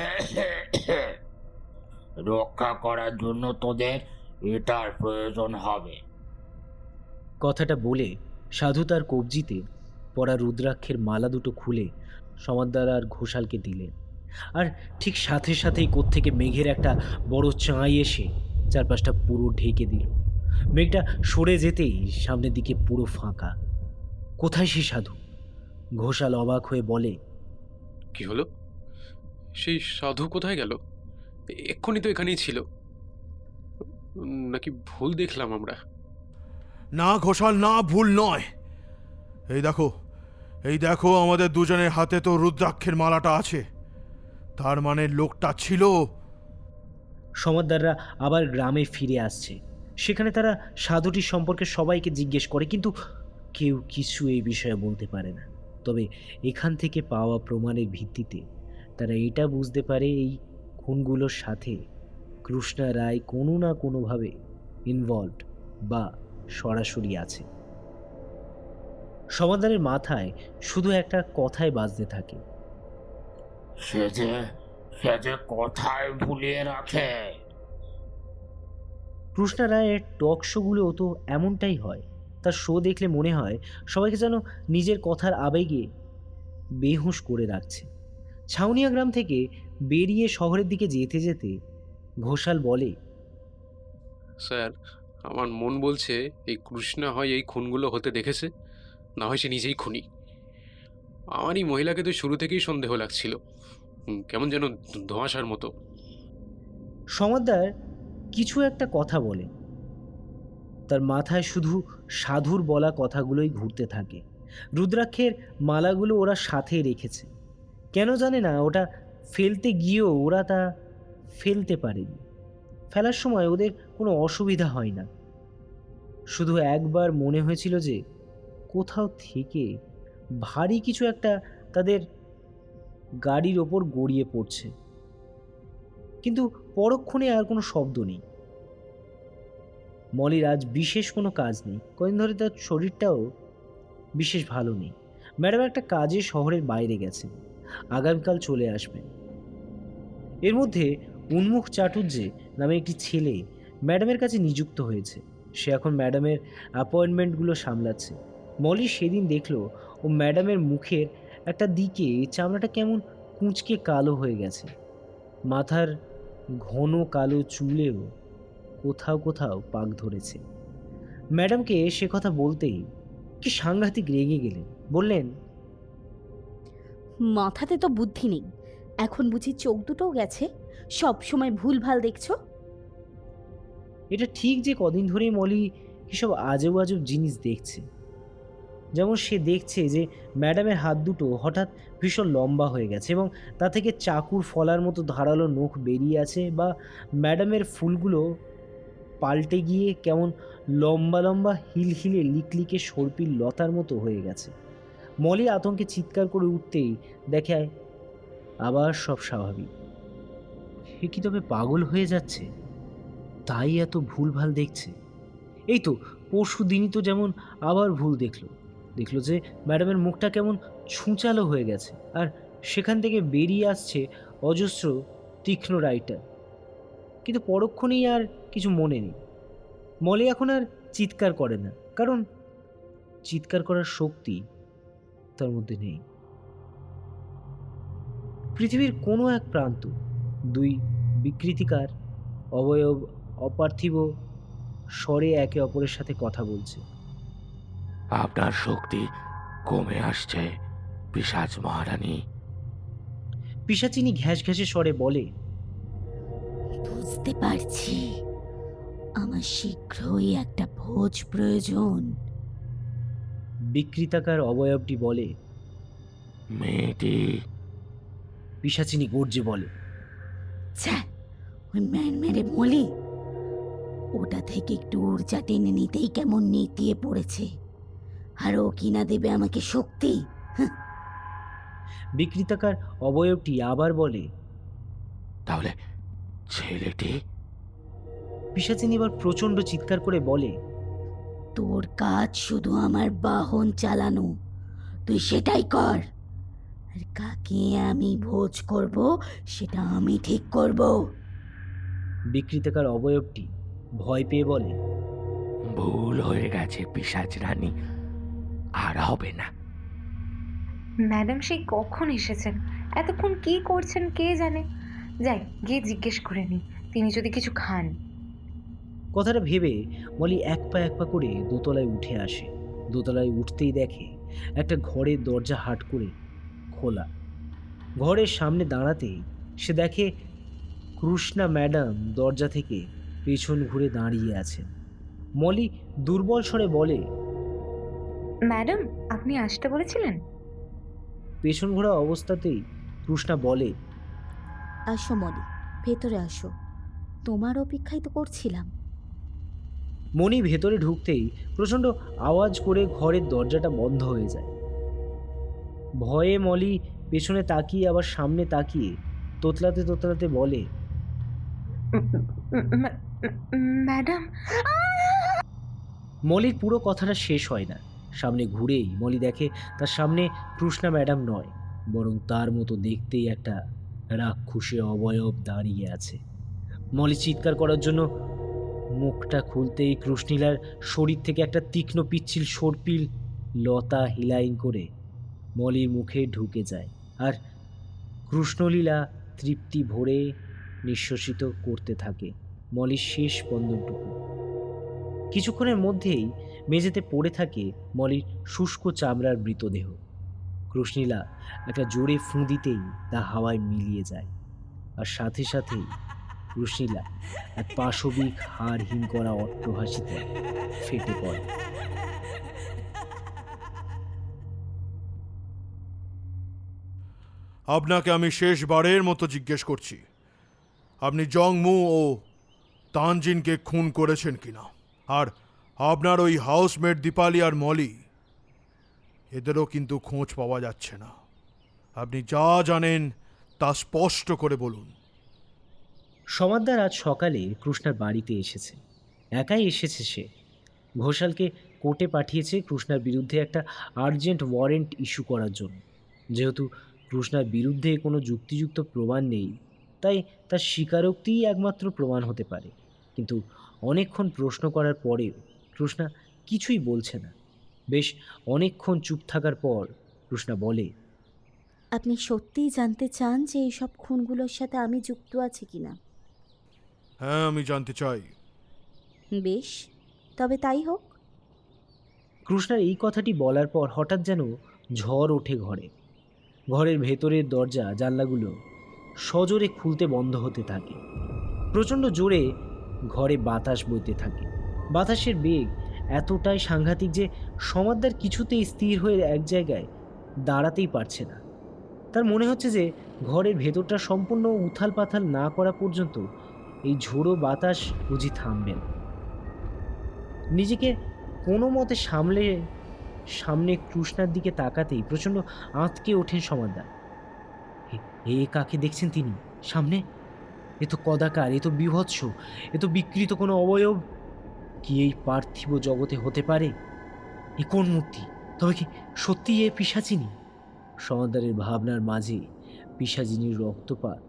রক্ষা করার জন্য তোদের এটার প্রয়োজন হবে। কথাটা বলে সাধু তার কবজিতে পরা রুদ্রাক্ষের মালা দুটো খুলে সমাদ্দার আর ঘোষালকে দিলেন। আর ঠিক সাথে সাথেই কোত্থেকে মেঘের একটা বড় চাঁই এসে চারপাশটা পুরো ঢেকে দিল। মেঘটা সরে যেতেই সামনের দিকে পুরো ফাঁকা। কোথায় সে সাধু? ঘোষাল অবাক হয়ে বলে, কি হলো? সেই সাধু কোথায় গেল? এক্ষুনি তো এখানেই ছিল। নাকি ভুল দেখলাম আমরা? না ঘোষাল, না, ভুল নয়। এই দেখো আমাদের দুজনের হাতে তো রুদ্রাক্ষের মালাটা আছে। তার মানে লোকটা ছিল। সমাদ্দাররা আবার গ্রামে ফিরে আসছে। সেখানে তারা সাধুটির সম্পর্কে সবাইকে জিজ্ঞেস করে, কিন্তু কেউ কিছু এই বিষয়ে বলতে পারে না। তবে এখান থেকে পাওয়া প্রমাণের ভিত্তিতে তারা এটা বুঝতে পারে এই খুনগুলোর সাথে কৃষ্ণা রায় কোনো না কোনোভাবে ইনভলভড বা সরাসরি আছে। সমাদারের মাথায় শুধু একটা কথাই বাজতে থাকে, সে যে কোথায় ভুলিয়ে রাখে। কৃষ্ণা রায়ের টক শোগুলোও তো এমনটাই হয়। তার শো দেখলে মনে হয় সবাইকে যেন নিজের কথার আবেগে বেহুঁশ করে রাখছে। ছাউনিয়া গ্রাম থেকে বেরিয়ে শহরের দিকে যেতে যেতে ঘোষাল বলে, স্যার, আমার মন বলছে এই কৃষ্ণা হয় এই খুনগুলো হতে দেখেছে, না হয় সে নিজেই খুনি। আমার এই মহিলাকে তো শুরু থেকেই সন্দেহ লাগছিল, কেমন যেন ধোঁয়াশার মতো। সমাদ্দার কিছু একটা কথা বলে। তার মাথায় শুধু সাধুর বলা কথাগুলোই ঘুরতে থাকে। রুদ্রাক্ষের মালাগুলো ওরা সাথে রেখেছে, কেন জানে না ওটা ফেলতে গিয়েও ওরা তা ফেলতে পারেনি। ফেলার সময় ওদের কোনো অসুবিধা হয় না। শুধু একবার মনে হয়েছিল যে কোথাও থেকে ভারী কিছু একটা তাদের গাড়ির ওপর গড়িয়ে পড়ছে, কিন্তু পরক্ষণে আর কোনো শব্দ নেই। মলির আজ বিশেষ কোনো কাজ নেই। কদিন ধরে তার শরীরটাও বিশেষ ভালো নেই। ম্যাডাম একটা কাজে শহরের বাইরে গেছেন, আগামীকাল চলে আসবেন। এর মধ্যে উন্মুখ চাটুর্যে নামে একটি ছেলে ম্যাডামের কাছে নিযুক্ত হয়েছে। সে এখন ম্যাডামের অ্যাপয়েন্টমেন্টগুলো সামলাচ্ছে। মলি সেদিন দেখলো ও ম্যাডামের মুখের একটা দিকে চামড়াটা কেমন কুঁচকে কালো হয়ে গেছে। মাথার ঘন কালো চুলেও কোথাও কোথাও পাক ধরেছে। ম্যাডামকে সে কথা বলতেই কি সাংঘাতিক রেগে গেলেন। বললেন, মাথাতে তো বুদ্ধি নেই, এখন বুঝি চোখ দুটোও গেছে? সব সময় ভুলভাল দেখছো? এটা ঠিক যে কদিন ধরেই মলি কিসব আজব আজব জিনিস দেখছে। যেমন সে দেখছে যে ম্যাডামের হাত দুটো হঠাৎ ভীষণ লম্বা হয়ে গেছে এবং তা থেকে চাকুর ফলার মতো ধারালো নখ বেরিয়ে আছে, বা ম্যাডামের ফুলগুলো পাল্টে গিয়ে কেমন লম্বা লম্বা হিলহিলে লিকলিকে সর্পিল লতার মতো হয়ে গেছে। মলি আতঙ্কে চিৎকার করে উঠতেই দেখে আবার সব স্বাভাবিক। সে কি তবে পাগল হয়ে যাচ্ছে, তাই এত ভুলভাল দেখছে? এই তো পরশু দিনই তো যেমন আবার ভুল দেখলো যে ম্যাডামের মুখটা কেমন ছুঁচালো হয়ে গেছে, আর সেখান থেকে বেরিয়ে আসছে অজস্র তীক্ষ্ণ রাইটার। কিন্তু পরক্ষণেই আর কিছু মনে নেই। মলি এখন আর চিৎকার করে না, কারণ চিৎকার করার শক্তি তার মধ্যে নেই। পৃথিবীর কোনো এক প্রান্ত দুই বিকৃতিকার অবয়ব অপার্থিব স্বরে একে অপরের সাথে কথা বলছে। আপনার শক্তি কমে আসছে পিশাচ মহারানী। পিশাচিনী ঘ্যাস ঘ্যাসে স্বরে বলে, বুঝতে পারছি, আমার শীঘ্রই একটা ভোজ প্রয়োজন। বিকৃতাকার অবয়বটি বলে, মেয়েটি। পিশাচিনী গর্জে বলে, ছ্যা, ওই মেরে মলি, ওটা থেকে একটু ঊর্জা টেনে নিতেই কেমন নেতিয়ে পড়েছে, আর ও কিনা দেবে আমাকে শক্তি। বিকৃতাকার অবয়বটি আবার বলে, তাহলে ছেলেটি? পিশাচিনী এবার প্রচণ্ড চিৎকার করে বলে, তোর কাজ শুধু আমার বাহন চালানো, তুই সেটাই কর, আর কাকে আমি ভোজ করব সেটা আমি ঠিক করব। বিকৃতাকার অবয়বটি ভয় পেয়ে বলে, ভুল হয়ে গেছে পিশাচ রানী, আর হবে না। ম্যাডাম সেই কখন এসেছেন, এতক্ষণ কি করছেন কে জানে। যাই গিয়ে জিজ্ঞেস করে নি, তিনি যদি কিছু খান। কথাটা ভেবে মলি এক পা করে দোতলায় উঠে আসে। দোতলায় উঠতেই দেখে একটা ঘরের দরজা হাট করে খোলা। ঘরের সামনে দাঁড়াতেই সে দেখে কৃষ্ণা ম্যাডাম দরজা থেকে পেছন ঘুরে দাঁড়িয়ে আছেন। মলি দুর্বল স্বরে বলে, ম্যাডাম আপনি আসতে বলেছিলেন? পেছন ঘোরা অবস্থাতেই কৃষ্ণা বলে, আসো মলি, ভেতরে আসো, তোমার অপেক্ষাই তো করছিলাম। মণি ভেতরে ঢুকতেই প্রচণ্ড আওয়াজ করে ঘরের দরজাটা বন্ধ হয়ে যায়। ভয়ে মলি পেছনে তাকিয়ে আবার সামনে তাকিয়ে তোতলাতে বলে, ম্যাডাম। মলির পুরো কথাটা শেষ হয় না। সামনে ঘুরেই মলি দেখে তার সামনে কৃষ্ণা ম্যাডাম নয়, বরং তার মতো দেখতেই একটা রাক্ষসে অবয়ব দাঁড়িয়ে আছে। মলি চিৎকার করার জন্য মুখটা খুলতেই কৃষ্ণীলার শরীর থেকে একটা তীক্ষ্ণ পিচ্ছিল সর্পিল লতা হিলাইং করে মলির মুখে ঢুকে যায়, আর কৃষ্ণলীলা তৃপ্তি ভরে নিঃশ্বসিত করতে থাকে মলির শেষ স্পন্দনটুকু। কিছুক্ষণের মধ্যেই মেঝেতে পড়ে থাকে মলির শুষ্ক চামড়ার মৃতদেহ। কৃষ্ণীলা একটা জোরে ফুঁ দিতেই তা হাওয়ায় মিলিয়ে যায়, আর সাথে সাথেই কৃষ্ণীলা এক পাশবিক হাড় হিম করা অট্টহাসিতে ফেটে পড়ে। আপনাকে আমি শেষবারের মতো জিজ্ঞেস করছি, আপনি জংমু ও তানজিনকে খুন করেছেন কিনা? আর আপনার ওই হাউসমেট দীপালি আর মলি, এদেরও কিন্তু খোঁজ পাওয়া যাচ্ছে না। আপনি যা জানেন তা স্পষ্ট করে বলুন। সমাদ্দার আজ সকালে কৃষ্ণার বাড়িতে এসেছে। একাই এসেছে সে। ঘোষালকে কোর্টে পাঠিয়েছে কৃষ্ণার বিরুদ্ধে একটা আর্জেন্ট ওয়ারেন্ট ইস্যু করার জন্য। যেহেতু কৃষ্ণার বিরুদ্ধে কোনো যুক্তিযুক্ত প্রমাণ নেই, তাই তার স্বীকারোক্তিই একমাত্র প্রমাণ হতে পারে। কিন্তু অনেকক্ষণ প্রশ্ন করার পরেও কৃষ্ণা কিছুই বলছে না। বেশ অনেকক্ষণ চুপ থাকার পর কৃষ্ণা বলে, আপনি সত্যিই জানতে চান যে এইসব খুনগুলোর সাথে আমি যুক্ত আছি কিনা? হ্যাঁ, আমি জানতে চাই। বেশ, তবে তাই হোক। কৃষ্ণার এই কথাটি বলার পর হঠাৎ যেন ঝড় ওঠে ঘরে। ঘরের ভেতরের দরজা জানলাগুলো সজোরে খুলতে বন্ধ হতে থাকে। প্রচণ্ড জোরে ঘরে বাতাস বইতে থাকে। বাতাসের বেগ এতটাই সাংঘাতিক যে সমাদদার কিছুতেই স্থির হয়ে এক জায়গায় দাঁড়াতেই পারছে না। তার মনে হচ্ছে যে ঘরের ভেতরটা সম্পূর্ণ উথাল পাথাল না করা পর্যন্ত এই ঝোড়ো বাতাস বুঝি থামবে না। নিজেকে কোনো মতে সামনে কৃষ্ণার দিকে তাকাতেই প্রচণ্ড আঁতকে ওঠেন সমাদদার। এ কাকে দেখছেন তিনি সামনে? এ তো কদাকার, এ তো বীভৎস, এ তো বিকৃত কোনো অবয়ব। কি এই পার্থিব জগতে হতে পারে? এ কোন মূর্তি? তবে কি সত্যি এ পিশাচিনী? সমাদদারের ভাবনার মাঝে পিশাচিনীর রক্তপাত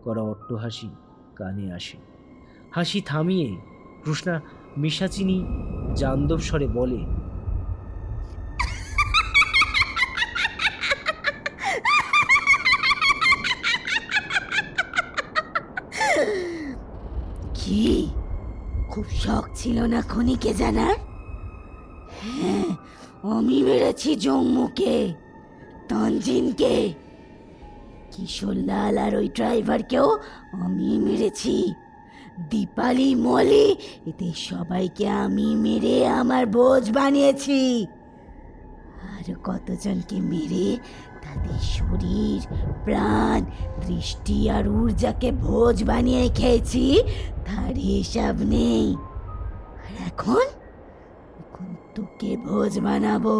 করা অট্টহাসি কানে আসে। হাসি থামিয়ে কৃষ্ণা মিশাচিনী জান্দব স্বরে বলে, কি খুব শখ ছিল না খনিকে জানার? হ্যাঁ, আমি মেরেছি জম্মুকে, তানজিনকে, কিশোরলাল আর ওই ড্রাইভারকেও আমি মেরেছি। দীপালি, মলি, এদের সবাইকে আমি মেরে আমার বোঝ বানিয়েছি। আর কতজনকে মেরে তাদের শরীর, প্রাণ, দৃষ্টি আর ঊর্জাকে ভোজ বানিয়ে খেয়েছি তার হিসাব নেই। আর এখন তোকে ভোজ বানাবো।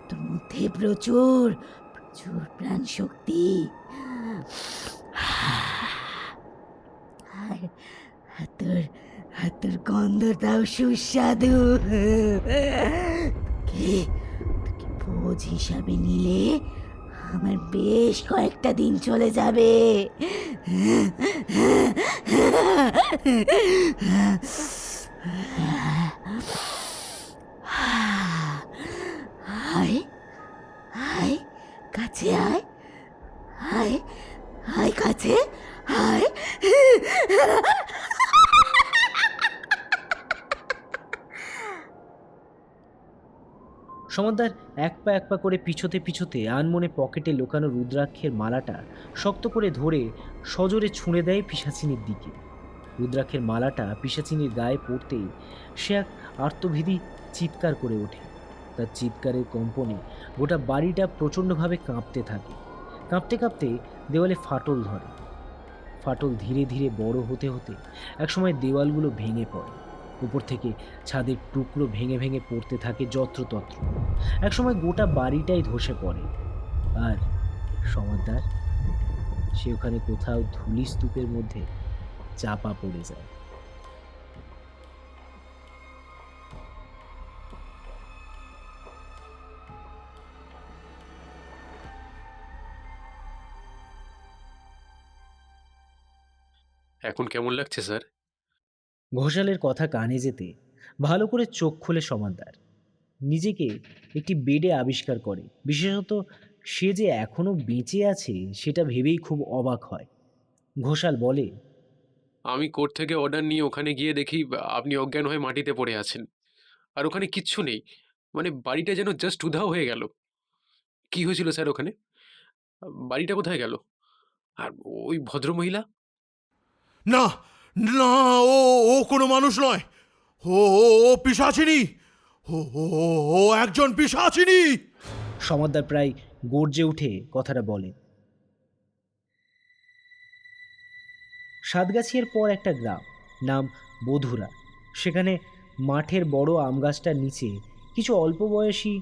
তোর মধ্যে প্রচুর প্রচুর প্রাণ শক্তি, আর তোর গন্ধটাও সুস্বাদু। তোকে ভোজ হিসাবে নিলে আমার বেশ কয়েকটা দিন চলে যাবে। আয় আয় কাছে, আয় আয় আয় কাছে, আয়। সমাদদার এক পা করে পিছোতে আনমনে পকেটে লুকানো রুদ্রাক্ষের মালাটা শক্ত করে ধরে সজোরে ছুঁড়ে দেয় পিশাচিনীর দিকে। রুদ্রাক্ষের মালাটা পিশাচিনীর গায়ে পড়তেই সে এক আর্তভেদী চিৎকার করে ওঠে। তার চিৎকারের কম্পনে গোটা বাড়িটা প্রচণ্ডভাবে কাঁপতে থাকে। কাঁপতে কাঁপতে দেওয়ালে ফাটল ধরে। ফাটল ধীরে ধীরে বড় হতে হতে একসময় দেওয়ালগুলো ভেঙে পড়ে। উপর থেকে ছাদের টুকরো ভেঙে ভেঙে পড়তে থাকে যত্রতত্র। একসময় গোটা বাড়িটাই ধসে পড়ে। আর সমাদদার সে ওখানে কোথাও ধুলি স্তূপের মধ্যে চাপা পড়ে যায়। এখন কেমন লাগছে স্যার? ঘোষালের কথা কানে যেতে ভালো করে চোখ খোলে সমাদদার। নিজেকে একটি বেডে আবিষ্কার করে। বিশেষত সে যে এখনো বেঁচে আছে সেটা ভেবেই খুব অবাক হয়। ঘোষাল বলে, আমি কোর্ট থেকে অর্ডার নিয়ে ওখানে গিয়ে দেখি আপনি অজ্ঞান হয়ে মাটিতে পড়ে আছেন, আর ওখানে কিচ্ছু নেই। মানে বাড়িটা যেন জাস্ট উধাও হয়ে গেল। কি হয়েছিল স্যার ওখানে? বাড়িটা কোথায় গেল? আর ওই ভদ্রমহিলা? না না, ও ও কোনো মানুষ নয়। ও ও ও পিশাচিনী। ও ও ও ও একজন পিশাচিনী। সমাদদার প্রায় গর্জে উঠে কথাটা বলে। সাতগাছিয়ার পর একটা গ্রাম, নাম বধুরা। সেখানে মাঠের বড় আম গাছটার নিচে কিছু অল্প বয়সী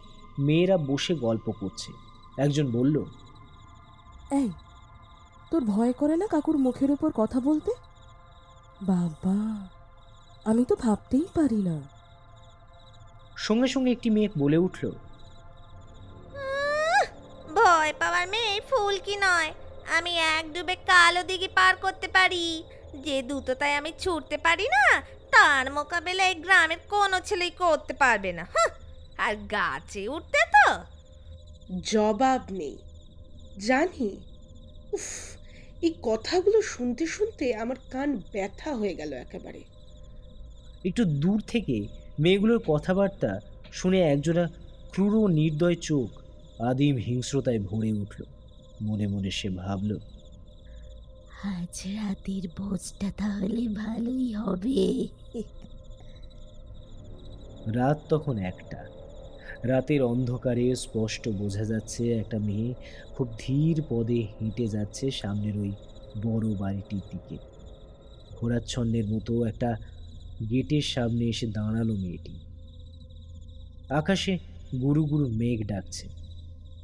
মেয়েরা বসে গল্প করছে। একজন বলল, এই, তোর ভয় করে না কাকুর মুখের উপর কথা বলতে? বাবা, আমি তো ভাবতেই পারি না। সঙ্গে সঙ্গে একটি মেয়ে বলে উঠল, ভয় পাওয়ার মেয়ে ফুল কি নয়, আমি এক ডুবে কালো দিঘি পার করতে পারি। যে দ্রুততায় আমি ছুটতে পারি না, তার মোকাবেলা এই গ্রামের কোনো ছেলেই করতে পারবে না। আর গাছে উঠতে তো জবাব নেই, জানি। উফ, এই কথাগুলো শুনতে শুনতে আমার কান ব্যথা হয়ে গেল একেবারে। একটু দূর থেকে মেয়েগুলোর কথাবার্তা শুনে একজোড়া ক্রূর ও নির্দয় চোখ আদিম হিংস্রতায় ভরে উঠল। মনে মনে সে ভাবল, আজ রাতের ভোজটা তাহলে ভালোই হবে। রাত তখন 1টা। রাতের অন্ধকারে স্পষ্ট বোঝা যাচ্ছে একটা মেয়ে খুব ধীর পদে হেঁটে যাচ্ছে সামনের ওই বড় বাড়িটির দিকে। ঘোড়াচ্ছন্নের মতো একটা গেটের সামনে এসে দাঁড়ালো মেয়েটি। আকাশে গুরু গুরু মেঘ ডাকছে।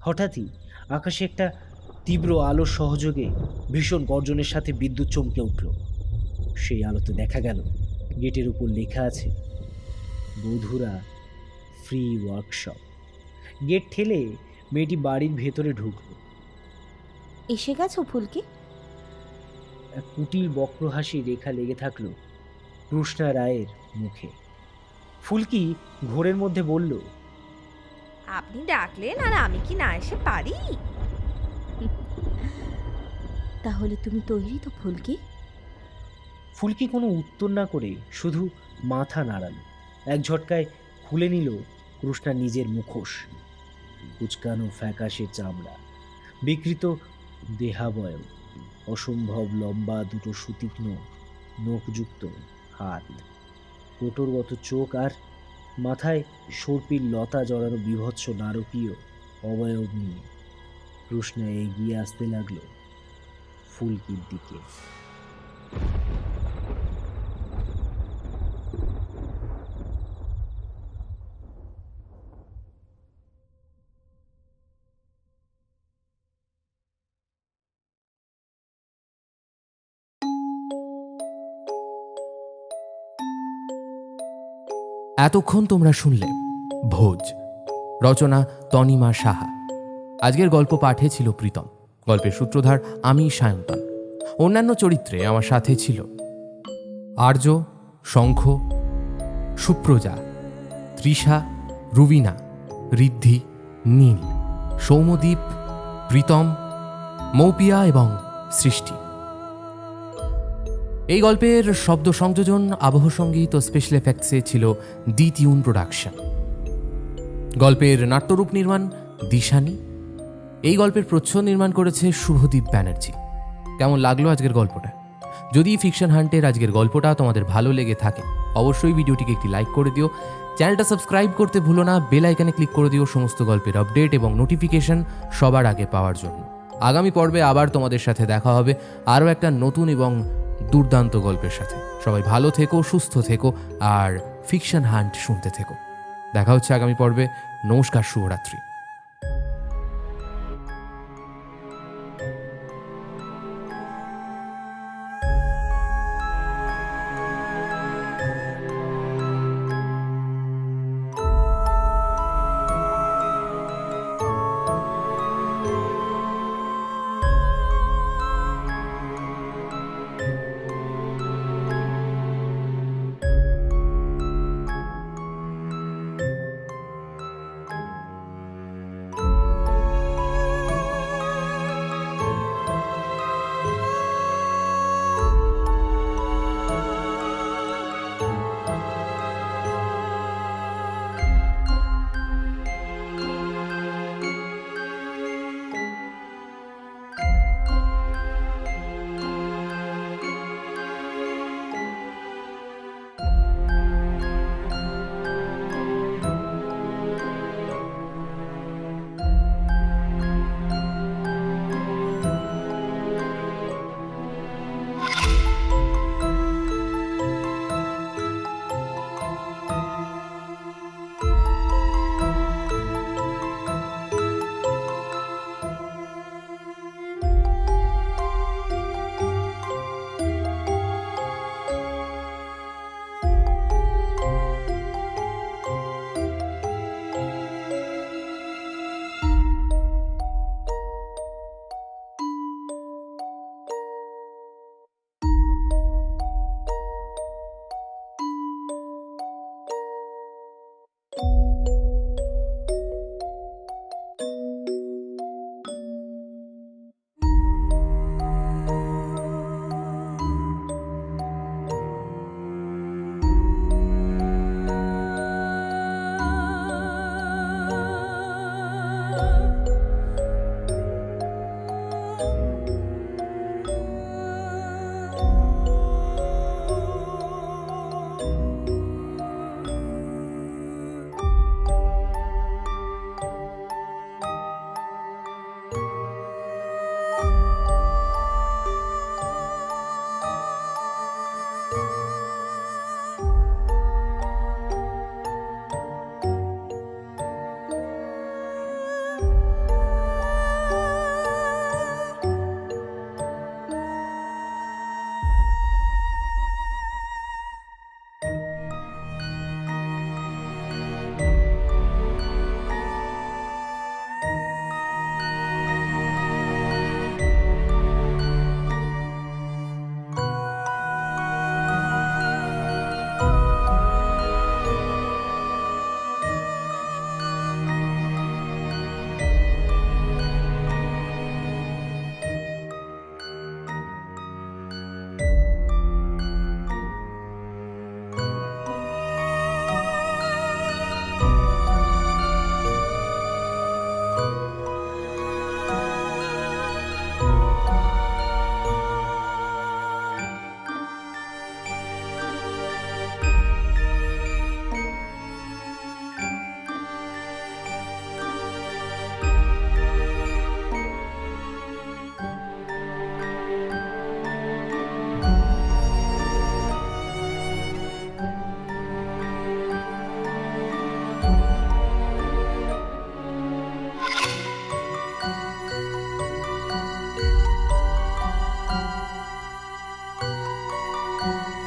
হঠাৎই আকাশে একটা তীব্র আলো সহযোগে ভীষণ গর্জনের সাথে বিদ্যুৎ চমকে উঠল। সেই আলোতে দেখা গেল গেটের উপর লেখা আছে বধুরা ফ্রি ওয়ার্কশপ। গেট ঠেলে মেয়েটি বাড়ির ভেতরে ঢুকল। এসে গেছো ফুলকি? এক কুটিল বক্র হাসি রেখা লেগে থাকলো কৃষ্ণা রায়ের মুখে। ফুলকি ঘোরের মধ্যে বলল, আপনি ডাকলেন আর আমি কি না এসে পারি? তাহলে তুমি তৈরি তো ফুলকি? ফুলকি কোনো উত্তর না করে শুধু মাথা নাড়ালো। এক ঝটকায় খুলে নিল কৃষ্ণা নিজের মুখোশ। কুচকানো ফ্যাকাশে চামড়া, বিকৃত দেহাবয়ব, অসম্ভব লম্বা দুটো সুতীক্ষ্ণ নখযুক্ত হাত, কোটরগত চোখ আর মাথায় সর্পির লতা জড়ানো বিভৎস নারকীয় অবয়ব নিয়ে কৃষ্ণা এগিয়ে আসতে লাগলো ফুলকির দিকে। এতক্ষণ তোমরা শুনলে ভোজ, রচনা তনিমা সাহা। আজকের গল্প পাঠে ছিল প্রীতম, গল্পের সূত্রধার আমি সায়ন্তন। অন্যান্য চরিত্রে আমার সাথে ছিল আর্য, শঙ্খ, সুপ্রজা, তৃষা, রুবিনা, ঋদ্ধি, নীল, সৌম্যদীপ, প্রীতম, মৌপিয়া এবং সৃষ্টি। এই গল্পের শব্দ সংযোজন, আবহ সঙ্গীত ও স্পেশাল এফেক্টসে ছিল ডি টিউন প্রোডাকশন। গল্পের নাট্যরূপ নির্মাণ দিশানি। এই গল্পের প্রচ্ছদ নির্মাণ করেছে শুভদীপ ব্যানার্জি। কেমন লাগলো আজকের গল্পটা? যদি ফিকশন হান্টের আজকের গল্পটা তোমাদের ভালো লেগে থাকে অবশ্যই ভিডিওটিকে একটি লাইক করে দিও, চ্যানেলটা সাবস্ক্রাইব করতে ভুলো না, বেল আইকনে ক্লিক করে দিও সমস্ত গল্পের আপডেট এবং নোটিফিকেশন সবার আগে পাওয়ার জন্য। আগামী পর্বে আবার তোমাদের সাথে দেখা হবে আরও একটা নতুন এবং দুর্দান্ত গল্পের সাথে। সবাই ভালো থেকো, সুস্থ থেকো আর ফিকশন হান্ট শুনতে থেকো। দেখা হচ্ছে আগামী পর্বে। নমস্কার, শুভরাত্রি। না।